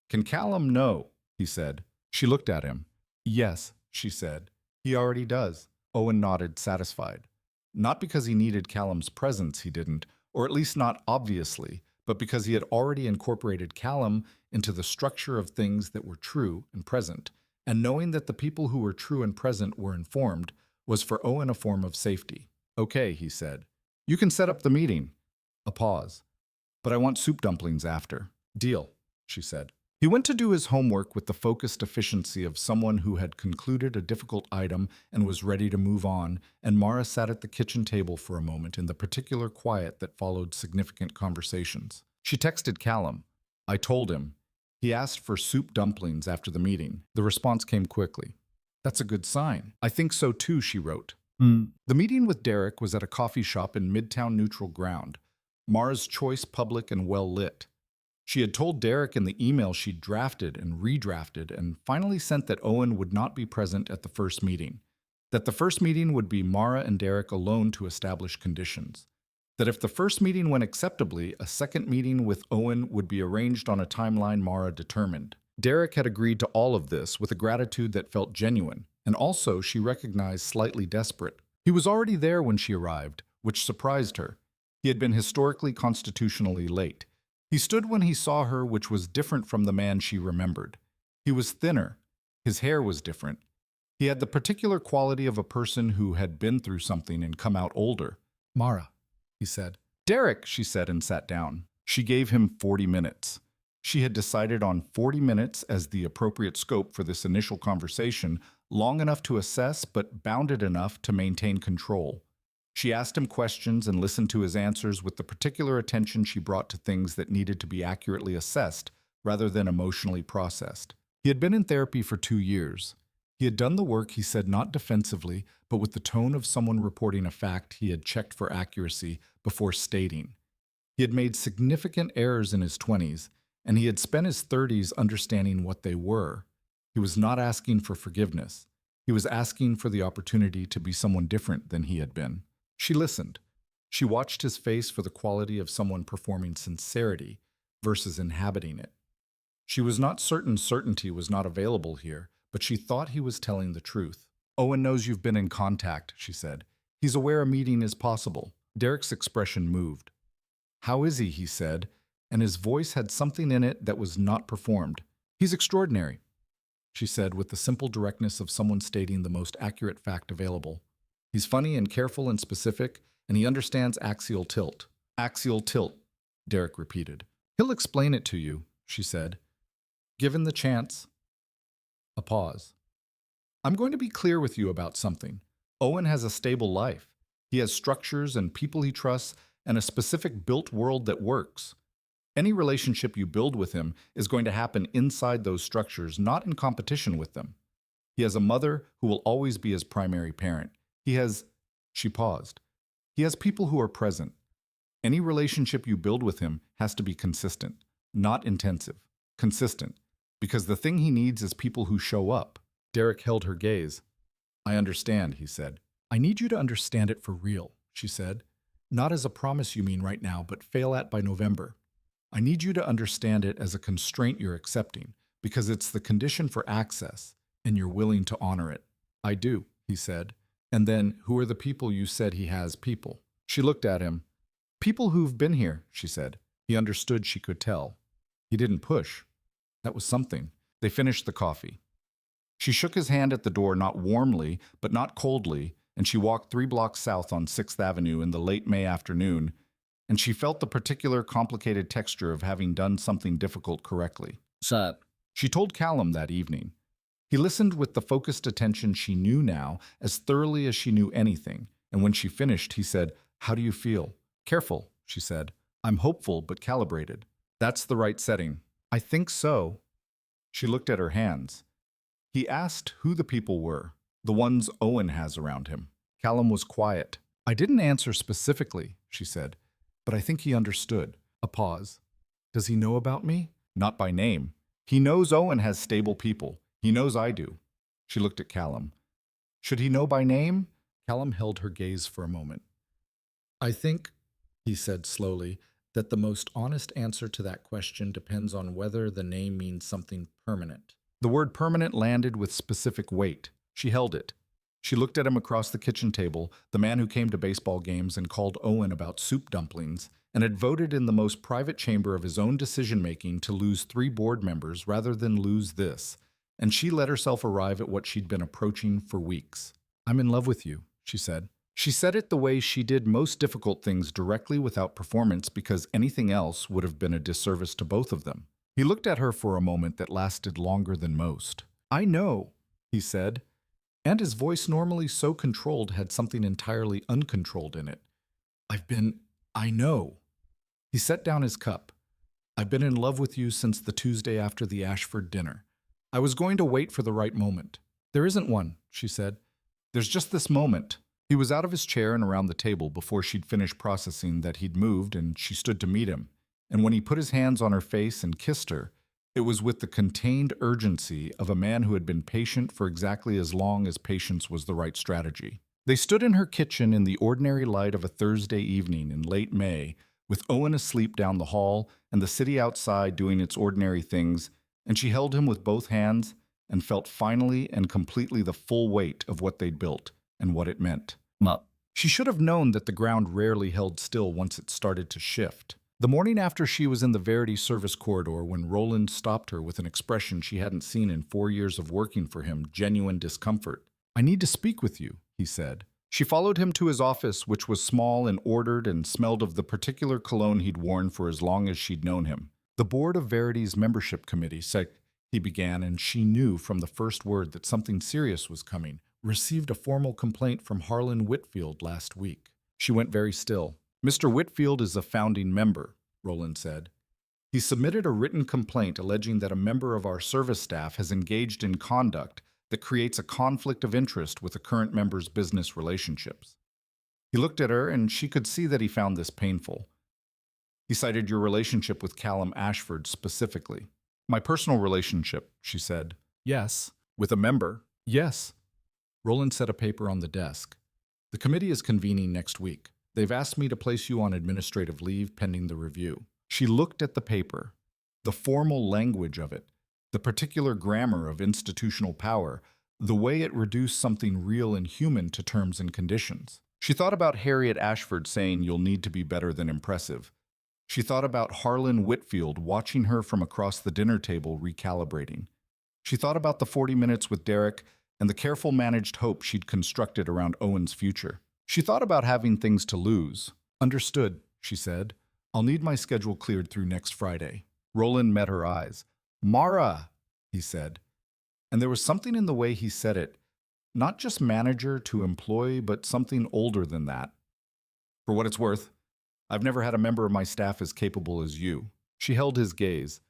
"Can Callum know?" he said. She looked at him. "Yes," she said. "He already does." Owen nodded, satisfied. Not because he needed Callum's presence, he didn't, or at least not obviously, but because he had already incorporated Callum into the structure of things that were true and present. And knowing that the people who were true and present were informed was for Owen a form of safety. "Okay," he said. "You can set up the meeting." A pause. "But I want soup dumplings after." "Deal," she said. He went to do his homework with the focused efficiency of someone who had concluded a difficult item and was ready to move on, and Mara sat at the kitchen table for a moment in the particular quiet that followed significant conversations. She texted Callum. "I told him." He asked for soup dumplings after the meeting. The response came quickly. "That's a good sign." "I think so too," she wrote. The meeting with Derek was at a coffee shop in Midtown Neutral Ground. Mara's choice public and well lit. She had told Derek in the email she'd drafted and redrafted and finally sent that Owen would not be present at the first meeting. That the first meeting would be Mara and Derek alone to establish conditions. That if the first meeting went acceptably, a second meeting with Owen would be arranged on a timeline Mara determined. Derek had agreed to all of this with a gratitude that felt genuine, and also she recognized slightly desperate. He was already there when she arrived, which surprised her. He had been historically constitutionally late. He stood when he saw her, which was different from the man she remembered. He was thinner. His hair was different. He had the particular quality of a person who had been through something and come out older. "Mara," he said. "Derek," she said and sat down. She gave him 40 minutes. She had decided on 40 minutes as the appropriate scope for this initial conversation, long enough to assess but bounded enough to maintain control. She asked him questions and listened to his answers with the particular attention she brought to things that needed to be accurately assessed rather than emotionally processed. He had been in therapy for 2 years. He had done the work, he said, not defensively, but with the tone of someone reporting a fact he had checked for accuracy before stating. He had made significant errors in his 20s, and he had spent his 30s understanding what they were. He was not asking for forgiveness. He was asking for the opportunity to be someone different than he had been. She listened. She watched his face for the quality of someone performing sincerity versus inhabiting it. She was not certain certainty was not available here, but she thought he was telling the truth. Owen knows you've been in contact, she said. He's aware a meeting is possible. Derek's expression moved. How is he said, and his voice had something in it that was not performed. He's extraordinary, she said with the simple directness of someone stating the most accurate fact available. He's funny and careful and specific, and he understands axial tilt. Axial tilt, Derek repeated. He'll explain it to you, she said. Given the chance. A pause. I'm going to be clear with you about something. Owen has a stable life. He has structures and people he trusts and a specific built world that works. Any relationship you build with him is going to happen inside those structures, not in competition with them. He has a mother who will always be his primary parent. She paused. He has people who are present. Any relationship you build with him has to be consistent, not intensive. Consistent. Because the thing he needs is people who show up. Derek held her gaze. I understand, he said. I need you to understand it for real, she said. Not as a promise you mean right now, but fail at by November. I need you to understand it as a constraint you're accepting, because it's the condition for access, and you're willing to honor it. I do, he said. And then, who are the people you said he has people? She looked at him. People who've been here, she said. He understood she could tell. He didn't push. That was something. They finished the coffee. She shook his hand at the door, not warmly, but not coldly, and she walked 3 blocks south on 6th Avenue in the late May afternoon, and she felt the particular complicated texture of having done something difficult correctly. Sup? She told Callum that evening. He listened with the focused attention she knew now, as thoroughly as she knew anything, and when she finished, he said, How do you feel? Careful, she said. I'm hopeful but calibrated. That's the right setting. I think so. She looked at her hands. He asked who the people were, the ones Owen has around him. Callum was quiet. I didn't answer specifically, she said, but I think he understood. A pause. Does he know about me? Not by name. He knows Owen has stable people. He knows I do. She looked at Callum. Should he know by name? Callum held her gaze for a moment. I think, he said slowly, that the most honest answer to that question depends on whether the name means something permanent. The word permanent landed with specific weight. She held it. She looked at him across the kitchen table, the man who came to baseball games and called Owen about soup dumplings, and had voted in the most private chamber of his own decision-making to lose 3 board members rather than lose this. And she let herself arrive at what she'd been approaching for weeks. I'm in love with you, she said. She said it the way she did most difficult things, directly without performance, because anything else would have been a disservice to both of them. He looked at her for a moment that lasted longer than most. I know, he said, and his voice, normally so controlled, had something entirely uncontrolled in it. I know. He set down his cup. I've been in love with you since the Tuesday after the Ashford dinner. I was going to wait for the right moment. There isn't one, she said. There's just this moment. He was out of his chair and around the table before she'd finished processing that he'd moved, and she stood to meet him. And when he put his hands on her face and kissed her, it was with the contained urgency of a man who had been patient for exactly as long as patience was the right strategy. They stood in her kitchen in the ordinary light of a Thursday evening in late May, with Owen asleep down the hall and the city outside doing its ordinary things, and she held him with both hands and felt finally and completely the full weight of what they'd built and what it meant. She should have known that the ground rarely held still once it started to shift. The morning after she was in the Verity service corridor when Roland stopped her with an expression she hadn't seen in 4 years of working for him, genuine discomfort. I need to speak with you, he said. She followed him to his office, which was small and ordered and smelled of the particular cologne he'd worn for as long as she'd known him. The board of Verity's membership committee said, he began, and she knew from the first word that something serious was coming, received a formal complaint from Harlan Whitfield last week. She went very still. Mr. Whitfield is a founding member, Roland said. He submitted a written complaint alleging that a member of our service staff has engaged in conduct that creates a conflict of interest with a current member's business relationships. He looked at her, and she could see that he found this painful. He cited your relationship with Callum Ashford specifically. My personal relationship, she said. Yes. With a member? Yes. Roland set a paper on the desk. The committee is convening next week. They've asked me to place you on administrative leave pending the review. She looked at the paper, the formal language of it, the particular grammar of institutional power, the way it reduced something real and human to terms and conditions. She thought about Harriet Ashford saying, "You'll need to be better than impressive." She thought about Harlan Whitfield watching her from across the dinner table recalibrating. She thought about the 40 minutes with Derek and the careful managed hope she'd constructed around Owen's future. She thought about having things to lose. "Understood," she said. "I'll need my schedule cleared through next Friday." Roland met her eyes. "Mara," he said. And there was something in the way he said it, not just manager to employee, but something older than that. "For what it's worth, I've never had a member of my staff as capable as you." She held his gaze.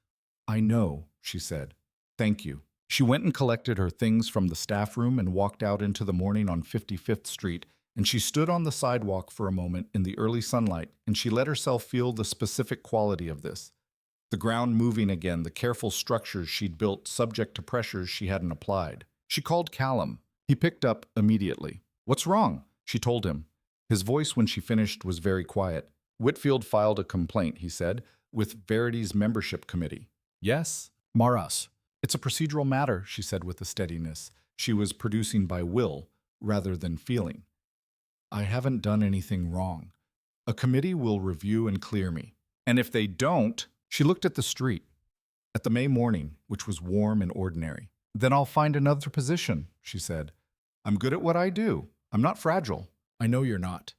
"I know," she said. "Thank you." She went and collected her things from the staff room and walked out into the morning on 55th Street, and she stood on the sidewalk for a moment in the early sunlight, and she let herself feel the specific quality of this. The ground moving again, the careful structures she'd built subject to pressures she hadn't applied. She called Callum. He picked up immediately. "What's wrong?" she told him. His voice when she finished was very quiet. "Whitfield filed a complaint," he said, "with Verity's membership committee." "Yes?" "Maras." "It's a procedural matter," she said with a steadiness she was producing by will rather than feeling. "I haven't done anything wrong. A committee will review and clear me. And if they don't—" She looked at the street, at the May morning, which was warm and ordinary. "Then I'll find another position," she said. "I'm good at what I do. I'm not fragile." "I know you're not."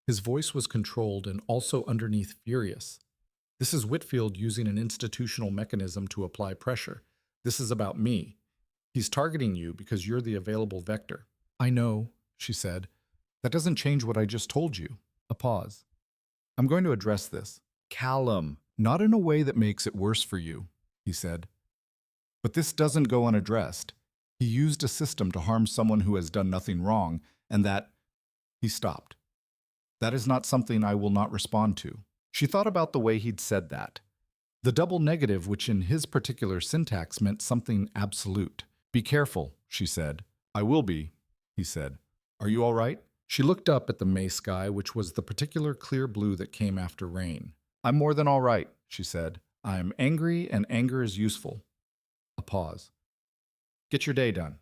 His voice was controlled and also underneath furious. "This is Whitfield using an institutional mechanism to apply pressure. This is about me. He's targeting you because you're the available vector." "I know," she said. "That doesn't change what I just told you." A pause. "I'm going to address this." "Callum, not in a way that makes it worse for you," he said. "But this doesn't go unaddressed. He used a system to harm someone who has done nothing wrong, and that—" He stopped. "That is not something I will not respond to." She thought about the way he'd said that. The double negative, which in his particular syntax meant something absolute. "Be careful," she said. "I will be," he said. "Are you all right?" She looked up at the May sky, which was the particular clear blue that came after rain. "I'm more than all right," she said. "I am angry, and anger is useful." A pause. "Get your day done.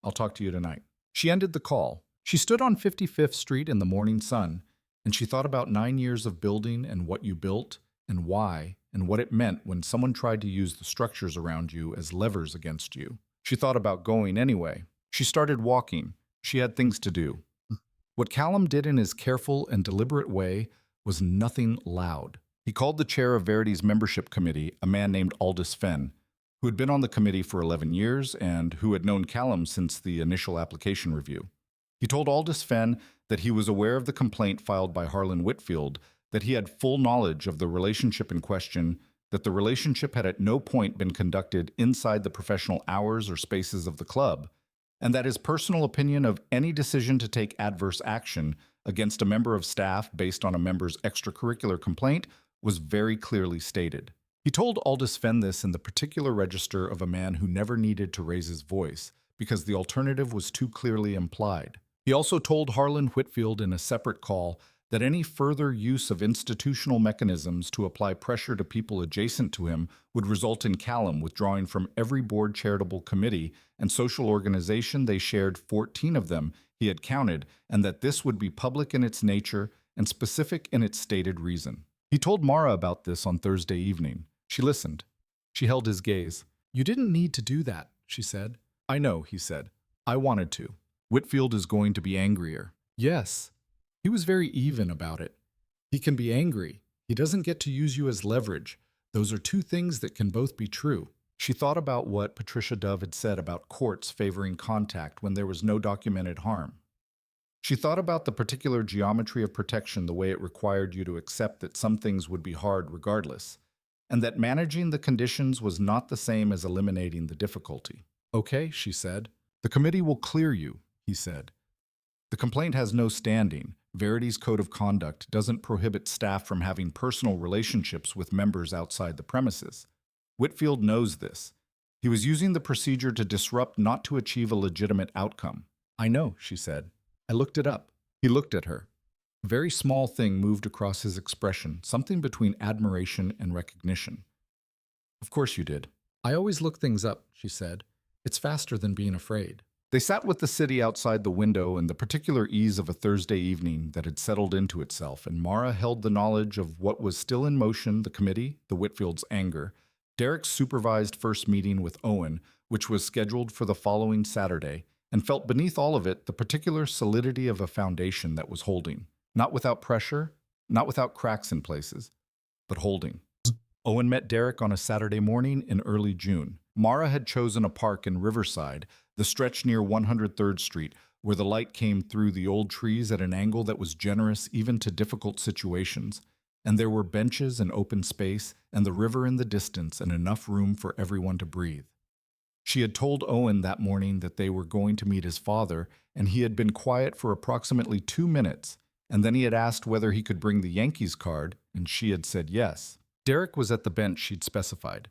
I'll talk to you tonight." She ended the call. She stood on 55th Street in the morning sun, and she thought about 9 years of building and what you built, and why, and what it meant when someone tried to use the structures around you as levers against you. She thought about going anyway. She started walking. She had things to do. What Callum did in his careful and deliberate way was nothing loud. He called the chair of Verity's membership committee, a man named Aldous Fenn, who had been on the committee for 11 years and who had known Callum since the initial application review. He told Aldous Fenn that he was aware of the complaint filed by Harlan Whitfield, that he had full knowledge of the relationship in question, that the relationship had at no point been conducted inside the professional hours or spaces of the club, and that his personal opinion of any decision to take adverse action against a member of staff based on a member's extracurricular complaint was very clearly stated. He told Aldous Fenn this in the particular register of a man who never needed to raise his voice, because the alternative was too clearly implied. He also told Harlan Whitfield in a separate call that any further use of institutional mechanisms to apply pressure to people adjacent to him would result in Callum withdrawing from every board charitable committee and social organization. They shared 14 of them, he had counted, and that this would be public in its nature and specific in its stated reason. He told Mara about this on Thursday evening. She listened. She held his gaze. "You didn't need to do that," she said. "I know," he said. "I wanted to. Whitfield is going to be angrier." "Yes." He was very even about it. "He can be angry. He doesn't get to use you as leverage. Those are two things that can both be true." She thought about what Patricia Dove had said about courts favoring contact when there was no documented harm. She thought about the particular geometry of protection, the way it required you to accept that some things would be hard regardless, and that managing the conditions was not the same as eliminating the difficulty. "Okay," she said. "The committee will clear you," he said. "The complaint has no standing. Verity's Code of Conduct doesn't prohibit staff from having personal relationships with members outside the premises. Whitfield knows this. He was using the procedure to disrupt, not to achieve a legitimate outcome." "I know," she said. "I looked it up." He looked at her. A very small thing moved across his expression, something between admiration and recognition. "Of course you did." "I always look things up," she said. "It's faster than being afraid." They sat with the city outside the window and the particular ease of a Thursday evening that had settled into itself, and Mara held the knowledge of what was still in motion: the committee, the Whitfields' anger, Derek's supervised first meeting with Owen, which was scheduled for the following Saturday, and felt beneath all of it the particular solidity of a foundation that was holding, not without pressure, not without cracks in places, but holding. Owen met Derek on a Saturday morning in early June. Mara had chosen a park in Riverside, the stretch near 103rd Street, where the light came through the old trees at an angle that was generous even to difficult situations, and there were benches and open space, and the river in the distance, and enough room for everyone to breathe. She had told Owen that morning that they were going to meet his father, and he had been quiet for approximately 2 minutes, and then he had asked whether he could bring the Yankees card, and she had said yes. Derek was at the bench she'd specified.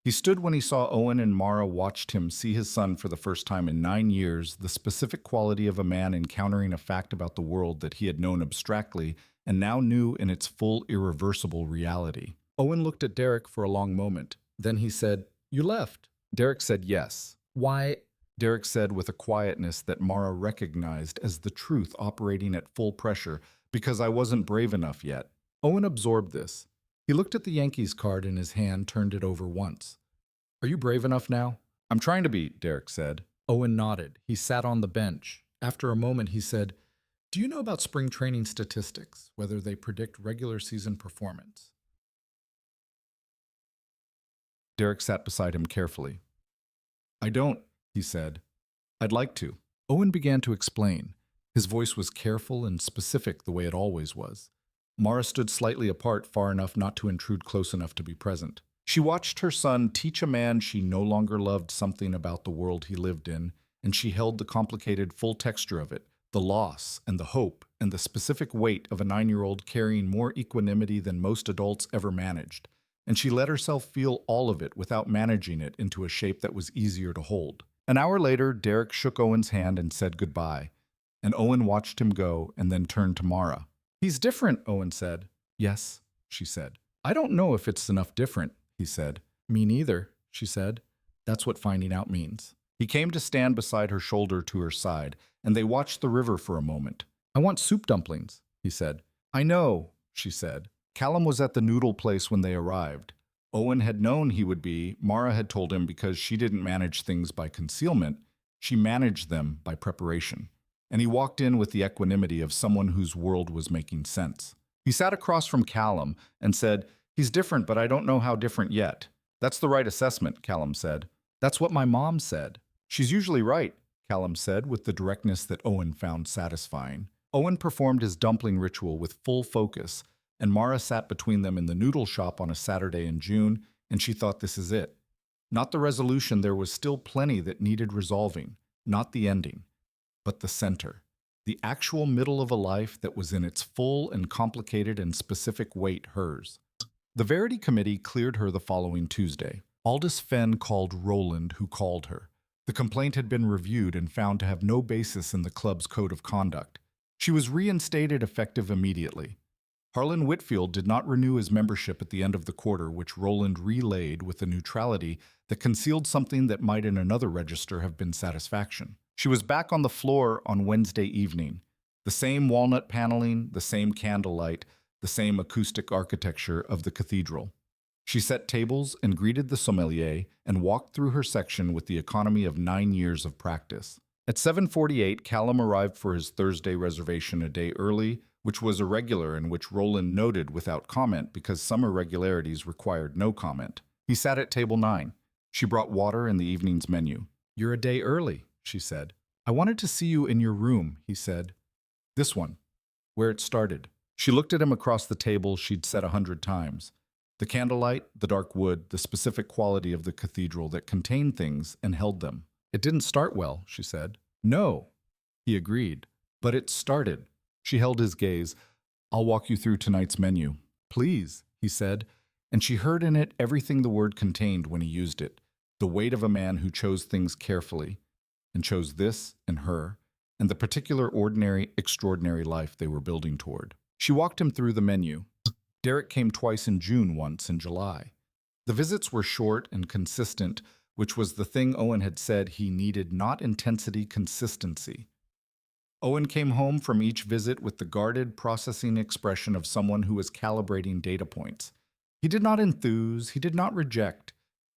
He stood when he saw Owen, and Mara watched him see his son for the first time in 9 years, the specific quality of a man encountering a fact about the world that he had known abstractly and now knew in its full irreversible reality. Owen looked at Derek for a long moment. Then he said, "You left." Derek said yes. "Why?" Derek said with a quietness that Mara recognized as the truth operating at full pressure, "Because I wasn't brave enough yet." Owen absorbed this. He looked at the Yankees card in his hand, turned it over once. "Are you brave enough now?" "I'm trying to be," Derek said. Owen nodded. He sat on the bench. After a moment, he said, "Do you know about spring training statistics, whether they predict regular season performance?" Derek sat beside him carefully. "I don't," he said. "I'd like to." Owen began to explain. His voice was careful and specific the way it always was. Mara stood slightly apart, far enough not to intrude close enough to be present. She watched her son teach a man she no longer loved something about the world he lived in, and she held the complicated full texture of it, the loss and the hope and the specific weight of a 9-year-old carrying more equanimity than most adults ever managed, and she let herself feel all of it without managing it into a shape that was easier to hold. An hour later, Derek shook Owen's hand and said goodbye, and Owen watched him go and then turned to Mara. "He's different," Owen said. "Yes," she said. "I don't know if it's enough different," he said. "Me neither," she said. "That's what finding out means." He came to stand beside her, shoulder to her side, and they watched the river for a moment. "I want soup dumplings," he said. "I know," she said. Callum was at the noodle place when they arrived. Owen had known he would be. Mara had told him because she didn't manage things by concealment, she managed them by preparation. And he walked in with the equanimity of someone whose world was making sense. He sat across from Callum and said, "He's different, but I don't know how different yet." "That's the right assessment," Callum said. "That's what my mom said." "She's usually right," Callum said with the directness that Owen found satisfying. Owen performed his dumpling ritual with full focus, and Mara sat between them in the noodle shop on a Saturday in June, and she thought, this is it. Not the resolution, there was still plenty that needed resolving, not the ending, but the center, the actual middle of a life that was in its full and complicated and specific weight hers. The Verity Committee cleared her the following Tuesday. Aldous Fenn called Roland, who called her. The complaint had been reviewed and found to have no basis in the club's code of conduct. She was reinstated effective immediately. Harlan Whitfield did not renew his membership at the end of the quarter, which Roland relayed with a neutrality that concealed something that might in another register have been satisfaction. She was back on the floor on Wednesday evening. The same walnut paneling, the same candlelight, the same acoustic architecture of the cathedral. She set tables and greeted the sommelier and walked through her section with the economy of 9 years of practice. At 7:48, Callum arrived for his Thursday reservation a day early, which was irregular and which Roland noted without comment because some irregularities required no comment. He sat at table 9. She brought water and the evening's menu. "You're a day early," she said. "I wanted to see you in your room," he said. "This one, where it started." She looked at him across the table she'd said 100 times. The candlelight, the dark wood, the specific quality of the cathedral that contained things and held them. "It didn't start well," she said. "No," he agreed. "But it started." She held his gaze. "I'll walk you through tonight's menu." "Please," he said, and she heard in it everything the word contained when he used it. The weight of a man who chose things carefully, and chose this and her, and the particular ordinary, extraordinary life they were building toward. She walked him through the menu. Derek came twice in June, once in July. The visits were short and consistent, which was the thing Owen had said he needed: not intensity, consistency. Owen came home from each visit with the guarded, processing expression of someone who was calibrating data points. He did not enthuse, he did not reject.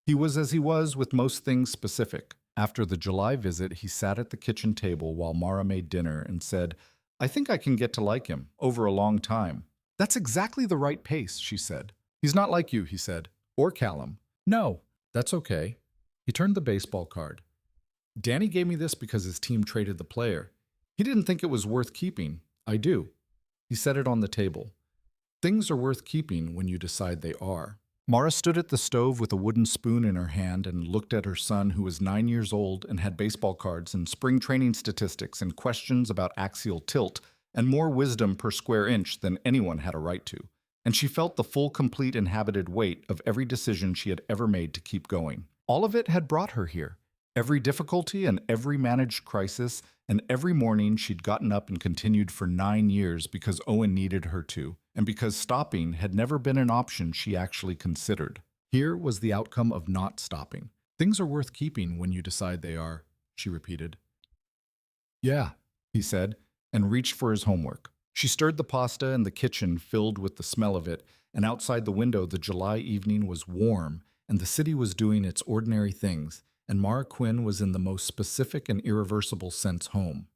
He was as he was with most things: specific. After the July visit, he sat at the kitchen table while Mara made dinner and said, "I think I can get to like him over a long time." "That's exactly the right pace," she said. "He's not like you," he said. "Or Callum." "No, that's okay." He turned the baseball card. "Danny gave me this because his team traded the player. He didn't think it was worth keeping. I do." He set it on the table. Things are worth keeping when you decide they are. Mara stood at the stove with a wooden spoon in her hand and looked at her son, who was 9 years old and had baseball cards and spring training statistics and questions about axial tilt and more wisdom per square inch than anyone had a right to. And she felt the full, complete, inhabited weight of every decision she had ever made to keep going. All of it had brought her here. Every difficulty and every managed crisis, and every morning she'd gotten up and continued for 9 years because Owen needed her to, and because stopping had never been an option she actually considered. Here was the outcome of not stopping. "Things are worth keeping when you decide they are," she repeated. "Yeah," he said, and reached for his homework. She stirred the pasta, and the kitchen filled with the smell of it, and outside the window the July evening was warm, and the city was doing its ordinary things, and Mara Quinn was in the most specific and irreversible sense home.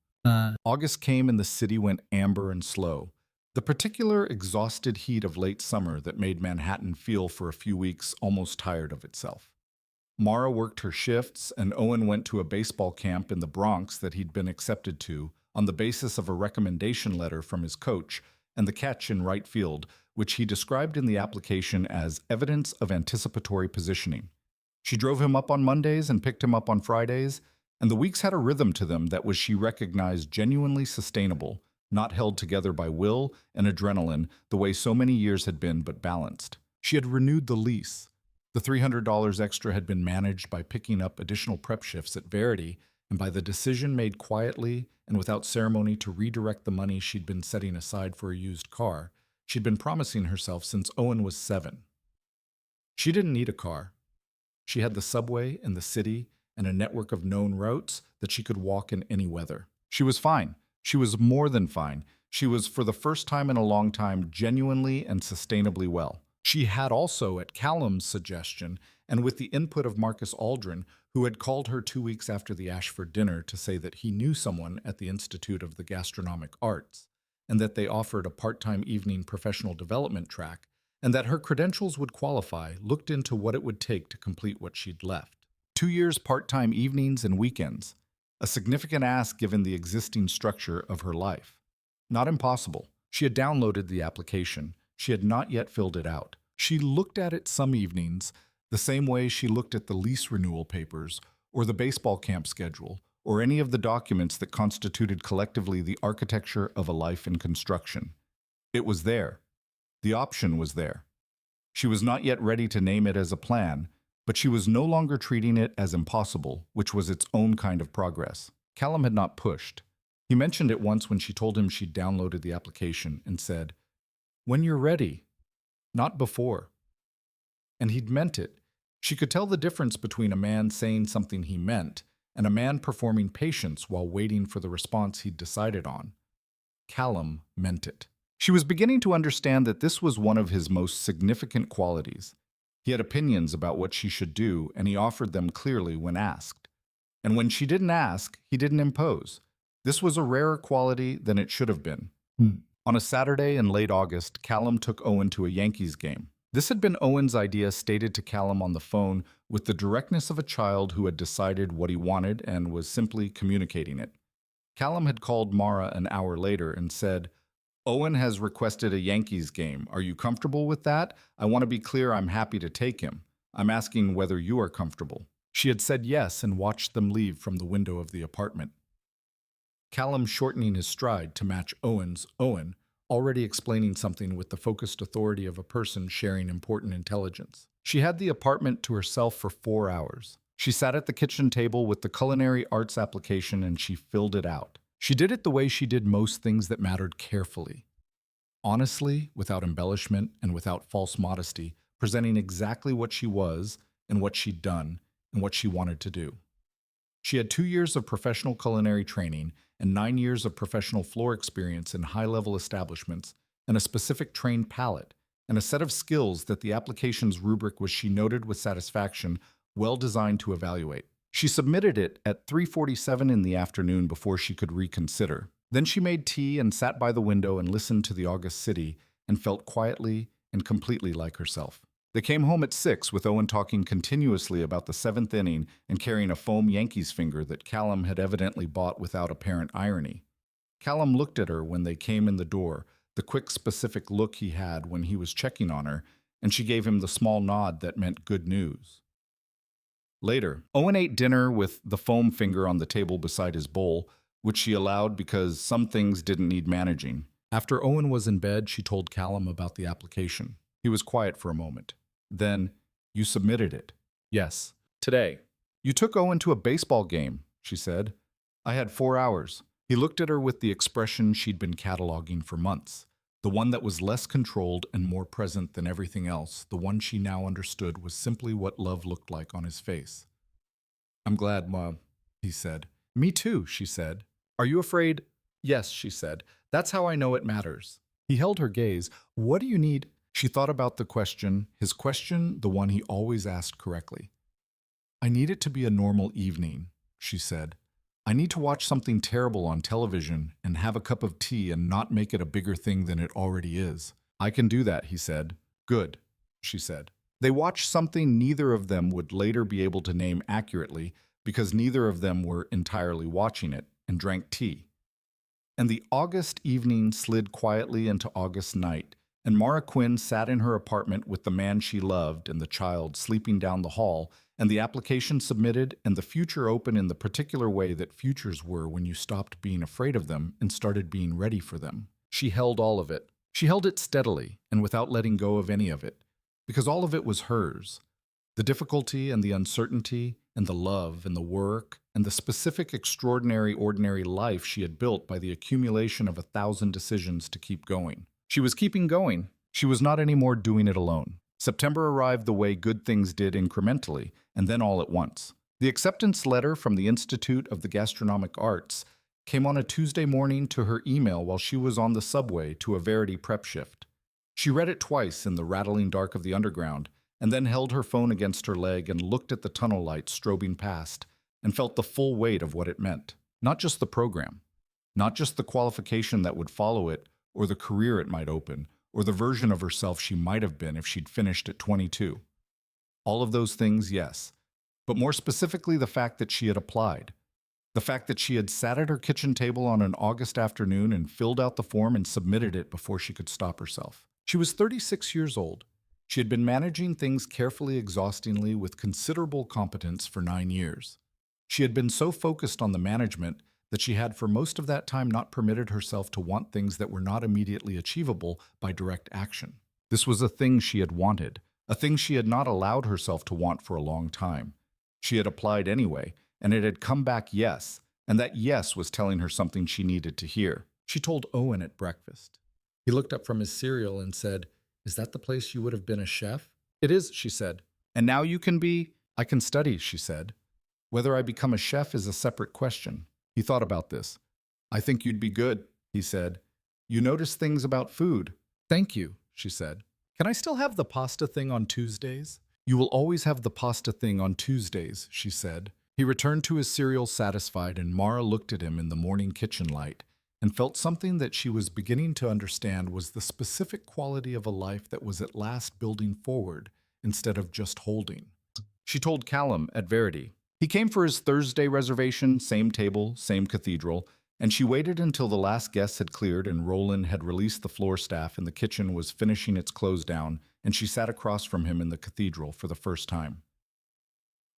August came and the city went amber and slow. The particular exhausted heat of late summer that made Manhattan feel for a few weeks almost tired of itself. Mara worked her shifts, and Owen went to a baseball camp in the Bronx that he'd been accepted to on the basis of a recommendation letter from his coach and the catch in right field, which he described in the application as evidence of anticipatory positioning. She drove him up on Mondays and picked him up on Fridays, and the weeks had a rhythm to them that was, she recognized, genuinely sustainable, not held together by will and adrenaline the way so many years had been, but balanced. She had renewed the lease. The $300 extra had been managed by picking up additional prep shifts at Verity and by the decision made quietly and without ceremony to redirect the money she'd been setting aside for a used car she'd been promising herself since Owen was 7. She didn't need a car. She had the subway and the city and a network of known routes that she could walk in any weather. She was fine. She was more than fine. She was, for the first time in a long time, genuinely and sustainably well. She had also, at Callum's suggestion, and with the input of Marcus Aldrin, who had called her 2 weeks after the Ashford dinner to say that he knew someone at the Institute of the Gastronomic Arts, and that they offered a part-time evening professional development track, and that her credentials would qualify, looked into what it would take to complete what she'd left. 2 years part-time evenings and weekends. A significant ask given the existing structure of her life. Not impossible. She had downloaded the application. She had not yet filled it out. She looked at it some evenings, the same way she looked at the lease renewal papers, or the baseball camp schedule, or any of the documents that constituted collectively the architecture of a life in construction. It was there. The option was there. She was not yet ready to name it as a plan, but she was no longer treating it as impossible, which was its own kind of progress. Callum had not pushed. He mentioned it once when she told him she'd downloaded the application and said, "When you're ready, not before." And he'd meant it. She could tell the difference between a man saying something he meant and a man performing patience while waiting for the response he'd decided on. Callum meant it. She was beginning to understand that this was one of his most significant qualities. He had opinions about what she should do, and he offered them clearly when asked. And when she didn't ask, he didn't impose. This was a rarer quality than it should have been. On a Saturday in late August, Callum took Owen to a Yankees game. This had been Owen's idea, stated to Callum on the phone with the directness of a child who had decided what he wanted and was simply communicating it. Callum had called Mara an hour later and said, "Owen has requested a Yankees game. Are you comfortable with that? I want to be clear, I'm happy to take him. I'm asking whether you are comfortable." She had said yes and watched them leave from the window of the apartment. Callum shortening his stride to match Owen's Owen, already explaining something with the focused authority of a person sharing important intelligence. She had the apartment to herself for 4 hours. She sat at the kitchen table with the culinary arts application and she filled it out. She did it the way she did most things that mattered, carefully. Honestly, without embellishment and without false modesty, presenting exactly what she was and what she'd done, and what she wanted to do. She had 2 years of professional culinary training and 9 years of professional floor experience in high-level establishments, and a specific trained palate, and a set of skills that the application's rubric was, she noted with satisfaction, well designed to evaluate. She submitted it at 3:47 in the afternoon before she could reconsider. Then she made tea and sat by the window and listened to the August city and felt quietly and completely like herself. They came home at 6 with Owen talking continuously about the 7th inning and carrying a foam Yankees finger that Callum had evidently bought without apparent irony. Callum looked at her when they came in the door, the quick, specific look he had when he was checking on her, and she gave him the small nod that meant good news. Later, Owen ate dinner with the foam finger on the table beside his bowl, which she allowed because some things didn't need managing. After Owen was in bed, she told Callum about the application. He was quiet for a moment. Then, "You submitted it." "Yes. Today." "You took Owen to a baseball game," she said. "I had 4 hours." He looked at her with the expression she'd been cataloging for months, the one that was less controlled and more present than everything else, the one she now understood was simply what love looked like on his face. "I'm glad, Ma," he said. "Me too," she said. "Are you afraid?" "Yes," she said. "That's how I know it matters." He held her gaze. "What do you need?" She thought about the question, his question, the one he always asked correctly. "I need it to be a normal evening," she said. "I need to watch something terrible on television and have a cup of tea and not make it a bigger thing than it already is." "I can do that," he said. "Good," she said. They watched something neither of them would later be able to name accurately because neither of them were entirely watching it, and drank tea. And the August evening slid quietly into August night, and Mara Quinn sat in her apartment with the man she loved and the child sleeping down the hall, and the application submitted and the future open in the particular way that futures were when you stopped being afraid of them and started being ready for them. She held all of it. She held it steadily and without letting go of any of it, because all of it was hers. The difficulty and the uncertainty and the love and the work and the specific extraordinary ordinary life she had built by the accumulation of 1,000 decisions to keep going. She was keeping going. She was not anymore doing it alone. September arrived the way good things did, incrementally, and then all at once. The acceptance letter from the Institute of the Gastronomic Arts came on a Tuesday morning to her email while she was on the subway to a Verity prep shift. She read it twice in the rattling dark of the underground, and then held her phone against her leg and looked at the tunnel lights strobing past, and felt the full weight of what it meant. Not just the program, not just the qualification that would follow it, or the career it might open, or the version of herself she might have been if she'd finished at 22. All of those things, yes, but more specifically the fact that she had applied. The fact that she had sat at her kitchen table on an August afternoon and filled out the form and submitted it before she could stop herself. She was 36 years old. She had been managing things carefully, exhaustingly, with considerable competence for 9 years. She had been so focused on the management that she had for most of that time not permitted herself to want things that were not immediately achievable by direct action. This was a thing she had wanted, a thing she had not allowed herself to want for a long time. She had applied anyway, and it had come back yes, and that yes was telling her something she needed to hear. She told Owen at breakfast. He looked up from his cereal and said, "Is that the place you would have been a chef?" "It is," she said. "And now you can be—" "I can study," she said. "Whether I become a chef is a separate question." He thought about this. "I think you'd be good," he said. "You notice things about food." "Thank you," she said. "Can I still have the pasta thing on Tuesdays?" "You will always have the pasta thing on Tuesdays," she said. He returned to his cereal satisfied, and Mara looked at him in the morning kitchen light and felt something that she was beginning to understand was the specific quality of a life that was at last building forward instead of just holding. She told Callum at Verity. He came for his Thursday reservation, same table, same cathedral, and she waited until the last guests had cleared and Roland had released the floor staff and the kitchen was finishing its close down, and she sat across from him in the cathedral for the first time.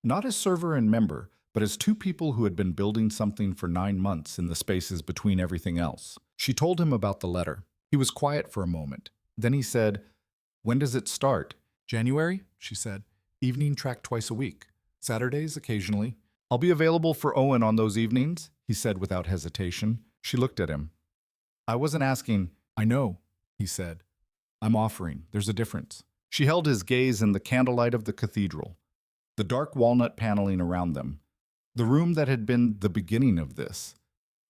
Not as server and member, but as two people who had been building something for 9 months in the spaces between everything else. She told him about the letter. He was quiet for a moment. Then he said, "When does it start?" "January," she said. "Evening track twice a week. Saturdays occasionally." "I'll be available for Owen on those evenings," he said without hesitation. She looked at him. "I wasn't asking." "I know," he said. "I'm offering. There's a difference." She held his gaze in the candlelight of the cathedral. the dark walnut paneling around them, the room that had been the beginning of this,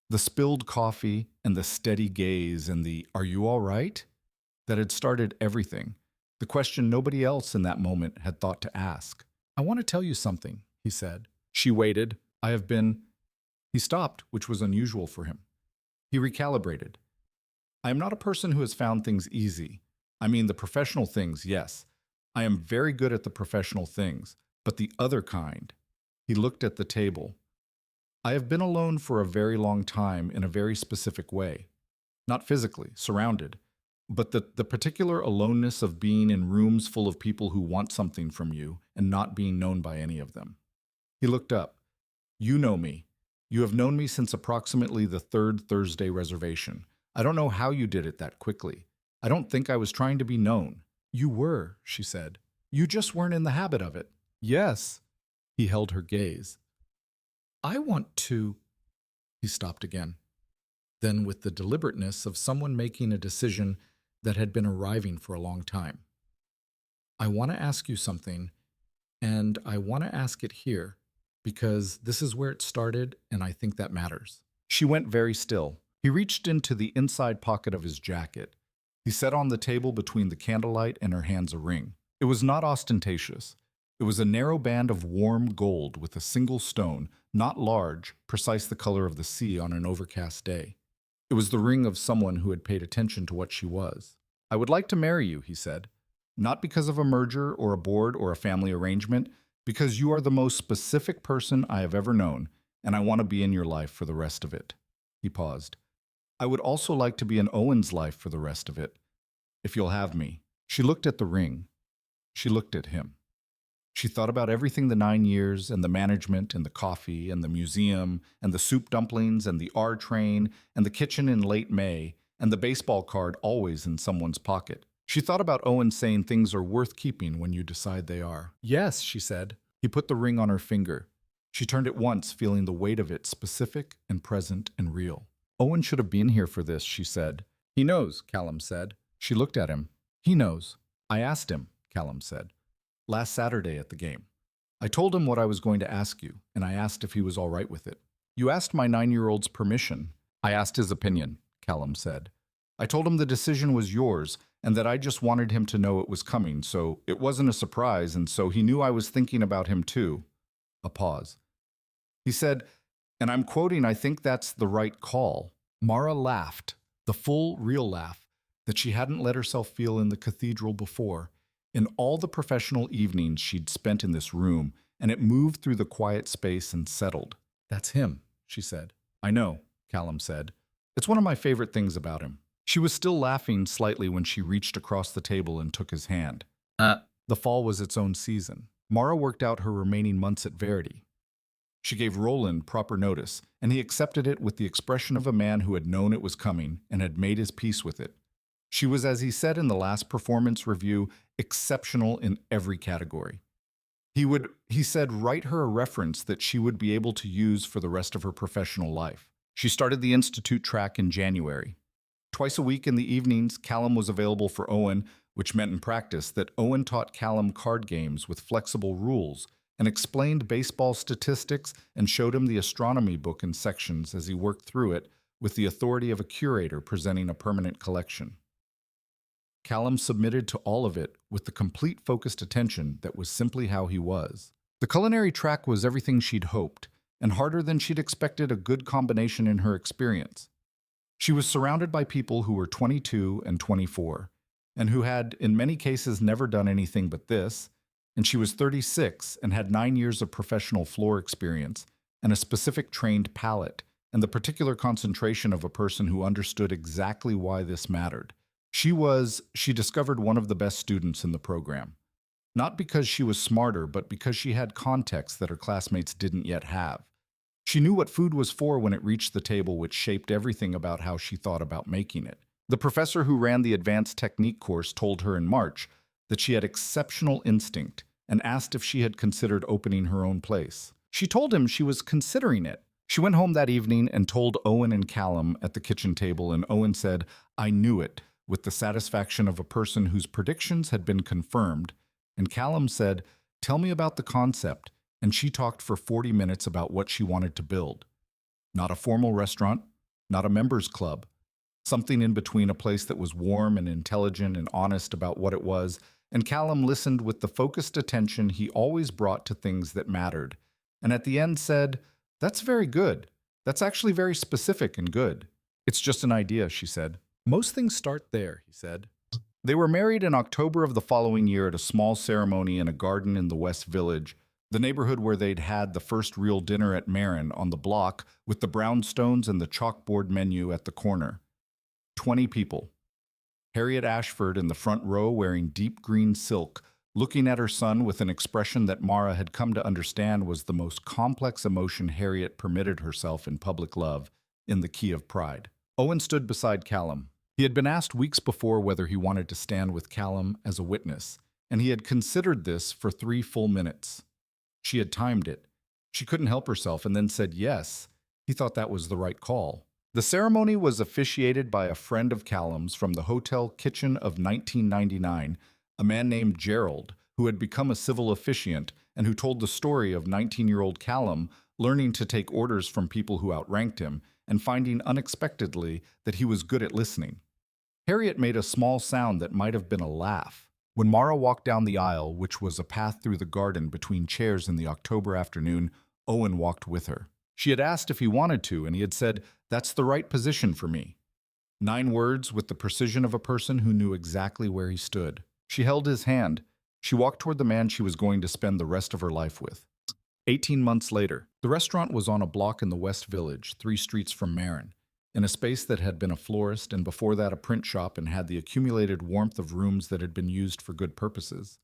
the spilled coffee and the steady gaze and the "are you all right?" that had started everything, the question nobody else in that moment had thought to ask. "I want to tell you something," he said. She waited. "I have been—" He stopped, which was unusual for him. He recalibrated. "I am not a person who has found things easy. I mean the professional things, yes. I am very good at the professional things, but the other kind." He looked at the table. "I have been alone for a very long time in a very specific way. Not physically, surrounded, but the particular aloneness of being in rooms full of people who want something from you and not being known by any of them." He looked up. "You know me. You have known me since approximately the third Thursday reservation. I don't know how you did it that quickly. I don't think I was trying to be known." "You were," she said. "You just weren't in the habit of it." "Yes." He held her gaze. "I want to—" He stopped again. Then, with the deliberateness of someone making a decision that had been arriving for a long time. "I want to ask you something, and I want to ask it here, because this is where it started, and I think that matters." She went very still. He reached into the inside pocket of his jacket. He set on the table between the candlelight and her hands a ring. It was not ostentatious. It was a narrow band of warm gold with a single stone, not large, precise the color of the sea on an overcast day. It was the ring of someone who had paid attention to what she was. "I would like to marry you," he said. "Not because of a merger or a board or a family arrangement, because you are the most specific person I have ever known, and I want to be in your life for the rest of it." He paused. "I would also like to be in Owen's life for the rest of it, if you'll have me." She looked at the ring. She looked at him. She thought about everything the 9 years, and the management, and the coffee, and the museum, and the soup dumplings, and the R train, and the kitchen in late May, and the baseball card always in someone's pocket. She thought about Owen saying things are worth keeping when you decide they are. "Yes," she said. He put the ring on her finger. She turned at once, feeling the weight of it, specific and present and real. "Owen should have been here for this," she said. "He knows," Callum said. She looked at him. "He knows. I asked him," Callum said. "Last Saturday at the game. I told him what I was going to ask you, and I asked if he was all right with it. You asked my 9-year-old's permission." "I asked his opinion," Callum said. "I told him the decision was yours, and that I just wanted him to know it was coming, so it wasn't a surprise, and so he knew I was thinking about him too." A pause. He said, and I'm quoting, "I think that's the right call." Mara laughed, the full, real laugh that she hadn't let herself feel in the cathedral before, in all the professional evenings she'd spent in this room, and it moved through the quiet space and settled. "That's him," she said. "I know," Callum said. "It's one of my favorite things about him." She was still laughing slightly when she reached across the table and took his hand. The fall was its own season. Mara worked out her remaining months at Verity. She gave Roland proper notice, and he accepted it with the expression of a man who had known it was coming and had made his peace with it. She was, as he said in the last performance review, exceptional in every category. He said, write her a reference that she would be able to use for the rest of her professional life. She started the Institute track in January. Twice a week in the evenings, Callum was available for Owen, which meant in practice that Owen taught Callum card games with flexible rules and explained baseball statistics and showed him the astronomy book in sections as he worked through it with the authority of a curator presenting a permanent collection. Callum submitted to all of it with the complete focused attention that was simply how he was. The culinary track was everything she'd hoped, and harder than she'd expected, a good combination in her experience. She was surrounded by people who were 22 and 24, and who had, in many cases, never done anything but this, and she was 36 and had 9 years of professional floor experience and a specific trained palate and the particular concentration of a person who understood exactly why this mattered. She discovered one of the best students in the program. Not because she was smarter, but because she had context that her classmates didn't yet have. She knew what food was for when it reached the table, which shaped everything about how she thought about making it. The professor who ran the advanced technique course told her in March that she had exceptional instinct and asked if she had considered opening her own place. She told him she was considering it. She went home that evening and told Owen and Callum at the kitchen table, and Owen said, "I knew it," with the satisfaction of a person whose predictions had been confirmed, and Callum said, Tell me about the concept. And she talked for 40 minutes about what she wanted to build. Not a formal restaurant, not a members club, something in between, a place that was warm and intelligent and honest about what it was. And Callum listened with the focused attention he always brought to things that mattered. And at the end said, "That's very good. That's actually very specific and good." "It's just an idea," she said. "Most things start there," he said. They were married in October of the following year at a small ceremony in a garden in the West Village, the neighborhood where they'd had the first real dinner at Marin on the block with the brownstones and the chalkboard menu at the corner. 20 people. Harriet Ashford in the front row wearing deep green silk, looking at her son with an expression that Mara had come to understand was the most complex emotion Harriet permitted herself in public love, in the key of pride. Owen stood beside Callum. He had been asked weeks before whether he wanted to stand with Callum as a witness, and he had considered this for 3 full minutes. She had timed it. She couldn't help herself and then said yes. He thought that was the right call. The ceremony was officiated by a friend of Callum's from the hotel kitchen of 1999, a man named Gerald, who had become a civil officiant and who told the story of 19-year-old Callum learning to take orders from people who outranked him and finding unexpectedly that he was good at listening. Harriet made a small sound that might have been a laugh. When Mara walked down the aisle, which was a path through the garden between chairs in the October afternoon, Owen walked with her. She had asked if he wanted to, and he had said, "That's the right position for me." 9 words with the precision of a person who knew exactly where he stood. She held his hand. She walked toward the man she was going to spend the rest of her life with. 18 months later, the restaurant was on a block in the West Village, 3 streets from Marin, in a space that had been a florist and before that a print shop and had the accumulated warmth of rooms that had been used for good purposes.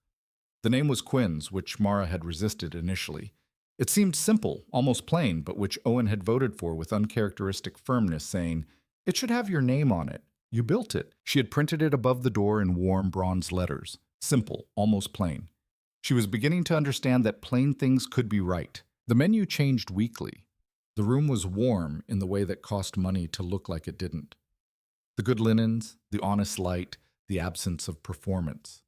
The name was Quinn's, which Mara had resisted initially. It seemed simple, almost plain, but which Owen had voted for with uncharacteristic firmness, saying, "It should have your name on it. You built it." She had printed it above the door in warm bronze letters. Simple, almost plain. She was beginning to understand that plain things could be right. The menu changed weekly. The room was warm in the way that cost money to look like it didn't. The good linens, the honest light, the absence of performance.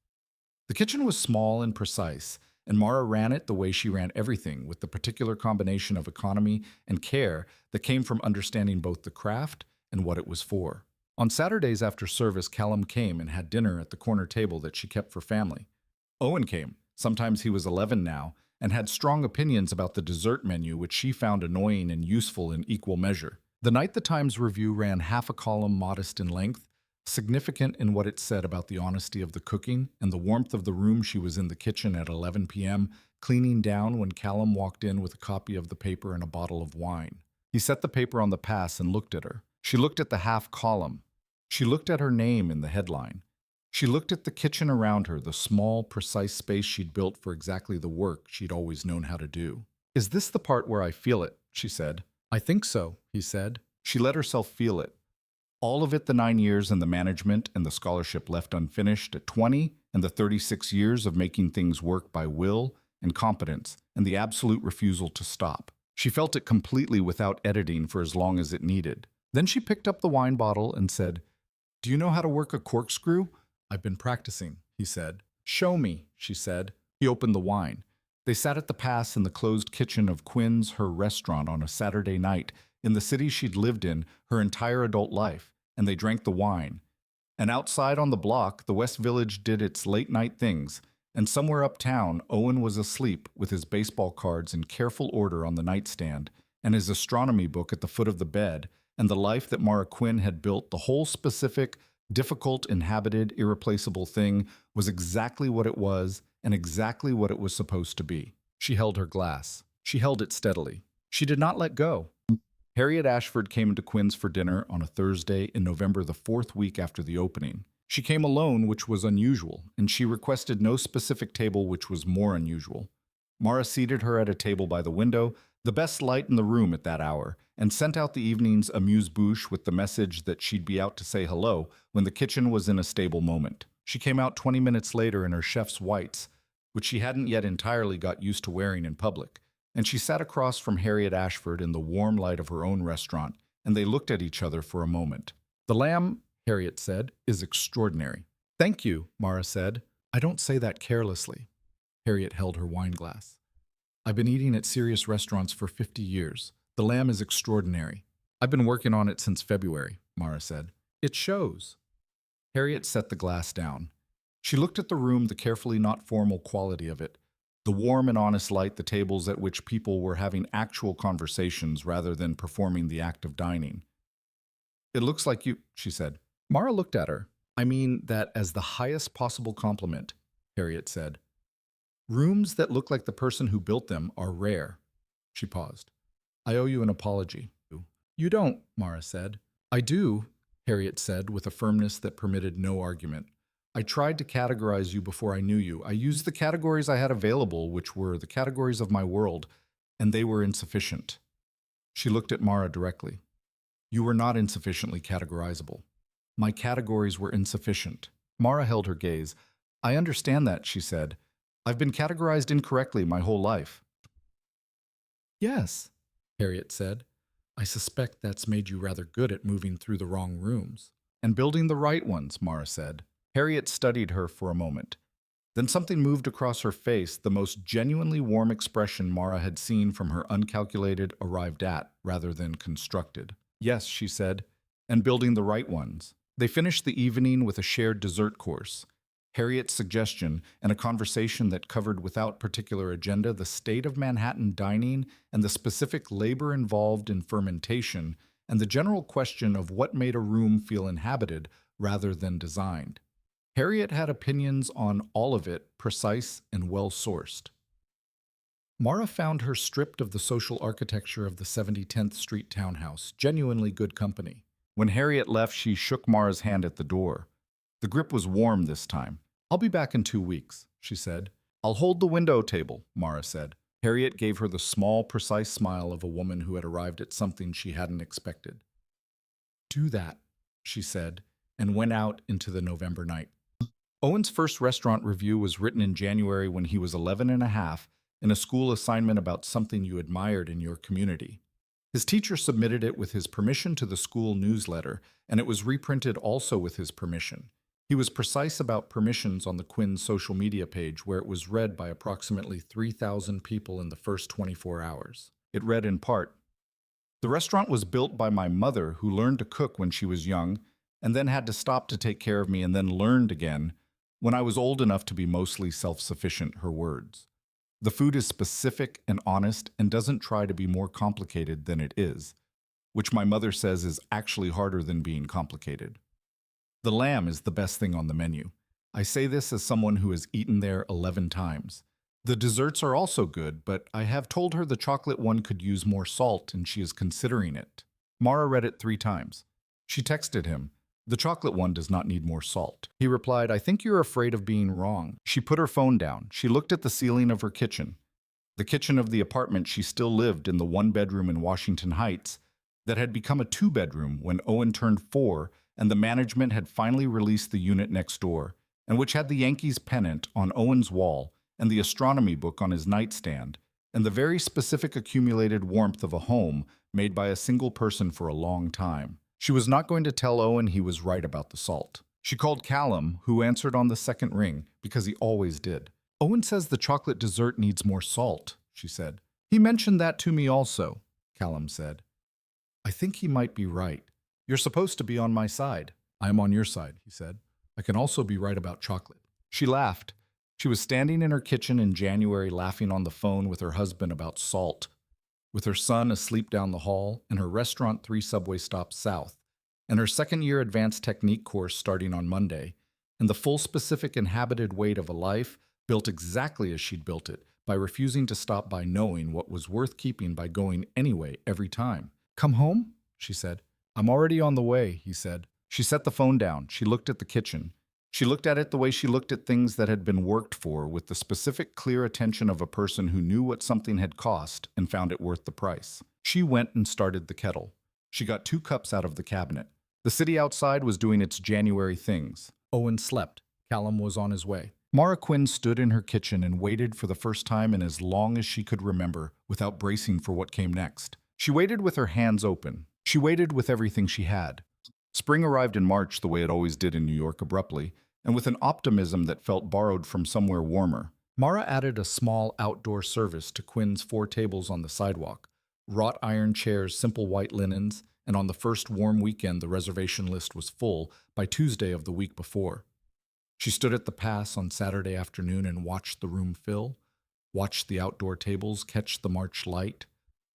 The kitchen was small and precise, and Mara ran it the way she ran everything, with the particular combination of economy and care that came from understanding both the craft and what it was for. On Saturdays after service, Callum came and had dinner at the corner table that she kept for family. Owen came. Sometimes he was 11 now, and had strong opinions about the dessert menu, which she found annoying and useful in equal measure. The night the Times Review ran half a column modest in length, significant in what it said about the honesty of the cooking and the warmth of the room, she was in the kitchen at 11 p.m., cleaning down when Callum walked in with a copy of the paper and a bottle of wine. He set the paper on the pass and looked at her. She looked at the half column. She looked at her name in the headline. She looked at the kitchen around her, the small, precise space she'd built for exactly the work she'd always known how to do. "Is this the part where I feel it?" she said. "I think so," he said. She let herself feel it. All of it, the 9 years and the management and the scholarship left unfinished at 20, and the 36 years of making things work by will and competence, and the absolute refusal to stop. She felt it completely without editing for as long as it needed. Then she picked up the wine bottle and said, "Do you know how to work a corkscrew?" "I've been practicing," he said. "Show me," she said. He opened the wine. They sat at the pass in the closed kitchen of Quinn's, her restaurant, on a Saturday night, in the city she'd lived in her entire adult life, and they drank the wine. And outside on the block, the West Village did its late-night things, and somewhere uptown, Owen was asleep with his baseball cards in careful order on the nightstand, and his astronomy book at the foot of the bed, and the life that Mara Quinn had built, the whole specific, difficult, inhabited, irreplaceable thing, was exactly what it was and exactly what it was supposed to be. She held her glass. She held it steadily. She did not let go. Harriet Ashford came into Quinn's for dinner on a Thursday in November, the 4th week after the opening. She came alone, which was unusual, and she requested no specific table, which was more unusual. Mara seated her at a table by the window, the best light in the room at that hour, and sent out the evening's amuse-bouche with the message that she'd be out to say hello when the kitchen was in a stable moment. She came out 20 minutes later in her chef's whites, which she hadn't yet entirely got used to wearing in public, and she sat across from Harriet Ashford in the warm light of her own restaurant, and they looked at each other for a moment. "The lamb," Harriet said, "is extraordinary." "Thank you," Mara said. "I don't say that carelessly." Harriet held her wine glass. I've been eating at serious restaurants for 50 years. The lamb is extraordinary. I've been working on it since February, Mara said. It shows. Harriet set the glass down. She looked at the room, the carefully not formal quality of it, the warm and honest light, the tables at which people were having actual conversations rather than performing the act of dining. It looks like you, she said. Mara looked at her. I mean that as the highest possible compliment, Harriet said. Rooms that look like the person who built them are rare. She paused. I owe you an apology. You don't, Mara said. I do, Harriet said with a firmness that permitted no argument. I tried to categorize you before I knew you. I used the categories I had available, which were the categories of my world, and they were insufficient. She looked at Mara directly. You were not insufficiently categorizable. My categories were insufficient. Mara held her gaze. I understand that, she said. I've been categorized incorrectly my whole life. Yes, Harriet said. I suspect that's made you rather good at moving through the wrong rooms. And building the right ones, Mara said. Harriet studied her for a moment. Then something moved across her face, the most genuinely warm expression Mara had seen from her uncalculated, arrived at, rather than constructed. Yes, she said, and building the right ones. They finished the evening with a shared dessert course. Harriet's suggestion, and a conversation that covered without particular agenda the state of Manhattan dining and the specific labor involved in fermentation, and the general question of what made a room feel inhabited rather than designed. Harriet had opinions on all of it, precise and well-sourced. Mara found her stripped of the social architecture of the 7010th Street townhouse, genuinely good company. When Harriet left, she shook Mara's hand at the door. The grip was warm this time. I'll be back in 2 weeks, she said. I'll hold the window table, Mara said. Harriet gave her the small, precise smile of a woman who had arrived at something she hadn't expected. Do that, she said, and went out into the November night. Owen's first restaurant review was written in January when he was 11 and a half in a school assignment about something you admired in your community. His teacher submitted it with his permission to the school newsletter, and it was reprinted also with his permission. He was precise about permissions on the Quinn social media page, where it was read by approximately 3,000 people in the first 24 hours. It read in part, "The restaurant was built by my mother, who learned to cook when she was young, and then had to stop to take care of me and then learned again when I was old enough to be mostly self-sufficient," her words. The food is specific and honest and doesn't try to be more complicated than it is, which my mother says is actually harder than being complicated. The lamb is the best thing on the menu. I say this as someone who has eaten there 11 times. The desserts are also good, but I have told her the chocolate one could use more salt and she is considering it. Mara read it 3 times. She texted him, "The chocolate one does not need more salt." He replied, "I think you're afraid of being wrong." She put her phone down. She looked at the ceiling of her kitchen. The kitchen of the apartment she still lived in, the 1-bedroom in Washington Heights, that had become a 2-bedroom when Owen turned 4 and the management had finally released the unit next door, and which had the Yankees pennant on Owen's wall and the astronomy book on his nightstand, and the very specific accumulated warmth of a home made by a single person for a long time. She was not going to tell Owen he was right about the salt. She called Callum, who answered on the second ring, because he always did. "Owen says the chocolate dessert needs more salt," she said. "He mentioned that to me also," Callum said. "I think he might be right. You're supposed to be on my side." "I am on your side," he said. "I can also be right about chocolate." She laughed. She was standing in her kitchen in January laughing on the phone with her husband about salt, with her son asleep down the hall, and her restaurant 3 subway stops south, and her second-year advanced technique course starting on Monday, and the full specific inhabited weight of a life built exactly as she'd built it, by refusing to stop by knowing what was worth keeping by going anyway every time. "Come home?" she said. "I'm already on the way," he said. She set the phone down. She looked at the kitchen. She looked at it the way she looked at things that had been worked for, with the specific, clear attention of a person who knew what something had cost and found it worth the price. She went and started the kettle. She got 2 cups out of the cabinet. The city outside was doing its January things. Owen slept. Callum was on his way. Mara Quinn stood in her kitchen and waited for the first time in as long as she could remember, without bracing for what came next. She waited with her hands open. She waited with everything she had. Spring arrived in March the way it always did in New York, abruptly, and with an optimism that felt borrowed from somewhere warmer. Mara added a small outdoor service to Quinn's 4 tables on the sidewalk, wrought iron chairs, simple white linens, and on the first warm weekend the reservation list was full by Tuesday of the week before. She stood at the pass on Saturday afternoon and watched the room fill, watched the outdoor tables catch the March light,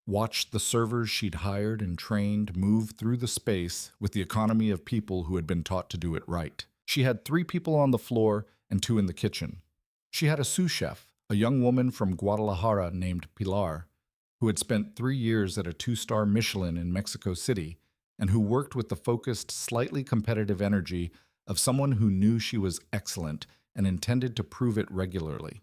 watched the servers she'd hired and trained move through the space with the economy of people who had been taught to do it right. She had 3 people on the floor and 2 in the kitchen. She had a sous chef, a young woman from Guadalajara named Pilar, who had spent 3 years at a 2-star Michelin in Mexico City and who worked with the focused, slightly competitive energy of someone who knew she was excellent and intended to prove it regularly.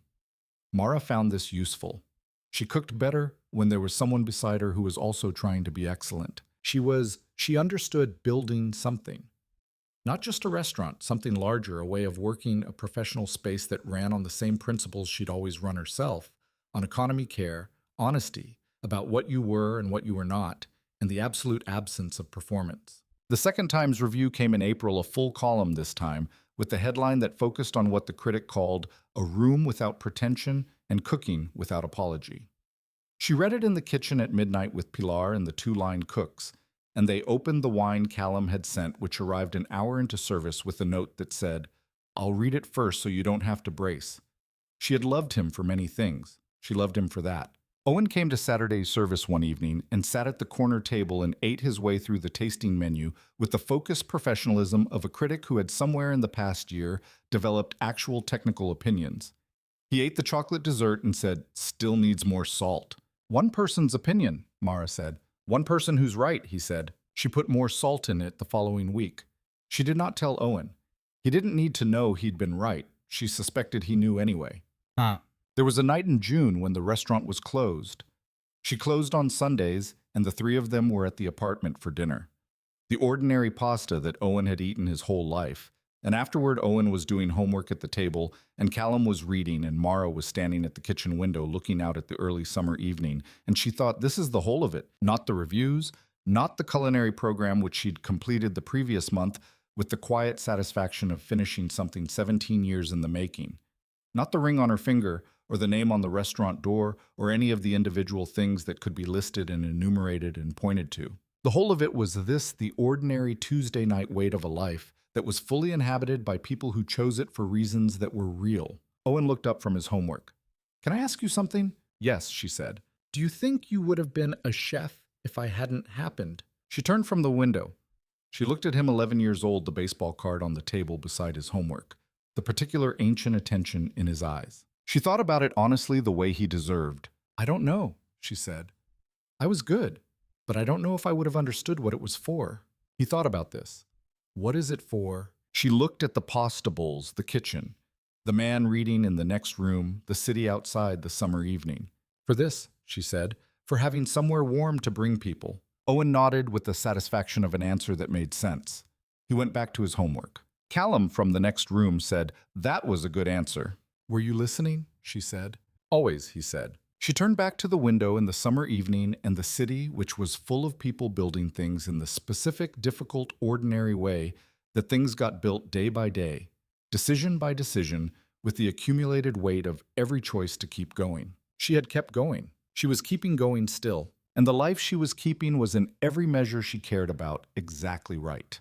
Mara found this useful. She cooked better when there was someone beside her who was also trying to be excellent. She understood building something. Not just a restaurant, something larger, a way of working a professional space that ran on the same principles she'd always run herself, on economy care, honesty, about what you were and what you were not, and the absolute absence of performance. The Second Times review came in April, a full column this time, with the headline that focused on what the critic called a room without pretension and cooking without apology. She read it in the kitchen at midnight with Pilar and the 2-line cooks, and they opened the wine Callum had sent, which arrived an hour into service with a note that said, "I'll read it first so you don't have to brace." She had loved him for many things. She loved him for that. Owen came to Saturday's service one evening and sat at the corner table and ate his way through the tasting menu with the focused professionalism of a critic who had somewhere in the past year developed actual technical opinions. He ate the chocolate dessert and said, "Still needs more salt." "One person's opinion," Mara said. "One person who's right," he said. She put more salt in it the following week. She did not tell Owen. He didn't need to know he'd been right. She suspected he knew anyway. There was a night in June when the restaurant was closed. She closed on Sundays, and the 3 of them were at the apartment for dinner. The ordinary pasta that Owen had eaten his whole life. And afterward, Owen was doing homework at the table, and Callum was reading, and Mara was standing at the kitchen window looking out at the early summer evening, and she thought, this is the whole of it. Not the reviews, not the culinary program which she'd completed the previous month with the quiet satisfaction of finishing something 17 years in the making. Not the ring on her finger, or the name on the restaurant door, or any of the individual things that could be listed and enumerated and pointed to. The whole of it was this, the ordinary Tuesday night wait of a life that was fully inhabited by people who chose it for reasons that were real. Owen looked up from his homework. "Can I ask you something?" "Yes," she said. "Do you think you would have been a chef if I hadn't happened?" She turned from the window. She looked at him, 11 years old, the baseball card on the table beside his homework, the particular ancient attention in his eyes. She thought about it honestly the way he deserved. "I don't know," she said. "I was good, but I don't know if I would have understood what it was for." He thought about this. What is it for? She looked at the pasta bowls, the kitchen, the man reading in the next room, the city outside the summer evening. "For this," she said, "for having somewhere warm to bring people." Owen nodded with the satisfaction of an answer that made sense. He went back to his homework. Callum from the next room said, "That was a good answer." "Were you listening?" she said. "Always," he said. She turned back to the window in the summer evening and the city, which was full of people building things in the specific, difficult, ordinary way that things got built day by day, decision by decision, with the accumulated weight of every choice to keep going. She had kept going. She was keeping going still. And the life she was keeping was in every measure she cared about exactly right.